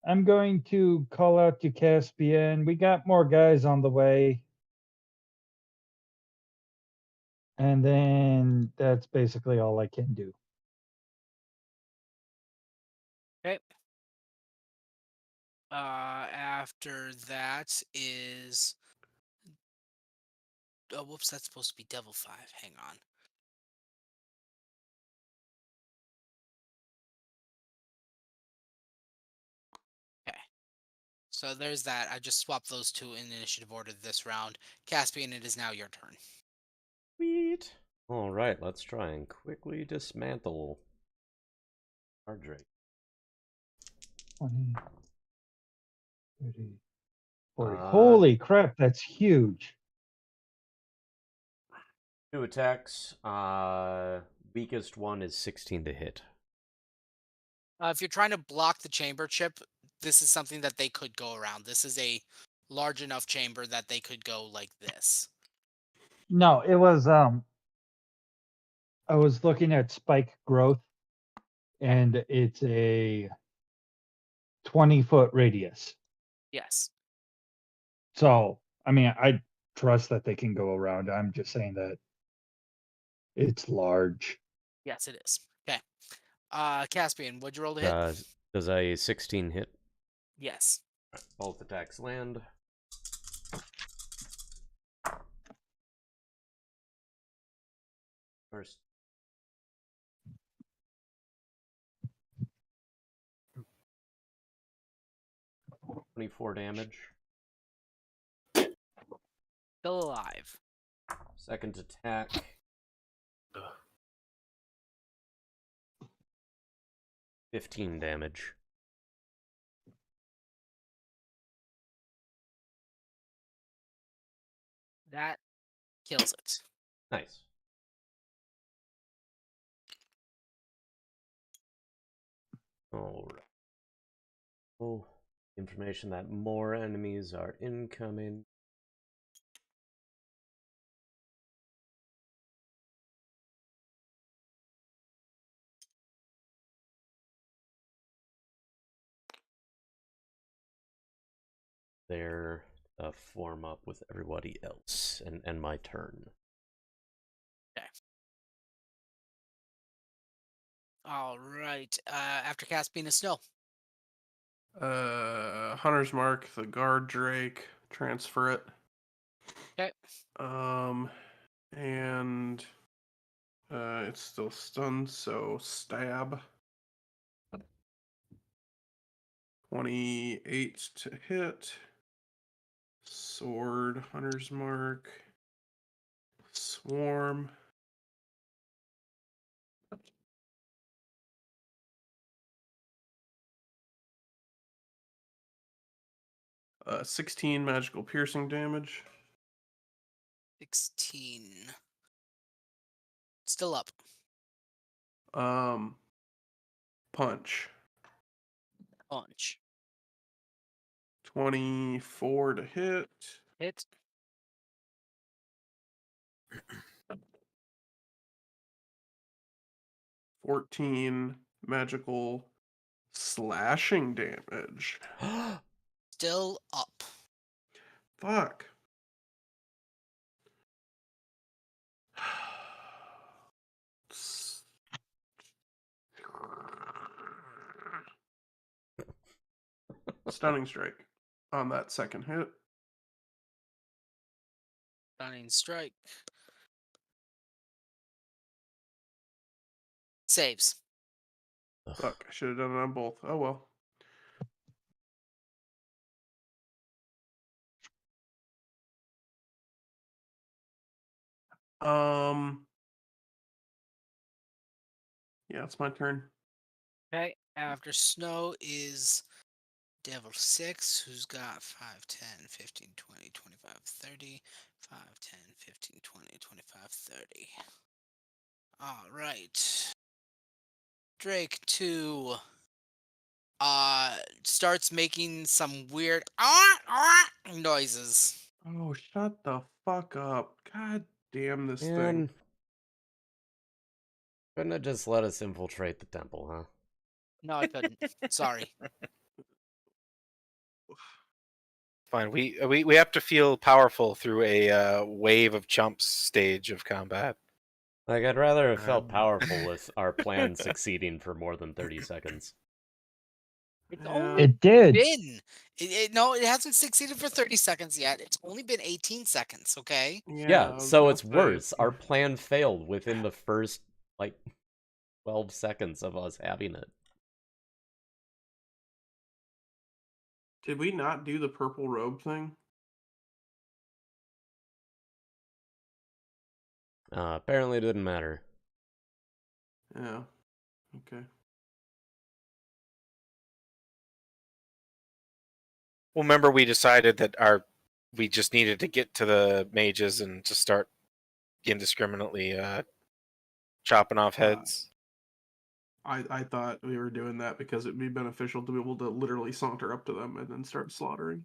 I'm going to call out to Caspian. We got more guys on the way. And then that's basically all I can do. Okay. After that is... Oh, whoops, that's supposed to be Devil 5. Hang on. Okay. So there's that. I just swapped those two in initiative order this round. Caspian, it is now your turn. Sweet. Alright, let's try and quickly dismantle our Drake. 20, 30, 40. Uh, Holy crap, that's huge. 2 attacks. Weakest one is 16 to hit. If you're trying to block the chamber chip, this is something that they could go around. This is a large enough chamber that they could go like this. No, it was I was looking at spike growth, and it's a 20-foot radius. Yes. So, I mean, I trust that they can go around. I'm just saying that it's large. Yes, it is. Okay. Caspian, what'd you roll to hit? Does a 16 hit? Yes. Both attacks land. First. $24 damage. Still alive. Second attack. 15 damage. That kills it. Nice. Alright. Oh, information that more enemies are incoming. There, form up with everybody else, and my turn. Okay. All right. After Caspian is Snow. Hunter's Mark, the guard Drake, transfer it. Okay. And it's still stunned, so stab. 28 to hit. Sword, Hunter's Mark, Swarm. 16 magical piercing damage. 16. Still up. Punch. Punch. 24 to hit. Hit. 14 magical slashing damage. Still up. Fuck. Stunning strike on that second hit. Stunning strike. Saves. Fuck, I should have done it on both. Oh well. Yeah, it's my turn. Okay. After Snow is Devil 6, who's got 5, 10, 15, 20, 25, 30. 5, 10, 15, 20, 25, 30. All right. Drake 2 starts making some weird noises. Oh, shut the fuck up. God damn this thing. Man, couldn't have just let us infiltrate the temple, huh? No, I couldn't. Sorry. Fine. We have to feel powerful through a wave of chumps stage of combat. Like, I'd rather have felt powerful with our plan succeeding for more than 30 seconds. It's Yeah. only It did. been. No, it hasn't succeeded for 30 seconds yet. It's only been 18 seconds, okay? Yeah, I was so gonna it's say, worse. Our plan failed within the first, like, 12 seconds of us having it. Did we not do the purple robe thing? Apparently it didn't matter. Yeah. Okay. Well, remember we decided that we just needed to get to the mages and to start indiscriminately chopping off heads. I thought we were doing that because it'd be beneficial to be able to literally saunter up to them and then start slaughtering.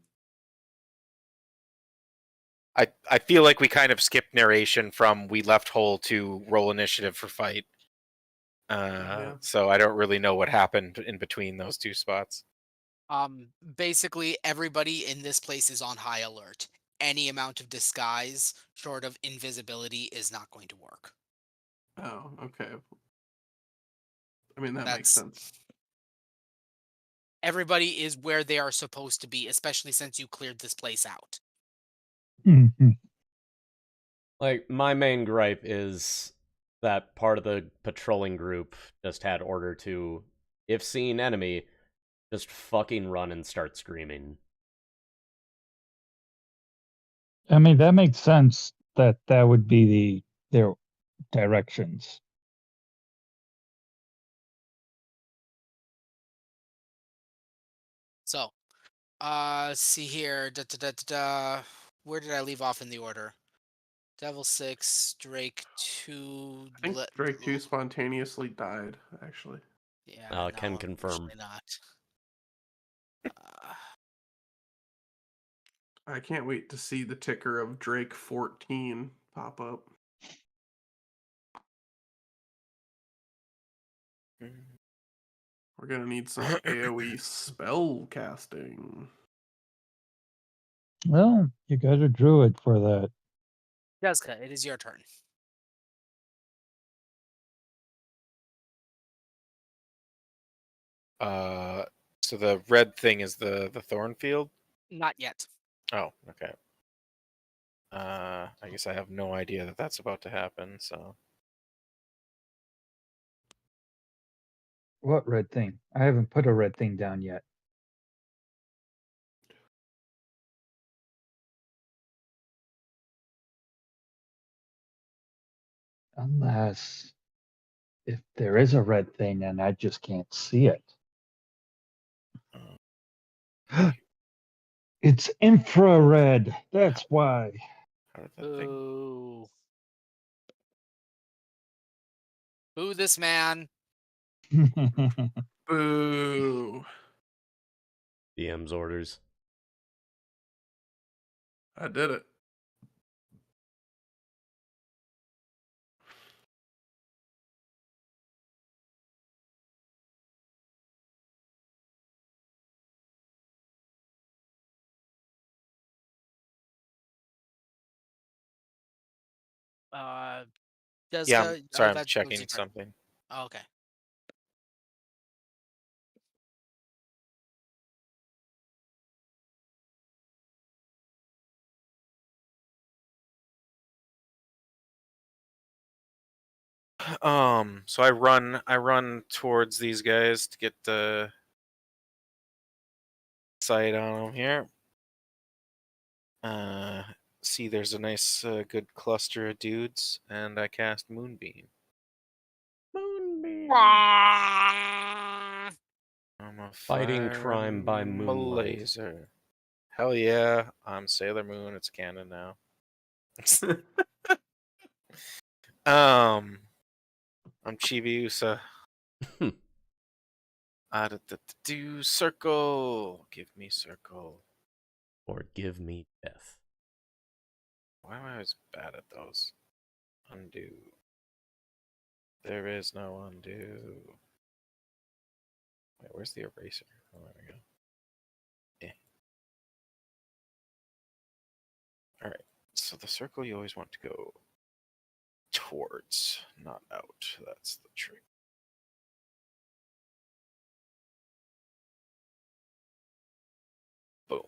I feel like we kind of skipped narration from we left whole to roll initiative for fight. Yeah. So I don't really know what happened in between those two spots. Basically, everybody in this place is on high alert. Any amount of disguise, short of invisibility, is not going to work. Oh, okay. I mean, that makes That's sense. everybody is where they are supposed to be, especially since you cleared this place out. Mhm. Like, my main gripe is that part of the patrolling group just had order to, if seeing enemy, just fucking run and start screaming. I mean, that makes sense that that would be their directions. So, see here. Where did I leave off in the order? Devil 6, Drake 2. I think Drake 2 spontaneously died, actually. Yeah, Can no, confirm. unfortunately not. I can't wait to see the ticker of Drake 14 pop up. We're gonna need some AoE spell casting. Well, you got a druid for that. Jessica, it is your turn. So the red thing is the Thornfield? Not yet. Oh, okay. I guess I have no idea that that's about to happen, so... What red thing? I haven't put a red thing down yet. Unless if there is a red thing and I just can't see it. It's infrared. That's why. How did that thing... Boo. Boo this man. Boo! DM's orders. I did it. Jessica, sorry, I'm that was checking your turn. something. Oh, okay. So I run towards these guys to get the sight on them here. See, there's a nice, good cluster of dudes, and I cast Moonbeam. Moonbeam. I'm a Fighting crime by moonlight. laser. Hell yeah, I'm Sailor Moon. It's canon now. I'm Chibiusa. Do circle. Give me circle. Or give me death. Why am I always bad at those? Undo. There is no undo. Wait, where's the eraser? Oh, there we go. Yeah. Alright, so the circle you always want to go towards, not out. That's the trick. Boom.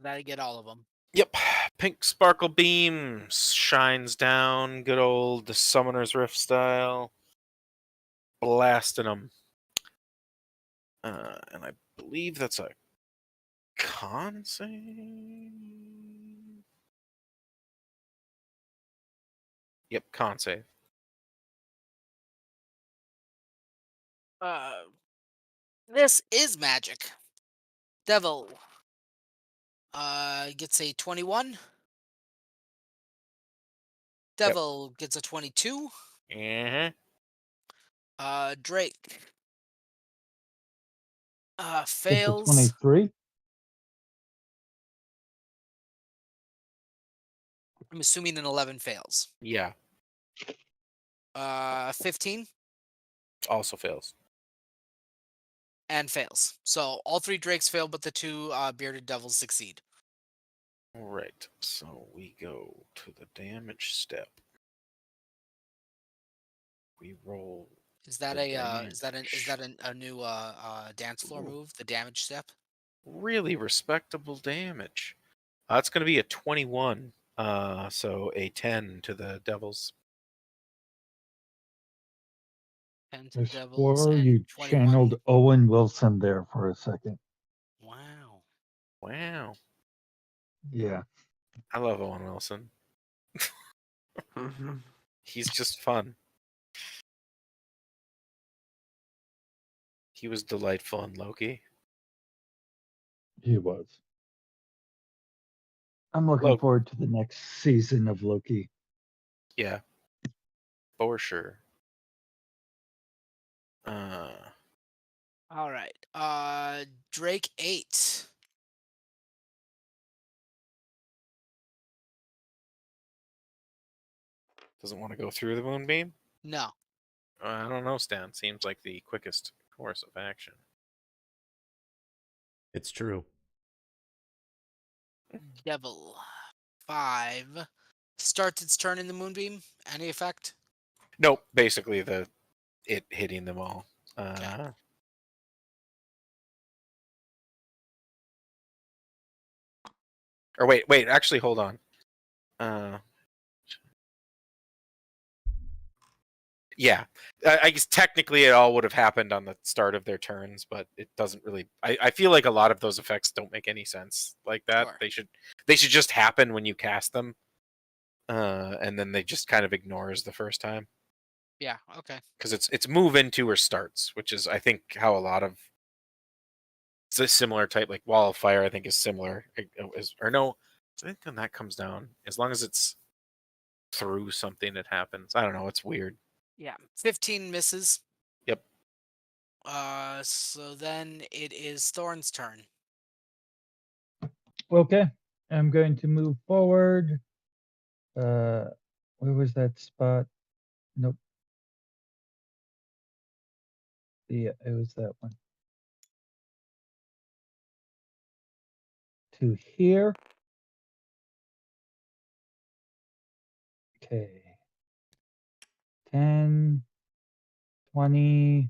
That'll get all of them. Yep. Pink sparkle beam shines down. Good old Summoner's Rift style. Blasting them. And I believe that's a con save. Yep, con save. This is magic. Devil. Gets a 21. Devil gets a 22. Drake. It's a Fails. 23. I'm assuming an 11 fails. Yeah, 15. also fails. and fails. So all 3 drakes fail, but the 2 bearded devils succeed. All right, so we go to the damage step. We roll. Is that The a new dance floor Ooh. move? The damage step. Really respectable damage. That's going to be a 21. So a 10 to the devils. 10 to the I devils swore and you 21. channeled Owen Wilson there for a second. Wow. Wow. Yeah. I love Owen Wilson. Mhm. He's just fun. He was delightful in Loki. He was. I'm looking Loki. forward to the next season of Loki. Yeah. For sure. All right. Drake 8. Doesn't want to go through the moonbeam? No. I don't know, Stan. Seems like the quickest course of action. It's true. Devil 5 starts its turn in the moonbeam. Any effect? Nope. Basically, it hitting them all. Okay. Or wait. Actually, hold on. Yeah, I guess technically it all would have happened on the start of their turns, but it doesn't really. I feel like a lot of those effects don't make any sense like that. Sure. They should just happen when you cast them, and then they just kind of ignores the first time Yeah. Okay. because it's move into or starts, which is I think how a lot of it's a similar type like Wall of Fire. I think is similar, or no, I think when that comes down, as long as it's through something that happens. I don't know. It's weird. Yeah. 15 misses. Yep. So then it is Thorn's turn. Okay. I'm going to move forward. Where was that spot? Nope. Yeah, it was that one. To here. Okay. 10, 20,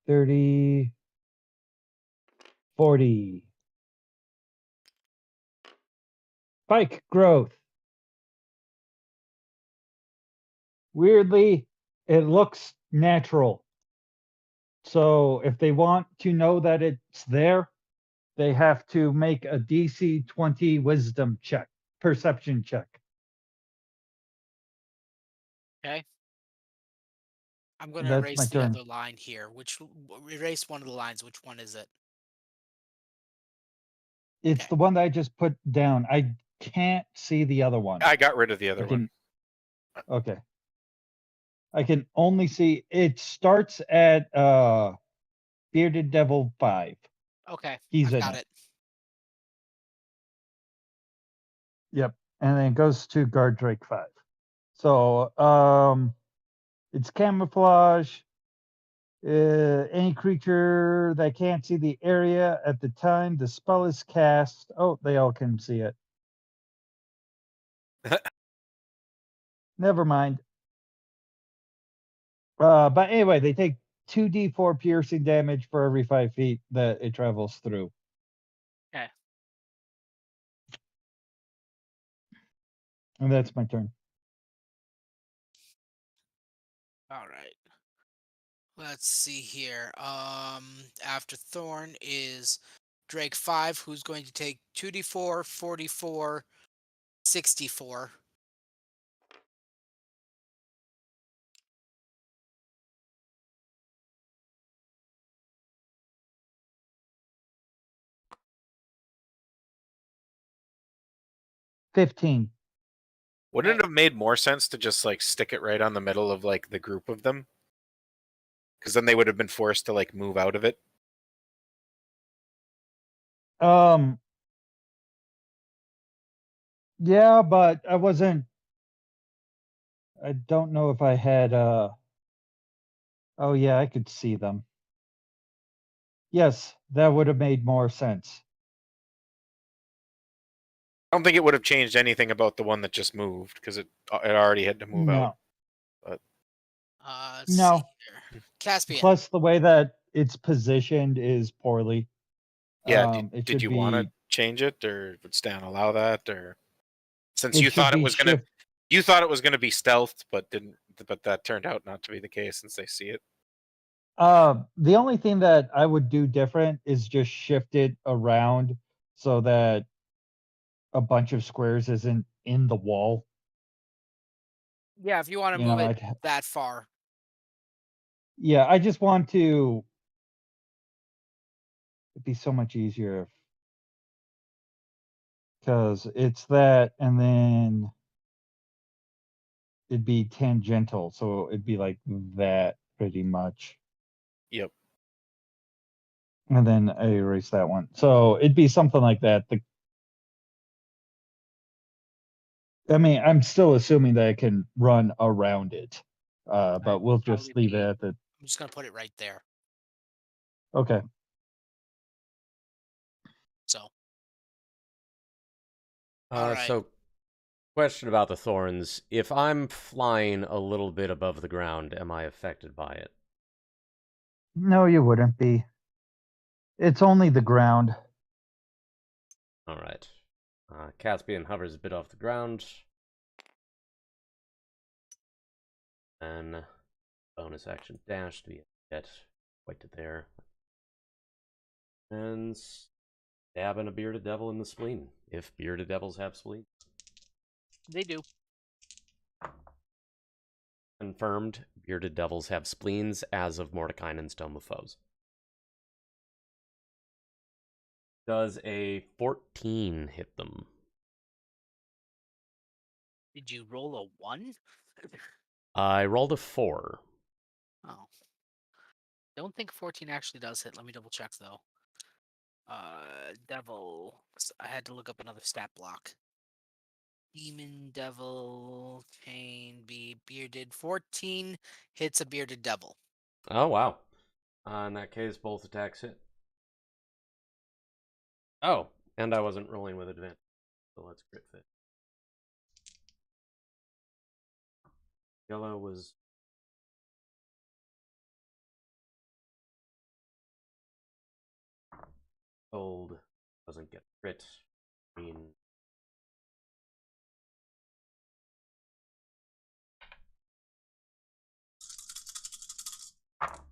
30, 40. Spike growth. Weirdly, it looks natural. So if they want to know that it's there, they have to make a DC 20 wisdom check, perception check. Okay. I'm going to That's erase my the turn. other line here. Erase one of the lines. Which one is it? It's Okay. the one that I just put down. I can't see the other one. I got rid of the other one. Okay. I can only see it starts at Bearded Devil 5. Okay. He's I've in got it. it. Yep. And then it goes to Guard Drake 5. So it's camouflage. Any creature that can't see the area at the time the spell is cast. Oh, they all can see it. Never mind. But anyway, they take 2d4 piercing damage for every 5 feet that it travels through. Okay. And that's my turn. All right. Let's see here. After Thorn is Drake 5, who's going to take 2d4, 44, 64. $15. Wouldn't Okay. it have made more sense to just like stick it right on the middle of like the group of them? Because then they would have been forced to like move out of it. Yeah, but I don't know if I had oh yeah, I could see them. Yes, that would have made more sense. I don't think it would have changed anything about the one that just moved because it already had to move out. No. Let's see No. here. Caspian. Plus, the way that it's positioned is poorly. Yeah, It did should you want to be. change it, or would Stan allow that, or since It you should thought it be was gonna, shift. you thought it was gonna be stealthed, but didn't, but that turned out not to be the case since they see it. The only thing that I would do different is just shift it around so that a bunch of squares isn't in the wall. Yeah, if you want to You move know, it that far. yeah, I just want to. It'd be so much easier because it's that, and then it'd be tangential, so it'd be like that pretty much. Yep. And then I erase that one. So it'd be something like that. I mean, I'm still assuming that I can run around it, but we'll just probably leave it be- at the. I'm just gonna put it right there. Okay. So. Alright. So, question about the thorns. If I'm flying a little bit above the ground, am I affected by it? No, you wouldn't be. It's only the ground. Alright. Caspian hovers a bit off the ground. And bonus action dash to be get quite to there. And stabbing a bearded devil in the spleen, if bearded devils have spleen. They do. Confirmed, bearded devils have spleens as of Mordekainen's Tome of Foes. Does a 14 hit them? Did you roll a 1? I rolled a 4. Oh. Don't think 14 actually does hit. Let me double check though. Devil. I had to look up another stat block. Demon, devil, chain, be bearded. 14 hits a bearded devil. Oh, wow. In that case, both attacks hit. Oh, and I wasn't rolling with advantage, so let's crit fit. Yellow was... Gold doesn't get crit. Green.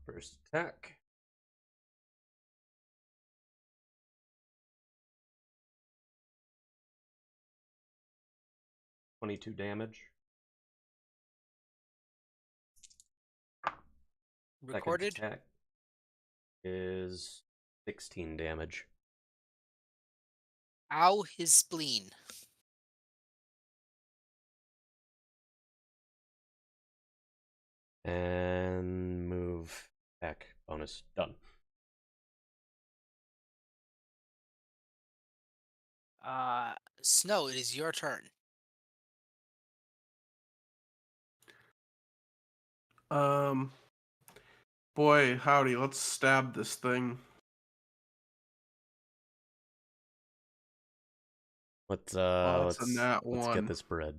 First attack. $22 damage. Recorded? Second attack is 16 damage. Ow, his spleen. And move back. Bonus. Done. Snow, it is your turn. Boy, howdy, let's stab this thing. Let's That's a nat let's one. get this bread.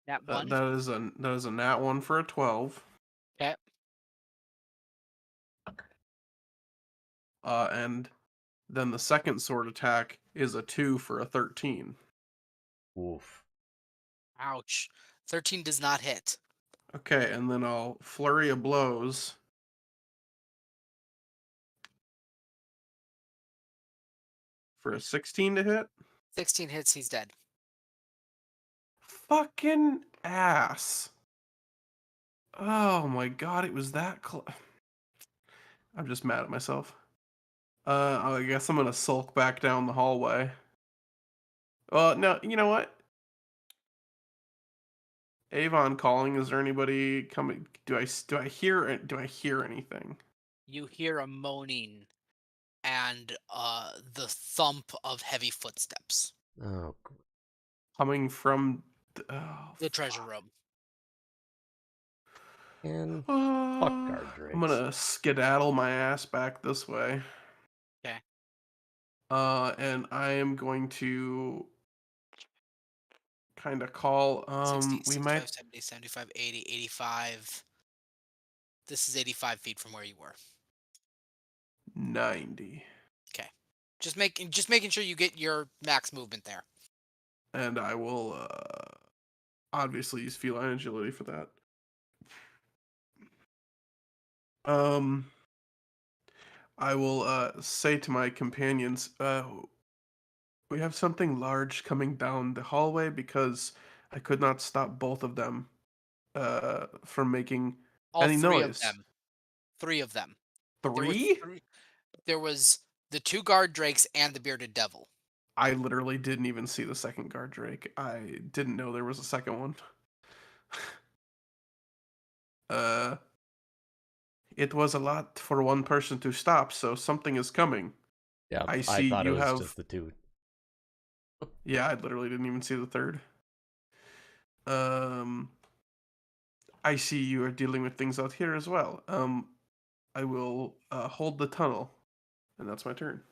That one. That is a nat 1 for a 12. Okay. And then the second sword attack is a 2 for a 13. Oof. Ouch. 13 does not hit. Okay, and then I'll flurry of blows. For a 16 to hit? 16 hits, he's dead. Fucking ass. Oh my god, it was that close. I'm just mad at myself. I guess I'm gonna sulk back down the hallway. No, you know what? Avon calling. Is there anybody coming? Do I hear anything? You hear a moaning and the thump of heavy footsteps. Oh, Coming from The treasure room. And guard drakes. I'm gonna skedaddle my ass back this way. Okay. And I am going to kind of call. 60, We 65, might 70, 75, 80, 85. This is 85 feet from where you were. 90, Okay. Just making sure you get your max movement there. and I will obviously use feline agility for that. I will say to my companions, we have something large coming down the hallway because I could not stop both of them from making All any three noise. of them. 3 of them. There were Three? There was the 2 guard drakes and the bearded devil. I literally didn't even see the second guard drake. I didn't know there was a second one. It was a lot for one person to stop, so something is coming. Yeah, I I see thought you it was have. just the two. Yeah, I literally didn't even see the third. I see you are dealing with things out here as well. I will hold the tunnel, and that's my turn.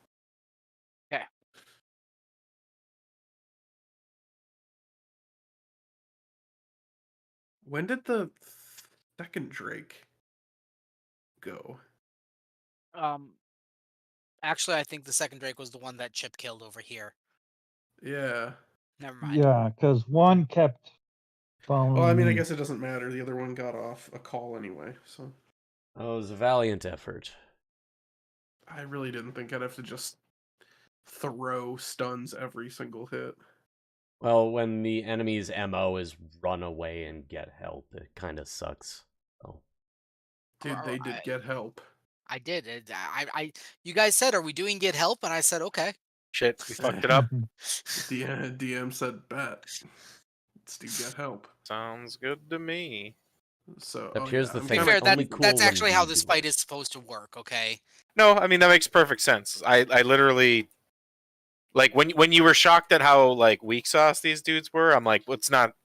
Okay. When did the second drake go? Actually, I think the second drake was the one that Chip killed over here. Yeah. Never mind. Yeah, because one kept following Well, I mean, I me. guess it doesn't matter. The other one got off a call anyway, so. Oh, it was a valiant effort. I really didn't think I'd have to just throw stuns every single hit. Well, when the enemy's MO is run away and get help, it kind of sucks. Oh. Dude, they did get help. I did. You guys said, "Are we doing get help?" And I said, "Okay." Shit, we fucked it up. The DM said, "Bet, let's do get help." Sounds good to me. So, Except here's the To be thing, fair, it's only cool that's when actually how we this do fight it. is supposed to work. Okay. No, I mean that makes perfect sense. I literally like when you were shocked at how like weak sauce these dudes were. I'm like, well,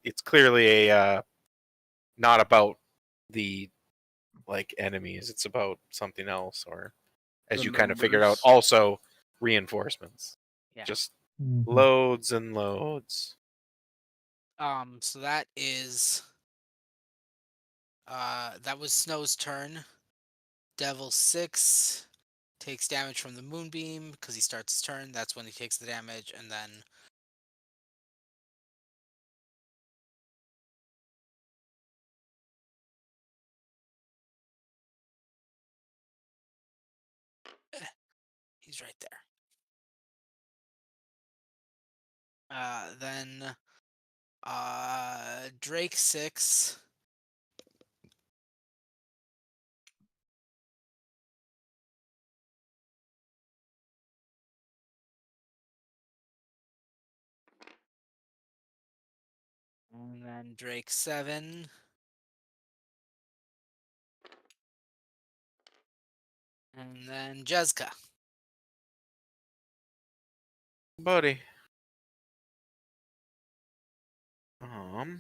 it's clearly a not about the like enemies. It's about something else, or as The you kind of figured out, numbers. also reinforcements. Yeah. Just Mhm. loads and loads. So that is. That was Snow's turn. Devil 6 takes damage from the moonbeam because he starts his turn. That's when he takes the damage, and then he's right there. Then Drake 6. And then Drake 7. And then Jezka. Buddy. Why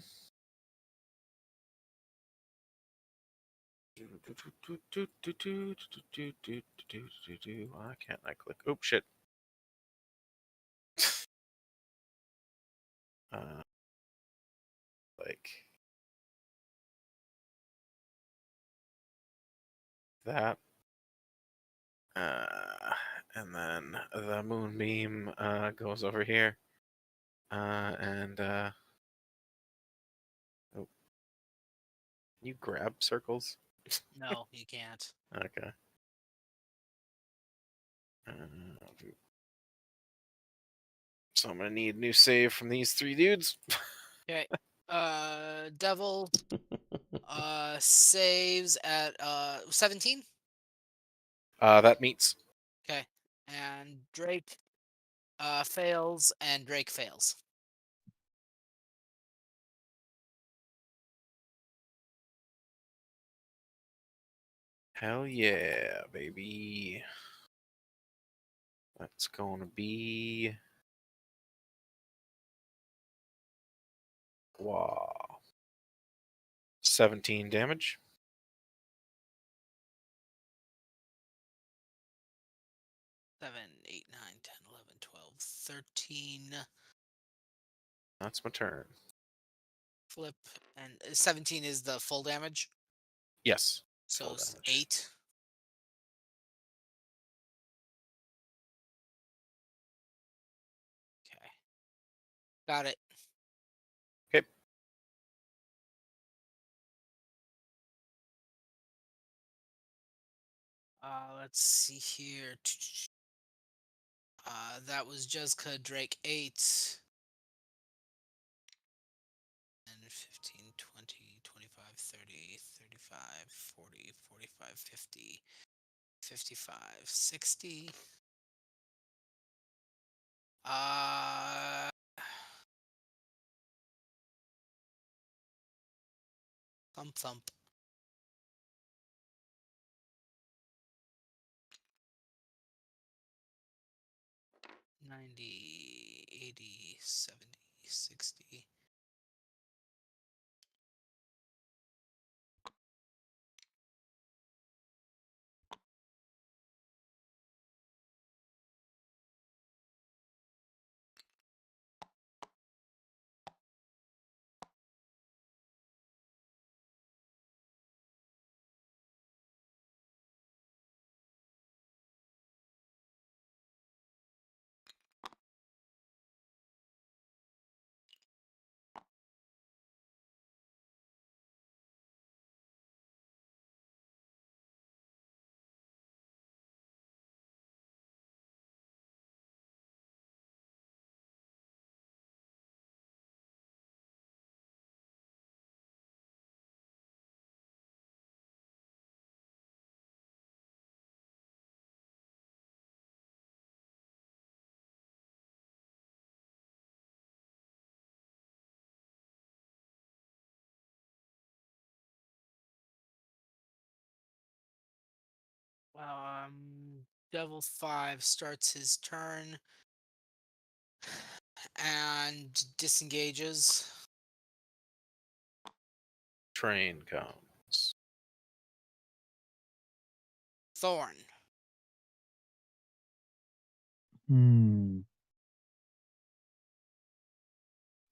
can't I click? Oh shit. Like that. And then the moonbeam goes over here. And oh. Can you grab circles? No, you can't. Okay. So I'm gonna need a new save from these 3 dudes. Okay. Devil saves at 17. That meets. Okay. And Drake fails, and Drake fails. Hell yeah, baby. That's gonna be. Wow. 17 damage. 13. That's my turn. Flip. And 17 is the full damage. Yes. So Full it's damage. 8. Okay. Got it. Okay. Let's see here. That was Jezka Drake 8. And 15, 20, 25, 30, 35, 40, 45, 50, 55, 60. Thump thump. 90, 80, 70, 60. Devil 5 starts his turn and disengages. Train comes. Thorn.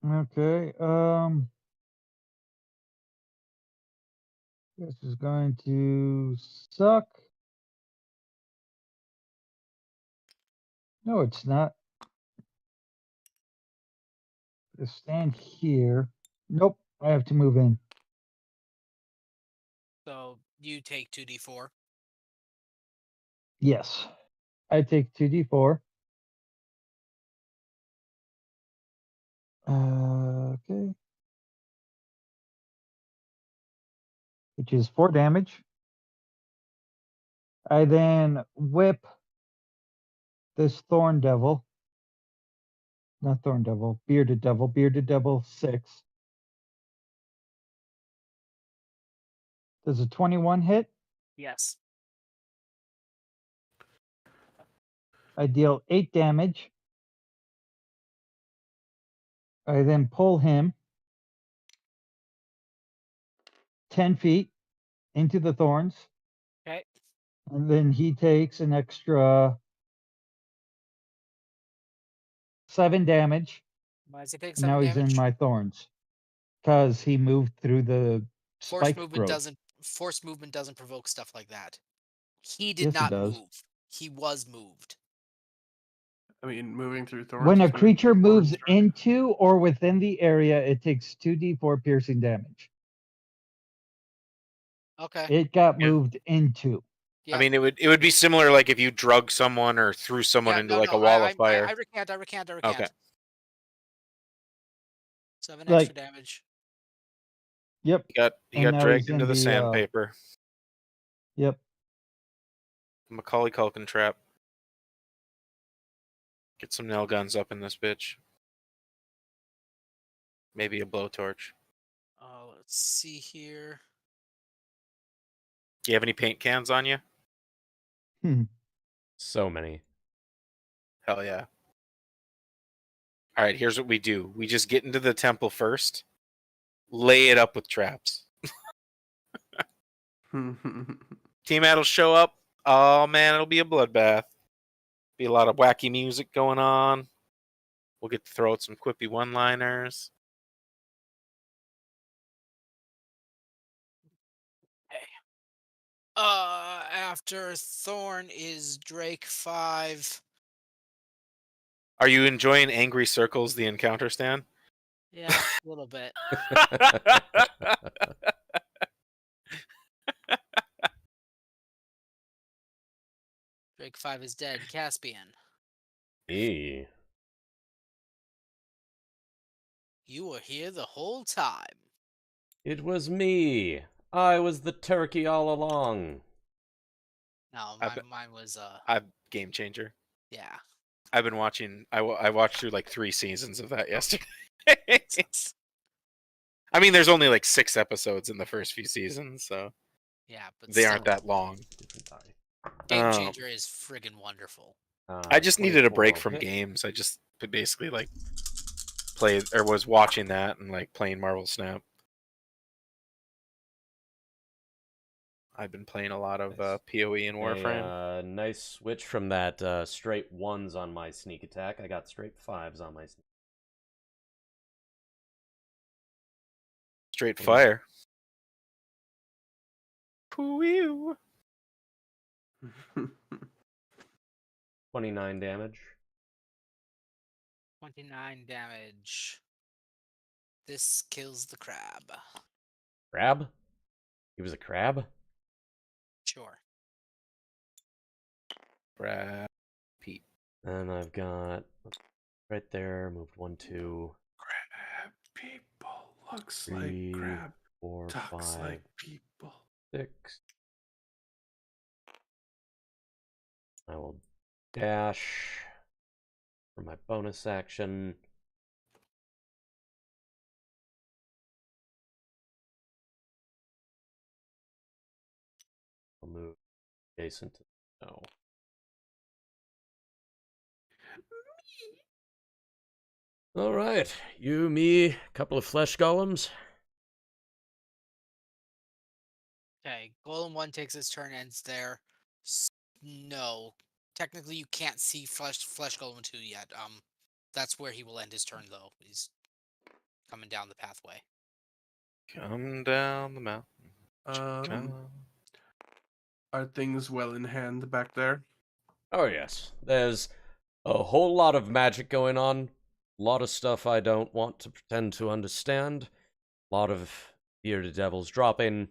Okay. This is going to suck. No, it's not. Just stand here. Nope. I have to move in. So you take 2d4. Yes. I take 2d4. Okay. Which is 4 damage. I then whip this thorn devil. Not thorn devil, bearded devil. Bearded devil 6. Does a 21 hit? Yes. I deal 8 damage. I then pull him 10 feet into the thorns. Okay. And then he takes an extra 7 damage. Why does he take And 7 now he's in damage? my thorns. Because he moved through the Force spike movement growth. doesn't provoke stuff like that. He did Yes, it not does. move. He was moved. I mean, moving through thorns. When is a gonna creature do moves thorns, right? into or within the area, it takes 2d4 piercing damage. Okay. It got Yeah. moved into. Yeah. I mean, it would be similar like if you drug someone or threw someone Yeah, into no, like no. a wall of I fire. recant. Okay. 7 Like- extra damage. Yep. He And got now he's dragged into in the the, sandpaper. Yep. Macaulay Culkin trap. Get some nail guns up in this bitch. Maybe a blowtorch. Let's see here. Do you have any paint cans on you? So many. Hell yeah. All right, here's what we do. We just get into the temple first. Lay it up with traps. Tiamat will show up. Oh man, it'll be a bloodbath. Be a lot of wacky music going on. We'll get to throw out some quippy one-liners. After Thorn is Drake 5. Are you enjoying Angry Circles, the encounter, Stan? Yeah, a little bit. Drake 5 is dead. Caspian. E. You were here the whole time. It was me. I was the turkey all along. No, mine was I'm Game Changer. yeah. I've been watching. I watched through like 3 seasons of that yesterday. I mean, there's only like 6 episodes in the first few seasons, so Yeah, but they still, aren't that long. Game Changer is friggin' wonderful. I just needed a 24 break will from hit. games. I just basically like played or was watching that and like playing Marvel Snap. I've been playing a lot of Nice. PoE and Warframe. Nice switch from that straight 1s on my sneak attack. I got straight 5s on my sneak. Straight fire. Poo-ew. 29 damage. 29 damage. This kills the crab. Crab? He was a crab? Sure. Brad Pete. And I've got right there, moved 1, 2, Crab people looks 3, like crab. 4, Talks 5, like people. 6. I will dash for my bonus action. I'll move Jason to no. All right, you, me, a couple of flesh golems. Okay, Golem 1 takes his turn, ends there. No. Technically, you can't see Flesh Golem 2 yet. That's where he will end his turn, though. He's coming down the pathway. Come down the mountain. Come. Are things well in hand back there? Oh yes, there's a whole lot of magic going on. A lot of stuff I don't want to pretend to understand. A lot of bearded devils dropping.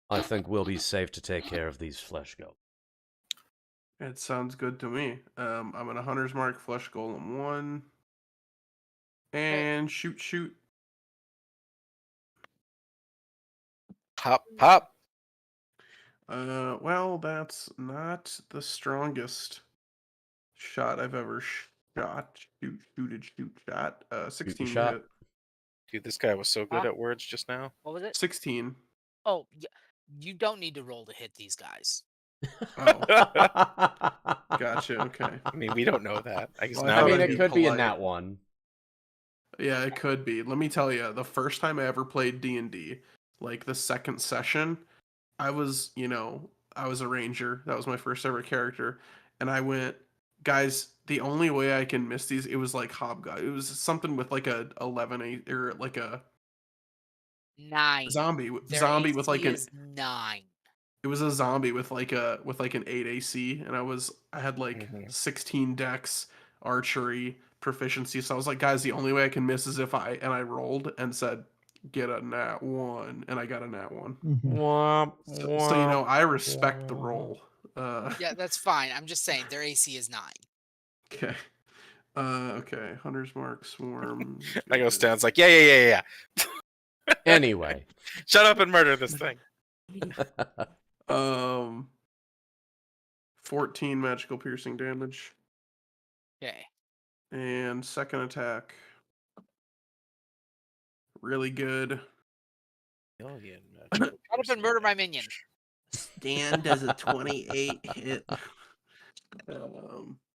I think we'll be safe to take care of these flesh golems. It sounds good to me. I'm gonna Hunter's Mark, Flesh Golem 1. And shoot. Pop, pop. Well, that's not the strongest shot I've ever shot. Shot. 16 to shot. hit. Dude, this guy was so good Huh? at words just now. What was it? 16. Oh, yeah. You don't need to roll to hit these guys. Oh, gotcha. Okay. I mean, we don't know that. I guess Well, now I mean, that'd it be could be in polite. that one. Yeah, it could be. Let me tell you, the first time I ever played D&D, like the second session, I was a ranger. That was my first ever character. And I went, guys, the only way I can miss these, it was like Hobgoblin. It was something with like a 11 or like a 9. zombie Their zombie AC with like an is 9. it was a zombie with like an 8 AC, and I had like 16 dex, archery, proficiency. So I was like, guys, the only way I can miss is if I rolled and said get a nat 1, and I got a nat 1. So I respect the roll. Yeah, that's fine. I'm just saying their AC is 9. Okay. Okay. Hunter's Mark, Swarm. I go Stan's like, yeah. Anyway. Shut up and murder this thing. 14 magical piercing damage. Okay. And second attack. Really good. Shut up and murder my minion. Stan does a 28 hit.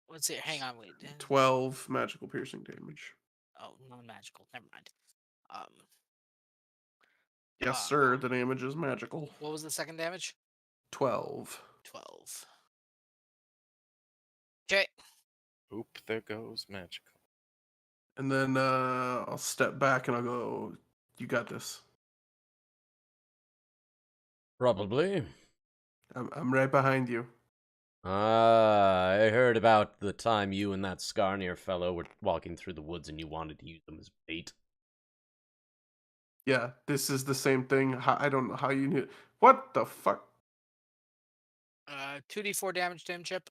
What's it? Hang on, wait. 12 magical piercing damage. Oh, non-magical. Never mind. Yes, sir. The damage is magical. What was the second damage? 12. 12. Okay. Oop, there goes magical. And then I'll step back and I'll go, you got this. Probably. I'm right behind you. I heard about the time you and that Skarnir fellow were walking through the woods and you wanted to use them as bait. Yeah, this is the same thing. I don't know how you knew. What the fuck? 2d4 damage to him, Chip.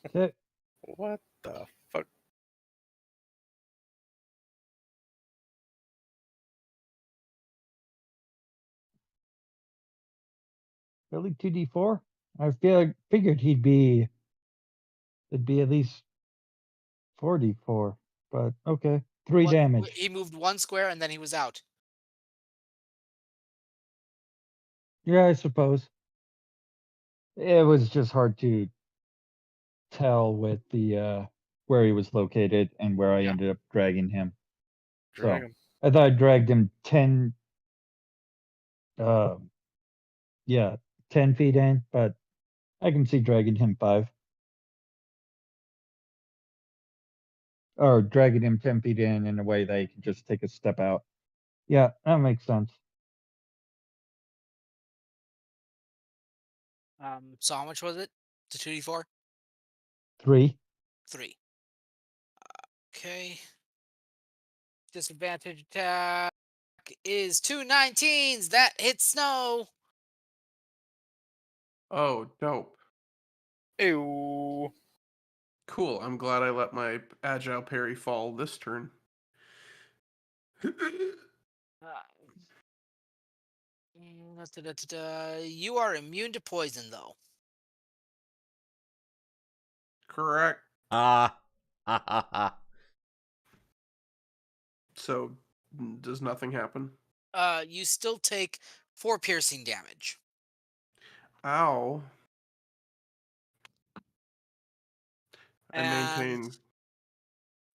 Okay. What the fuck? Really, 2d4? Figured it'd be at least 4d4, but okay. 3 damage. He moved 1 square and then he was out. Yeah, I suppose. It was just hard to tell with the where he was located and where I Yeah. ended up dragging him. Drag So him. I thought I dragged him 10 uh yeah, 10 feet in, but I can see dragging him 5. Or dragging him 10 feet in a way that he can just take a step out. Yeah, that makes sense. So how much was it? To 2d4? 3. 3. Okay. Disadvantage attack is 2 19s. That hits Snow. Oh, dope. Ew. Cool. I'm glad I let my agile parry fall this turn. You are immune to poison, though. Correct. Ah, ha ha ha. So, does nothing happen? You still take 4 piercing damage. Ow. I And maintain.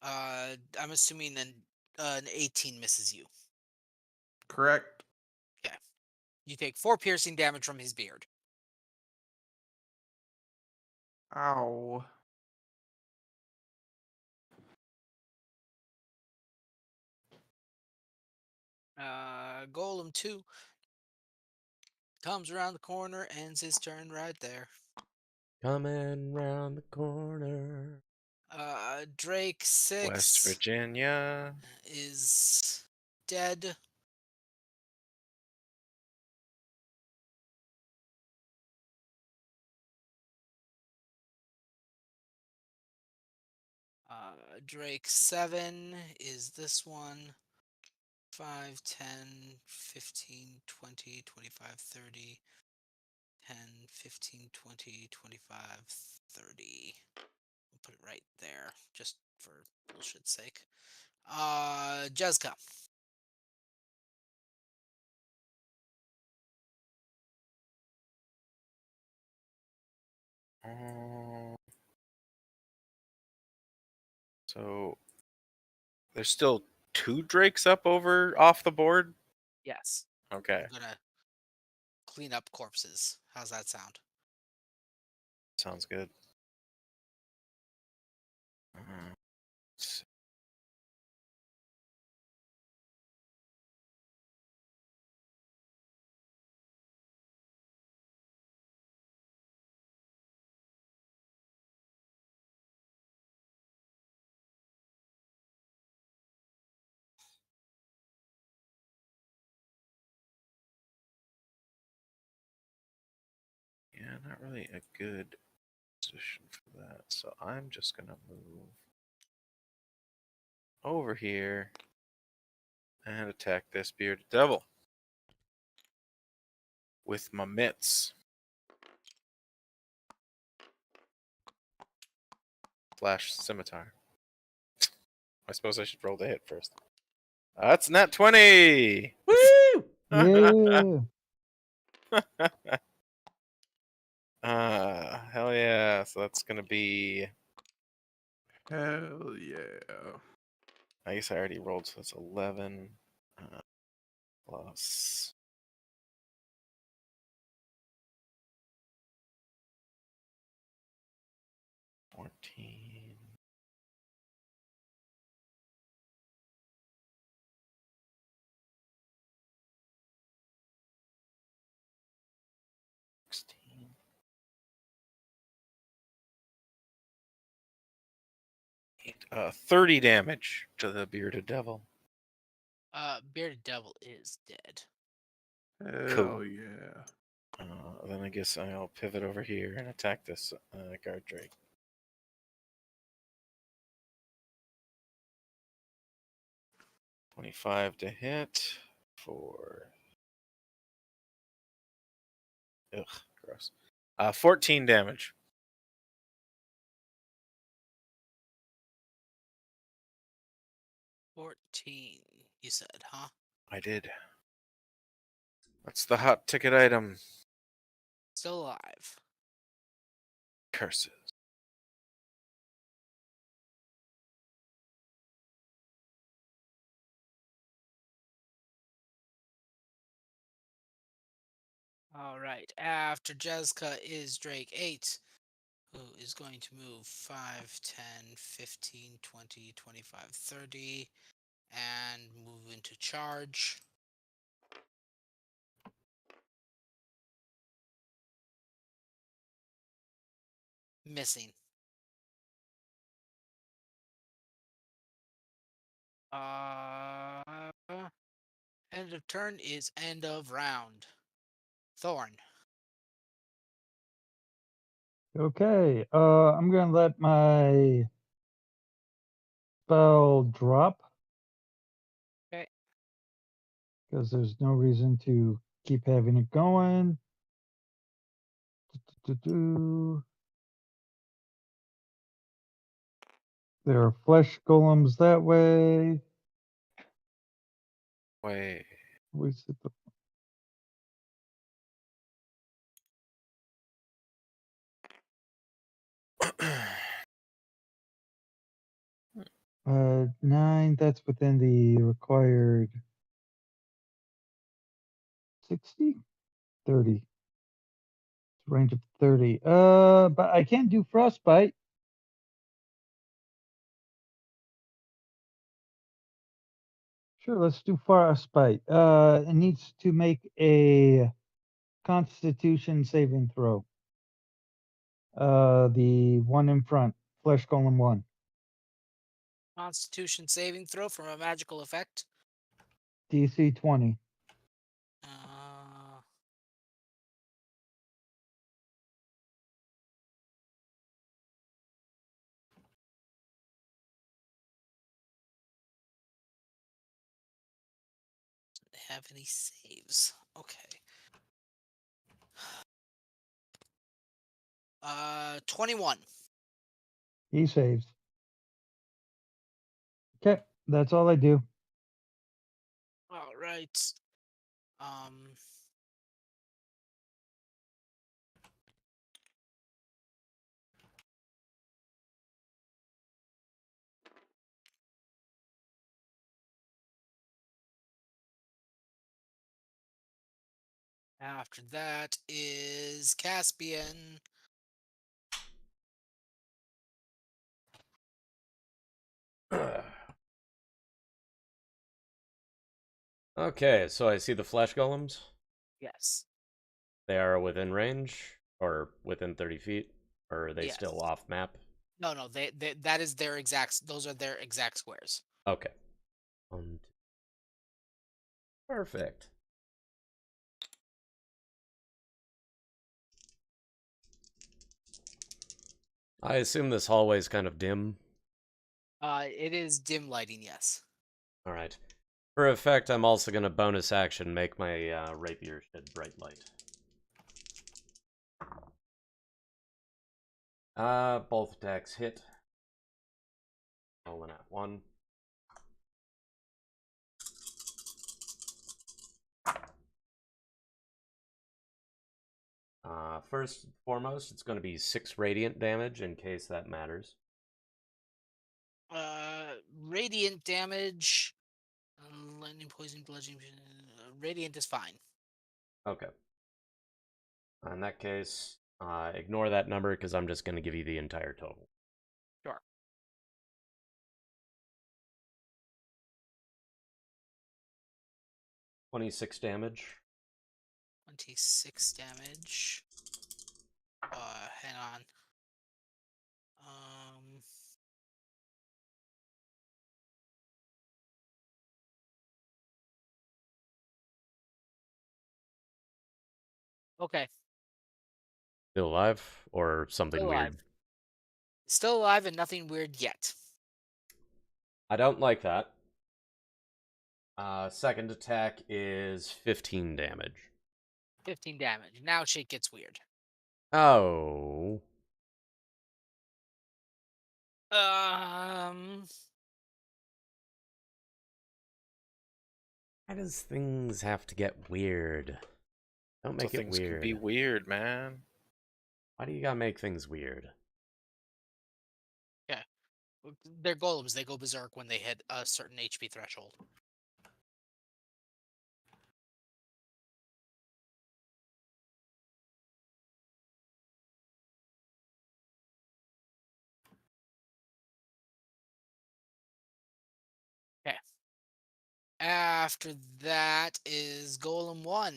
I'm assuming an 18 misses you. Correct. Okay. You take 4 piercing damage from his beard. Ow. Golem 2 comes around the corner, ends his turn right there. Coming round the corner. Drake 6 West Virginia. is dead. Drake 7 is this one. 5, 10, 15, 20, 25, 30, 10, 15, 20, 25, 30. We'll put it right there, just for bullshit's sake. Jezka. Uh, So there's still 2 drakes up over off the board. Yes. Okay, I'm gonna clean up corpses. How's that sound? sounds good. S- Yeah, not really a good position for that. So I'm just gonna move over here and attack this bearded devil with my mitts. Slash scimitar. I suppose I should roll the hit first. That's nat 20! Woo! Yeah. Hell yeah. So that's gonna be. Hell yeah. I guess I already rolled, so that's 11 plus. 30 damage to the bearded devil. Bearded Devil is dead. Hell yeah. Then I guess I'll pivot over here and attack this guard drake. $25 to hit for. Ugh, gross. 14 damage. 14, you said, huh? I did. That's the hot ticket item. Still alive. Curses. All right. After Jessica is Drake 8, who is going to move 5, 10, 15, 20, 25, 30, and move into charge. Missing. End of turn is end of round. Thorn. Okay. I'm gonna let my spell drop. Okay. Because there's no reason to keep having it going. There are flesh golems that way. Wait. Where's the 9? That's within the required 60? 30. Range of 30. But I can't do frostbite. Sure, let's do frostbite. It needs to make a Constitution saving throw. The one in front, flesh golem 1. Constitution saving throw from a magical effect. DC 20. Doesn't have any saves. Okay. 21. He saves. Okay, that's all I do. All right. After that is Caspian. Okay, so I see the flesh golems. Yes. They are within range, or within 30 feet, or are they Yes. still off map? No, they that is their exact. Those are their exact squares. Okay. Perfect. I assume this hallway is kind of dim. It is dim lighting. Yes. All right. For effect, I'm also going to bonus action make my rapier shed bright light. Both attacks hit. Rolling at 1. First and foremost, it's going to be 6 radiant damage in case that matters. Radiant damage. Lightning, poison, bludgeoning. Radiant is fine. Okay. In that case, ignore that number because I'm just going to give you the entire total. Sure. 26 damage. 26 damage. Hang on. Okay. Still alive? Or something Still weird? alive. Still alive and nothing weird yet. I don't like that. Second attack is 15 damage. 15 damage. Now shit gets weird. Oh. Why does things have to get weird? Don't So make it things can weird. be weird, man. Why do you gotta make things weird? Yeah. They're golems. They go berserk when they hit a certain HP threshold. Okay. After that is Golem 1.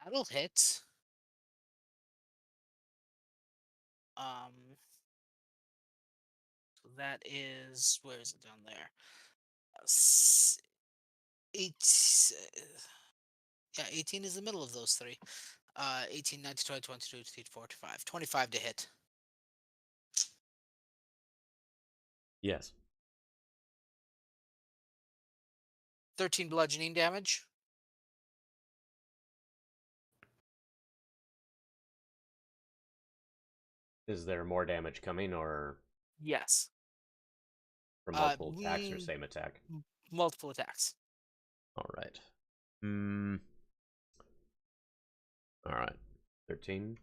That'll hit. So that is, where is it down there? Yeah, 18 is the middle of those three. 18, 19, 20, 22, 23, 45. 25 to hit. Yes. 13 bludgeoning damage. Is there more damage coming, or Yes. from multiple attacks or same attack? Multiple attacks. Alright. Alright. 13.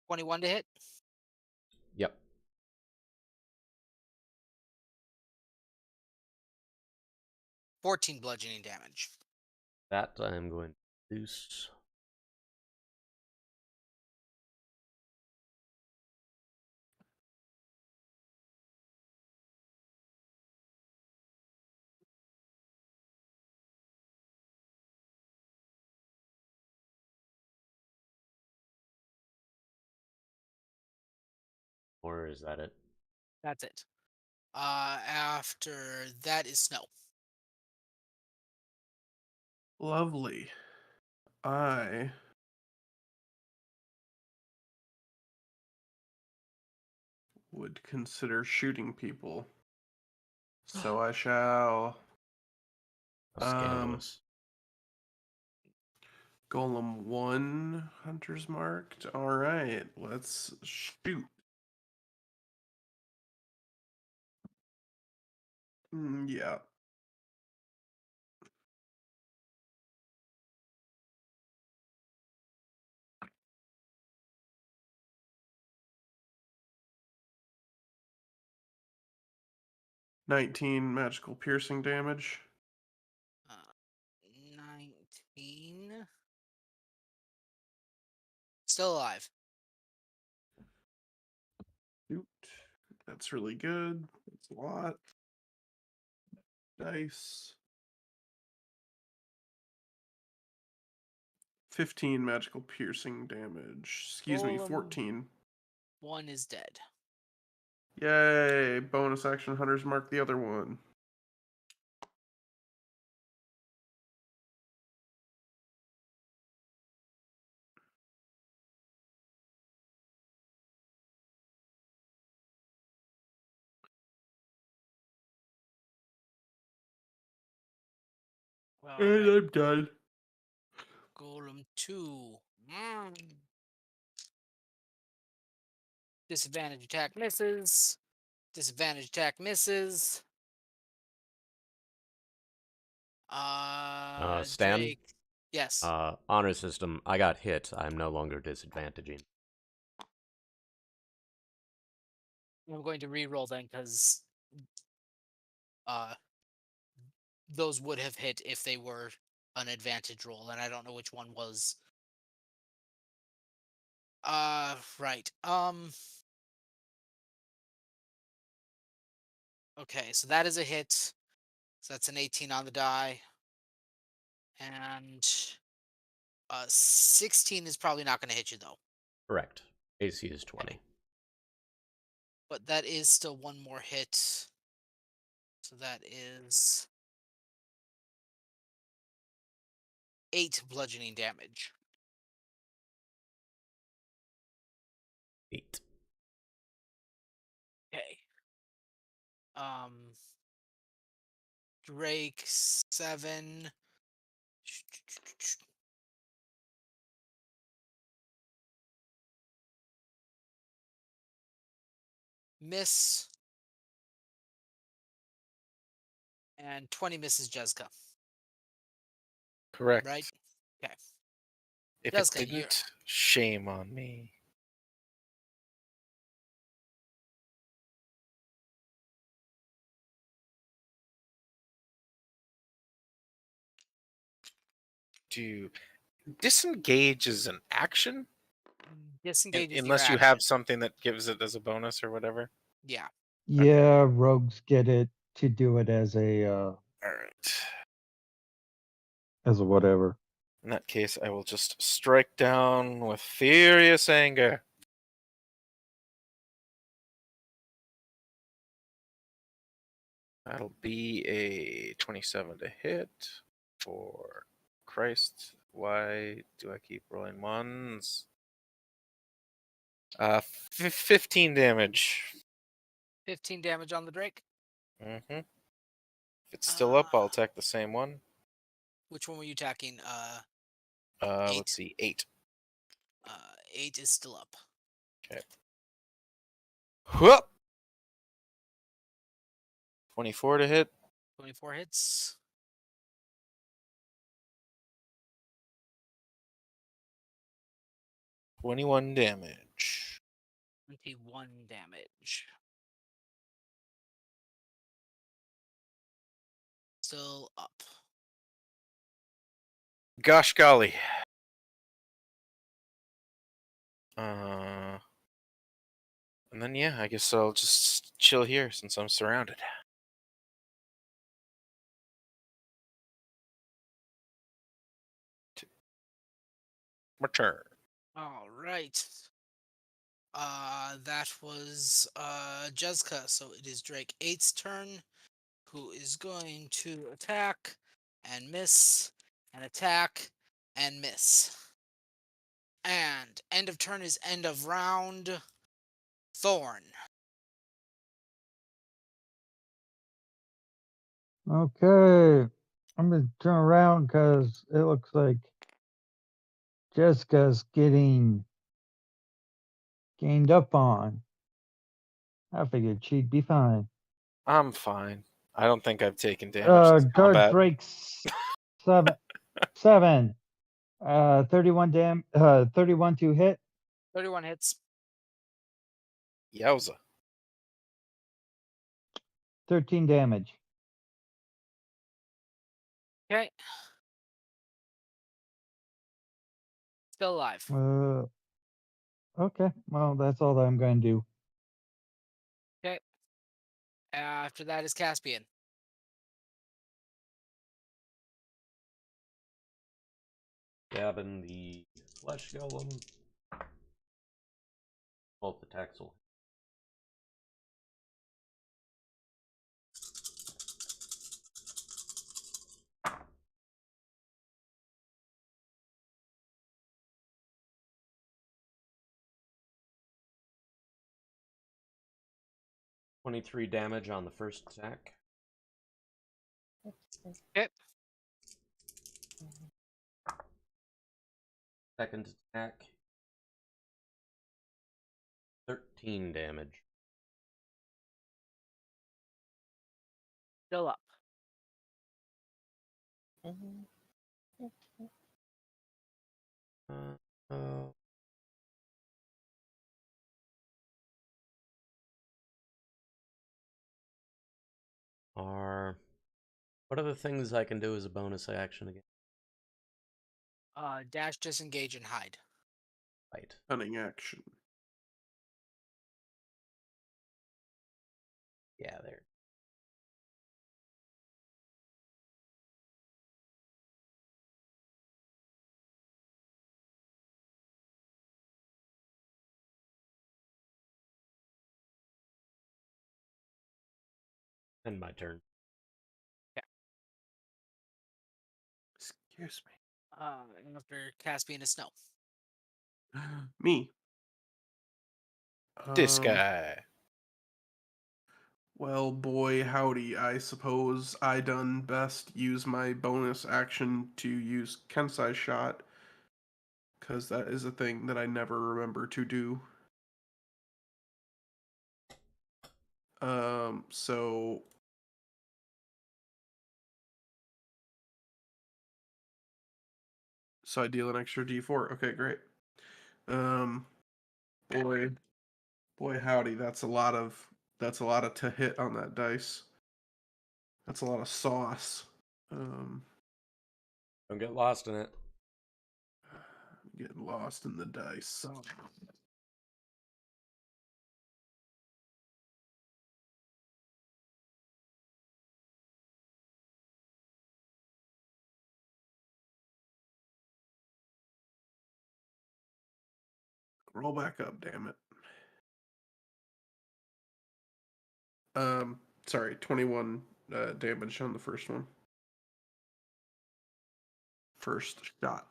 21 to hit. Yep. 14 bludgeoning damage. That I'm going to reduce. Or is that it? That's it. After that is Snow. Lovely. I would consider shooting people. So I shall. How scandalous. Golem 1, Hunter's marked. Alright, let's shoot. Yeah. $19 magical piercing damage. 19. Still alive. Shoot. That's really good. That's a lot. Dice. 15 magical piercing damage. Excuse me, Golem 14. 1 is dead. Yay! Bonus action Hunter's mark the other one. Well, And right. I'm done. Golem 2. Disadvantage attack misses. Disadvantage attack misses. Stan? Jake. Yes. Honor system, I got hit. I'm no longer disadvantaging. I'm going to re-roll then because those would have hit if they were an advantage roll, and I don't know which one was. Right. Okay, so that is a hit. So that's an 18 on the die. And 16 is probably not going to hit you though. Correct. AC is 20. But that is still one more hit. So that is 8 bludgeoning damage. 8. Okay. Drake 7. Miss. And 20 misses Jessica. Correct. Right? Okay. If Jessica, it didn't, shame on me. Do disengage is an action? Disengage is your Unless you action. have something that gives it as a bonus or whatever. Yeah. Yeah, rogues get it to do it as a All right. whatever. In that case, I will just strike down with furious anger. That'll be a 27 to hit. For Christ, why do I keep rolling ones? 15 damage. 15 damage on the Drake. Mm-hmm. If it's still up, I'll attack the same one. Which one were you attacking? 8. Eight. Let's see, 8. 8 is still up. Okay. Whoop! 24 to hit. 24 hits. $21 damage. 21 damage. Still up. Gosh golly. And then yeah, I guess I'll just chill here since I'm surrounded. My turn. All right. That was Jessica. So it is Drake 8's turn, who is going to attack and miss and attack and miss. And end of turn is end of round. Thorn. Okay, I'm gonna turn around because it looks like Jessica's getting gained up on. I figured she'd be fine. I'm fine. I don't think I've taken damage this Guard combat. breaks 7. 31 to hit. 31 hits. Yowza. 13 damage. Okay. Still alive. Okay, well, that's all that I'm going to do. Okay. After that is Caspian. Stabbing the flesh golem. Both attacks will. $23 damage on the first attack. Okay. Second attack. 13 damage. Still up. Oh. What are the things I can do as a bonus action again? Dash, disengage, and hide. Right. Cunning action. Yeah, there. And my turn. Excuse After Caspian is Snow. me. This Um, guy. Well, boy, howdy. I suppose I done best use my bonus action to use Kensai shot, because that is a thing that I never remember to do. So I deal an extra D4. Okay, great. Boy, howdy. That's a lot of to hit on that dice. That's a lot of sauce. Don't get lost in it. Getting lost in the dice. Roll back up, damn it. Sorry, 21 damage on the first one. First shot.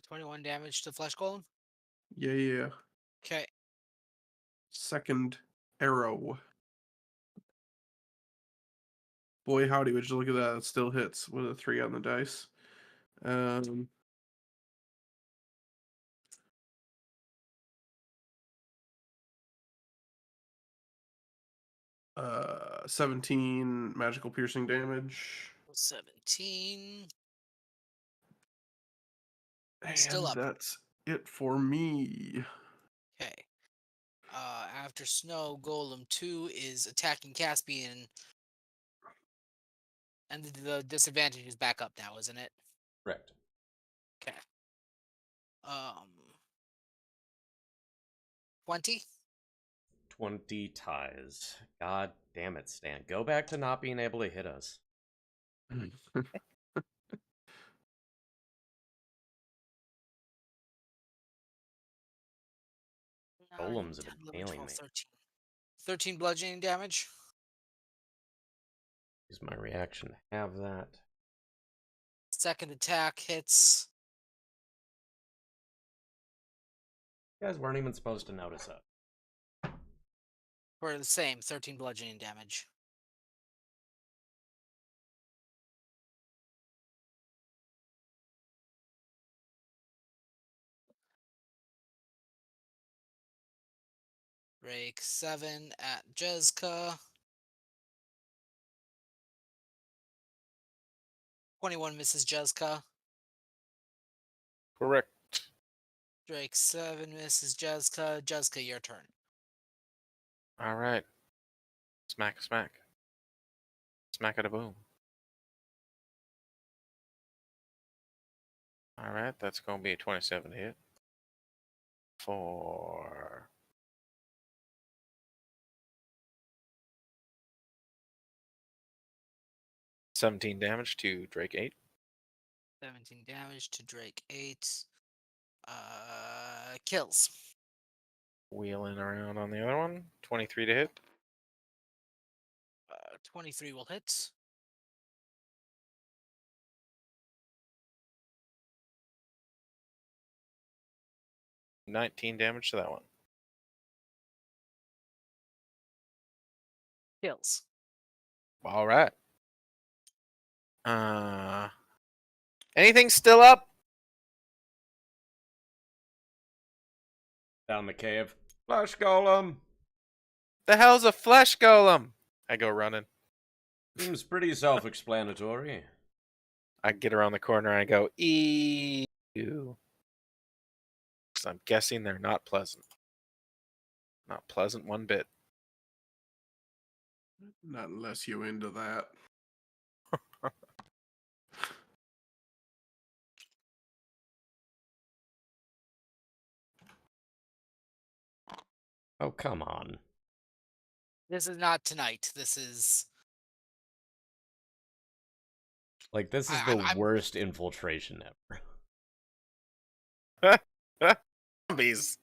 21 damage to Flesh Golem. Yeah. Okay. Second arrow. Boy, howdy, would you look at that? It still hits with a 3 on the dice. 17 magical piercing damage. 17. And Still up. that's it for me. Okay. After Snow, Golem 2 is attacking Caspian. And the disadvantage is back up now, isn't it? Correct. Okay. 20? 20 ties. God damn it, Stan. Go back to not being able to hit us. Golems have been 11, failing 12, me. 13. 13 bludgeoning damage. Use my reaction to have that. Second attack hits. You guys weren't even supposed to notice that. For the same, 13 bludgeoning damage. Rake 7 at Jezka. 21 misses Jezka. Correct. Drake 7 misses Jezka. Jezka, your turn. All right. Smack, smack. Smack it a boom. All right, that's going to be a 27 hit. For 17 damage to Drake 8. 17 damage to Drake 8. Kills. Wheeling around on the other one. 23 to hit. 23 will hit. $19 damage to that one. Kills. All right. Anything still up? Down the cave. Flesh Golem! The hell's a flesh golem? I go running. Seems pretty self-explanatory. I get around the corner and I go, ew. Because I'm guessing they're not pleasant. Not pleasant one bit. Not unless you into that. Oh, come on. This is not tonight. This is... Like, this is the worst infiltration ever. Zombies.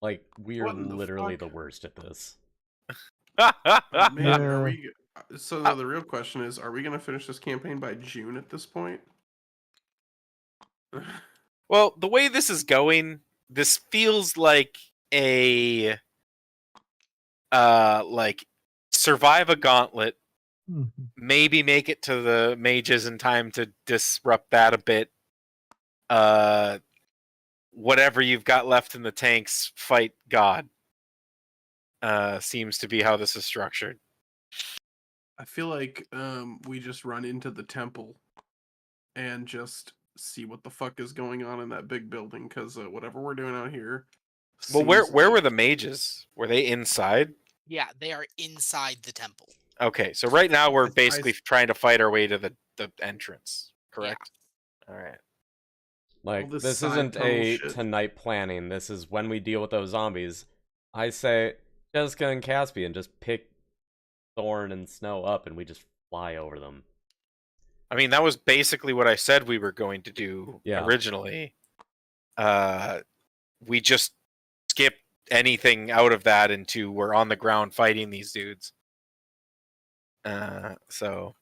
Like, we are What in the literally fuck? the worst at this. Man, Yeah. So the real question is, are we going to finish this campaign by June at this point? Well, the way this is going, this feels like a like survive a gauntlet, Mhm. maybe make it to the mages in time to disrupt that a bit. Whatever you've got left in the tanks, fight God. Seems to be how this is structured. I feel like we just run into the temple and just see what the fuck is going on in that big building, because whatever we're doing out here. Well, where seems were like- the mages? Were they inside? Yeah, they are inside the temple. Okay, so right now we're I- basically trying to fight our way to the entrance. Correct. All right. Like, this this side isn't tunnel a shit. tonight planning. This is when we deal with those zombies. I say, Jessica and Caspian just pick Thorn and Snow up and we just fly over them. I mean, that was basically what I said we were going to do originally. We just skipped anything out of that into we're on the ground fighting these dudes. So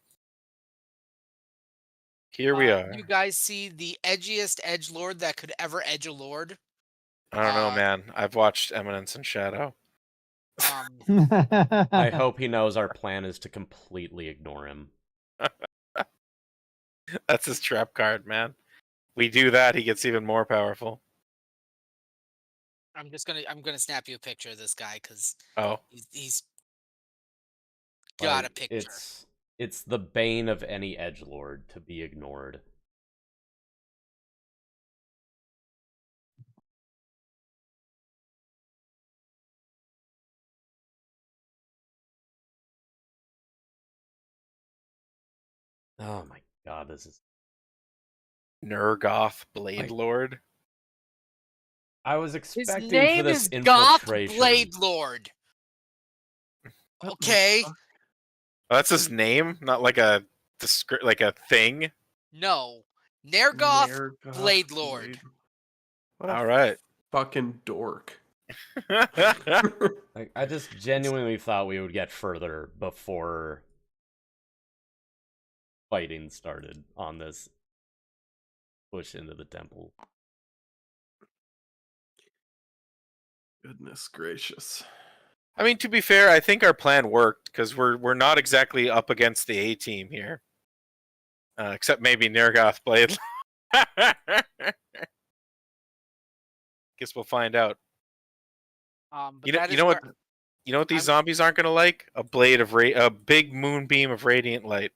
here we are. You guys see the edgiest edgelord that could ever edge a lord. I don't know, man. I've watched Eminence and Shadow. I hope he knows our plan is to completely ignore him. That's his trap card, man. We do that, he gets even more powerful. I'm gonna snap you a picture of this guy because he's got Like, a picture. It's the bane of any edgelord to be ignored. Oh my god, this is Nergoth Blade Lord. I was His expecting name for this is Goth infiltration. Blade Lord. Okay. Oh, that's his name, not like a like a thing. No, Nergoth Blade Lord. All right. Fucking dork. Like, I just genuinely thought we would get further before fighting started on this push into the temple. Goodness gracious. I mean, to be fair, I think our plan worked because we're not exactly up against the A team here, except maybe Nergoth Blade. Guess we'll find out. You know what these zombies aren't gonna like? A big moonbeam of radiant light.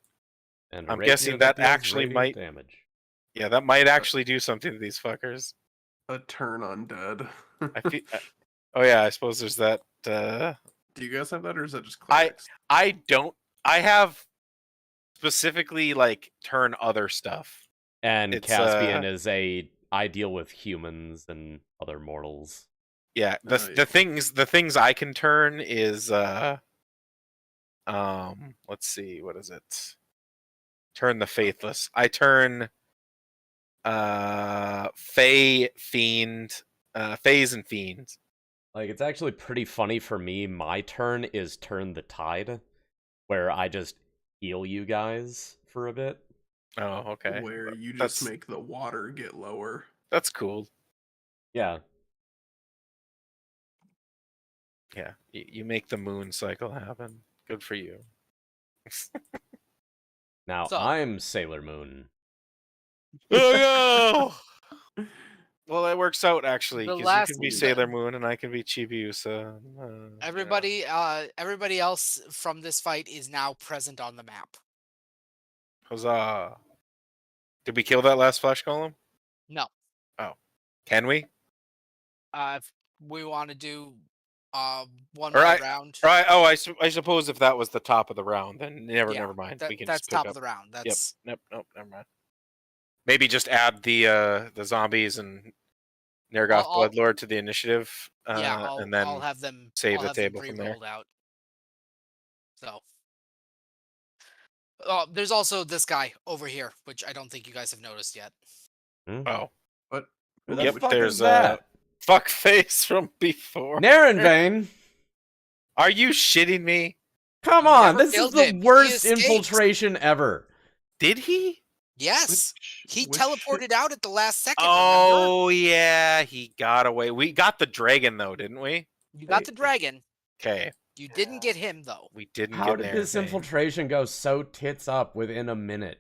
And I'm guessing that deals actually radiant might damage. Yeah, that might actually do something to these fuckers. A turn undead. Oh yeah, I suppose there's that. Do you guys have that, or is that just clerics? I don't. I have specifically like turn other stuff. And Caspian is I deal with humans and other mortals. Yeah, the things I can turn is let's see, what is it? Turn the faithless. I turn Fae, Fiend, Faes and Fiends. Like, it's actually pretty funny for me. My turn is Turn the Tide, where I just heal you guys for a bit. Oh, okay. Where you just make the water get lower. That's cool. Yeah. Yeah, you make the moon cycle happen. Good for you. Now, I'm Sailor Moon. Oh no! Well, that works out actually, The because you can last- be Sailor Moon and I can be Chibiusa. Everybody, everybody else from this fight is now present on the map. Huzzah! Did we kill that last flash golem? No. Oh, can we? If we want to do one All more right. round. All right. Oh, I suppose if that was the top of the round, then never mind. We can that's just pick top up. of the round. That's Nope. Never mind. Maybe just add the zombies and Nergoth Bloodlord to the initiative. And then I'll have them save I'll the have them table from there. pre-rolled out. So, there's also this guy over here, which I don't think you guys have noticed yet. Oh, what? Who the Yep. fuck There's is that? fuck face from before. Narenvane. Are you shitting me? Come You on, never this is killed the him. He worst escaped. infiltration ever. Did he? Yes. He Which teleported out at the last second, remember? Oh yeah, he got away. We got the dragon though, didn't we? You got the dragon. Okay, You didn't get him, though. we didn't How get did Nair this Vane. infiltration go so tits up within a minute?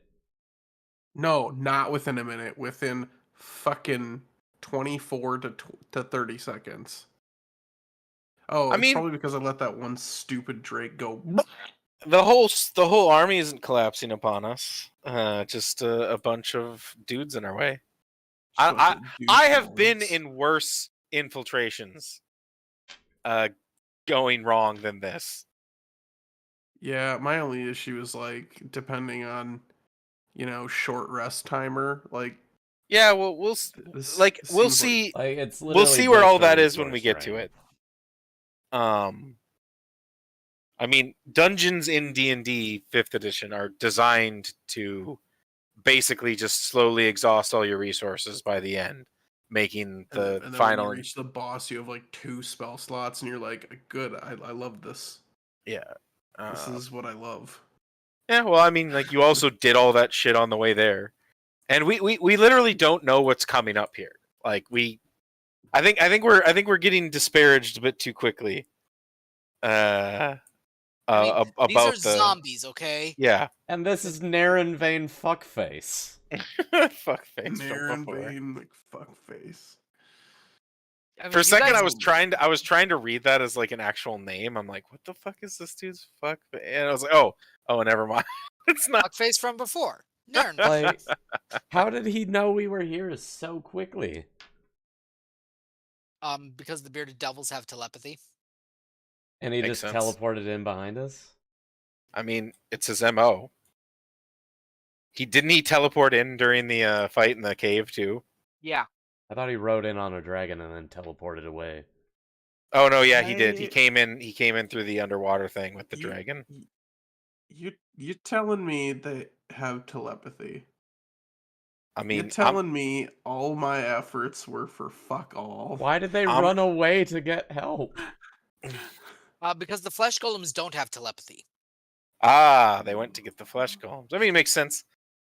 No, not within a minute. Within fucking 24 to 30 seconds. Oh, I it's mean- probably because I let that one stupid Drake go. The whole army isn't collapsing upon us. Just a bunch of dudes in our way. I have been in worse infiltrations going wrong than this. Yeah, my only issue is like depending on, short rest timer. Like, Yeah, well, we'll this we'll seems see. Like it's We'll literally see where just all a that is when we resource get to drain. it. I mean, dungeons in D&D 5th edition are designed to basically just slowly exhaust all your resources by the end, making the and then final. when you reach the boss, you have like 2 spell slots, and you're like, "Good, I love this. Yeah. This is what I love." Yeah, well, I mean, like you also did all that shit on the way there, and we literally don't know what's coming up here. Like I think we're getting disparaged a bit too quickly. I mean, these About are zombies, okay? Yeah. And this is Naren Vane fuckface. Fuck face from Naren before. Vane McFuckface. I mean, For a you second, guys- I was trying to read that as like an actual name. I'm like, what the fuck is this dude's fuck? And I was like, oh, never mind. It's not. Fuckface from before. Naren. Like, how did he know we were here so quickly? Because the bearded devils have telepathy. And he Makes just sense. teleported in behind us? I mean, it's his MO. Didn't he teleport in during the fight in the cave too? Yeah. I thought he rode in on a dragon and then teleported away. Oh no, yeah, he did. He I- came in through the underwater thing with the You- dragon. You telling me they have telepathy? I You're mean, telling me all my efforts were for fuck all? Why did they I'm- run away to get help? Because the flesh golems don't have telepathy. they went to get the flesh golems. I mean, it makes sense.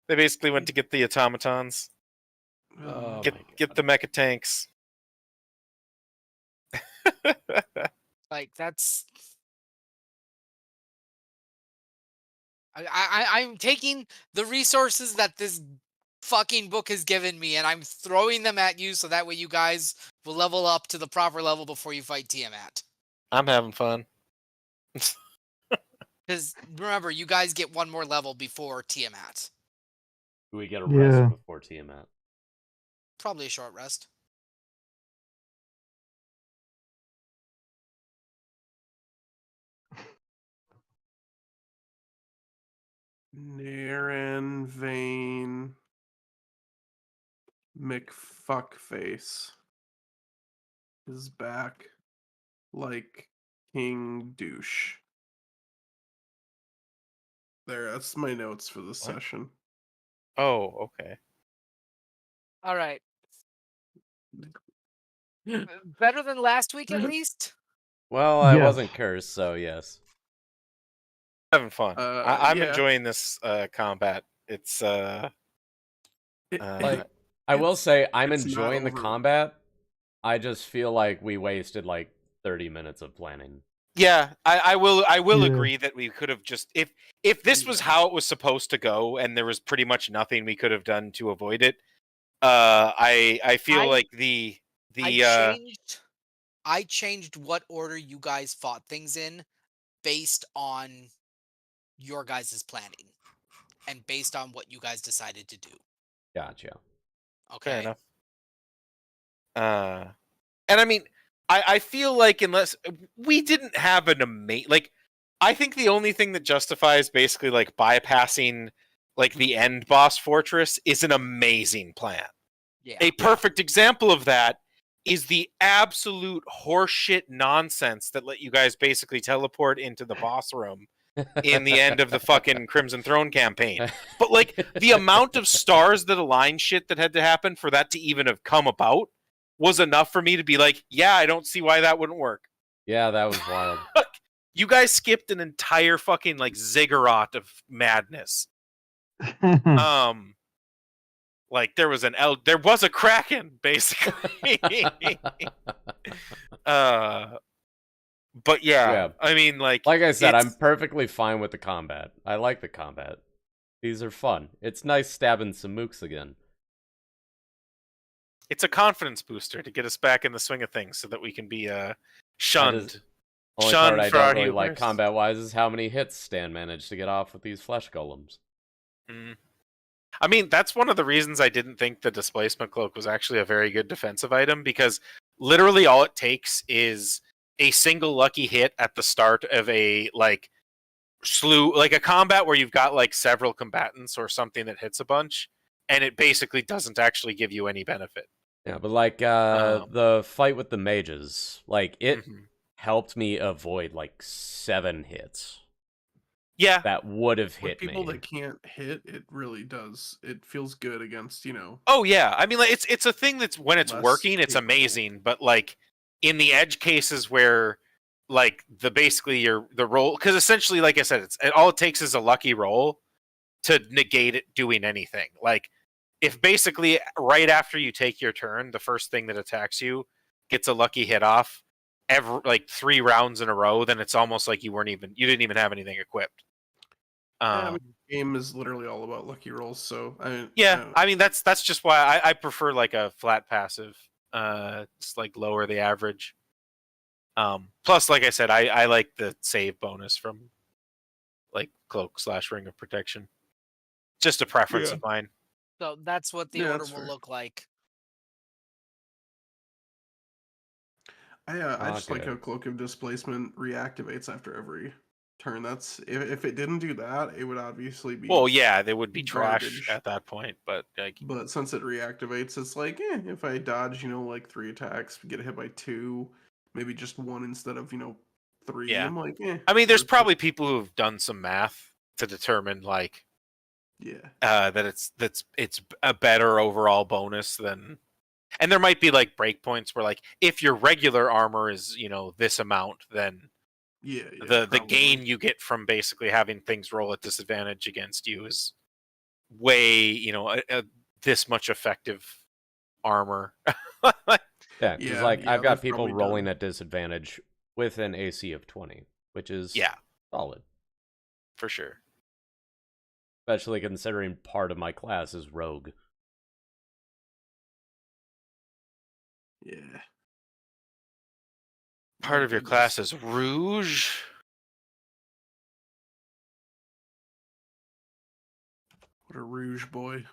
They basically went to get the automatons, Oh get my get the mecha tanks. Like, that's... I'm taking the resources that this fucking book has given me, and I'm throwing them at you so that way you guys will level up to the proper level before you fight Tiamat. I'm having fun. Because, remember, you guys get one more level before Tiamat. Do we get a rest Yeah. before Tiamat? Probably a short rest. Naren Vane McFuckface is back like King Douche. There, that's my notes for this session. Oh, okay. All right. Better than last week, at least? Well, I Yes. wasn't cursed, so yes. Having fun. I'm Yeah. enjoying this combat. It's Like, I will say, I'm it's not enjoying the over. combat. I just feel like we wasted like 30 minutes of planning. yeah. I will Yeah. agree that we could have just if this was how it was supposed to go and there was pretty much nothing we could have done to avoid it. I feel I- like the I changed what order you guys fought things in based on your guys' planning and based on what you guys decided to do. Gotcha. Okay. fair enough. And I mean, I feel like unless we didn't have an amazing, like, I think the only thing that justifies basically like bypassing like the end boss fortress is an amazing plan. Yeah. A perfect example of that is the absolute horseshit nonsense that let you guys basically teleport into the boss room in the end of the fucking Crimson Throne campaign. But like the amount of stars that align shit that had to happen for that to even have come about was enough for me to be like, yeah, I don't see why that wouldn't work. Yeah, that was wild. You guys skipped an entire fucking like ziggurat of madness. Like there was a kraken basically. But yeah, I mean, like I said, I'm perfectly fine with the combat. I like the combat. These are fun. It's nice stabbing some mooks again. It's a confidence booster to get us back in the swing of things, so that we can be shunned. Only part I don't really like combat-wise is how many hits Stan managed to get off with these flesh golems. I mean, that's one of the reasons I didn't think the displacement cloak was actually a very good defensive item, because literally all it takes is a single lucky hit at the start of a like slew, like a combat where you've got like several combatants or something that hits a bunch, and it basically doesn't actually give you any benefit. Yeah, but like the fight with the mages, like it helped me avoid like 7 hits. Yeah, that would have hit people me. that can't hit, it really does. It feels good against, you know. Oh yeah, I mean, like it's a thing that's when it's working, it's amazing. But like in the edge cases where like the roll, because essentially, like I said, all it takes is a lucky roll to negate it doing anything. Like if basically right after you take your turn, the first thing that attacks you gets a lucky hit off like 3 rounds in a row, then it's almost like you didn't even have anything equipped. I mean, the game is literally all about lucky rolls, so I mean that's just why I prefer like a flat passive, just like lower the average. Plus, like I said, I like the save bonus from like cloak / ring of protection. Just a preference of mine. So that's what the order will look like. I just like how Cloak of Displacement reactivates after every turn. That's if it didn't do that, it would obviously be. Well, yeah, they would be garbage. trash at that point, but but since it reactivates, it's like, if I dodge, like 3 attacks, get hit by 2, maybe just 1 instead of 3. Yeah. I'm like, I mean, there's probably people who've done some math to determine like, that it's a better overall bonus than. And there might be like breakpoints where like if your regular armor is this amount, then the gain you get from basically having things roll at disadvantage against you is way this much effective armor. Yeah, because I've got people rolling at disadvantage with an AC of 20, which is solid for sure. Especially considering part of my class is rogue. Yeah. Part of your class is Rouge. What a Rouge boy.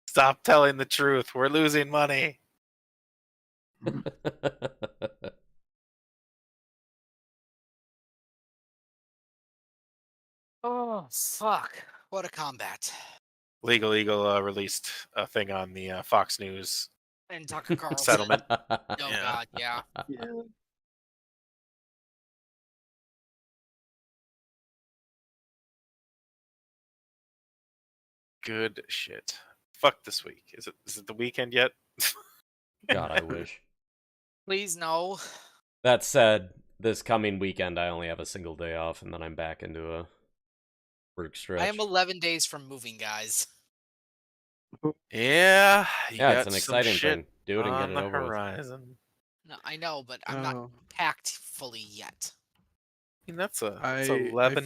Stop telling the truth. We're losing money. Oh, fuck. What a combat. Legal Eagle released a thing on the Fox News and Tucker Carlson settlement. God, yeah. Good shit. Fuck this week. Is it the weekend yet? God, I wish. Please no. That said, this coming weekend I only have a single day off, and then I'm back into a work stretch. I am 11 days from moving, guys. Yeah, it's an exciting thing. Do it and get it over horizon. with. No, I know, but I'm not packed fully yet. I mean, that's 11 I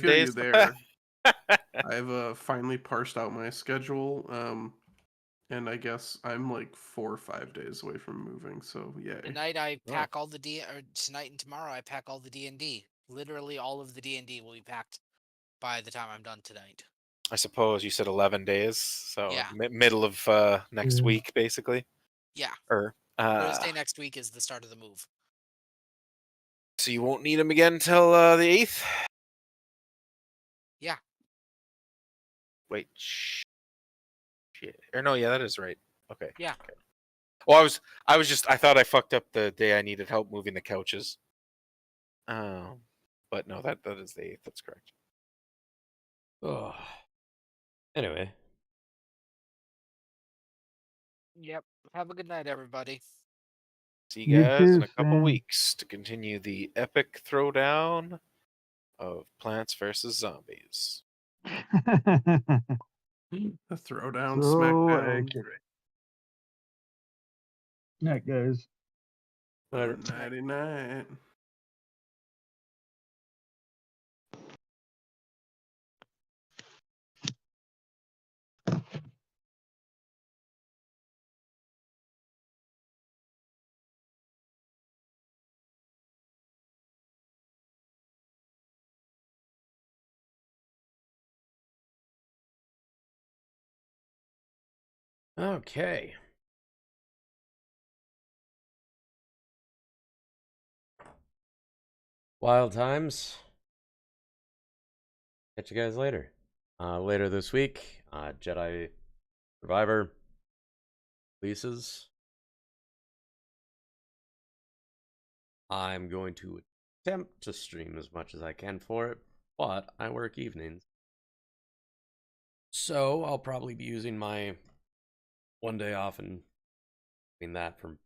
feel days you there. I've finally parsed out my schedule, and I guess I'm like 4 or 5 days away from moving. So yeah. Tonight I pack all the tonight and tomorrow I pack all the DnD. Literally all of the DnD will be packed by the time I'm done tonight. I suppose you said 11 days, so middle of next week, basically. Yeah. Or Thursday next week is the start of the move. So you won't need him again until the 8th? Yeah. Wait. Shit. Or no, yeah, that is right. Okay. Yeah. Okay. Well, I thought I fucked up the day I needed help moving the couches. But no, that is the 8th. That's correct. Oh. Anyway. Yep. Have a good night, everybody. See You you guys too, in a couple Sam. weeks to continue the epic throwdown of Plants vs. Zombies. The throwdown, So smackdown. accurate. Night, guys. Nighty night. Okay. Wild times. Catch you guys later. Later this week, Jedi Survivor releases. I'm going to attempt to stream as much as I can for it, but I work evenings. So I'll probably be using my one day off and doing that from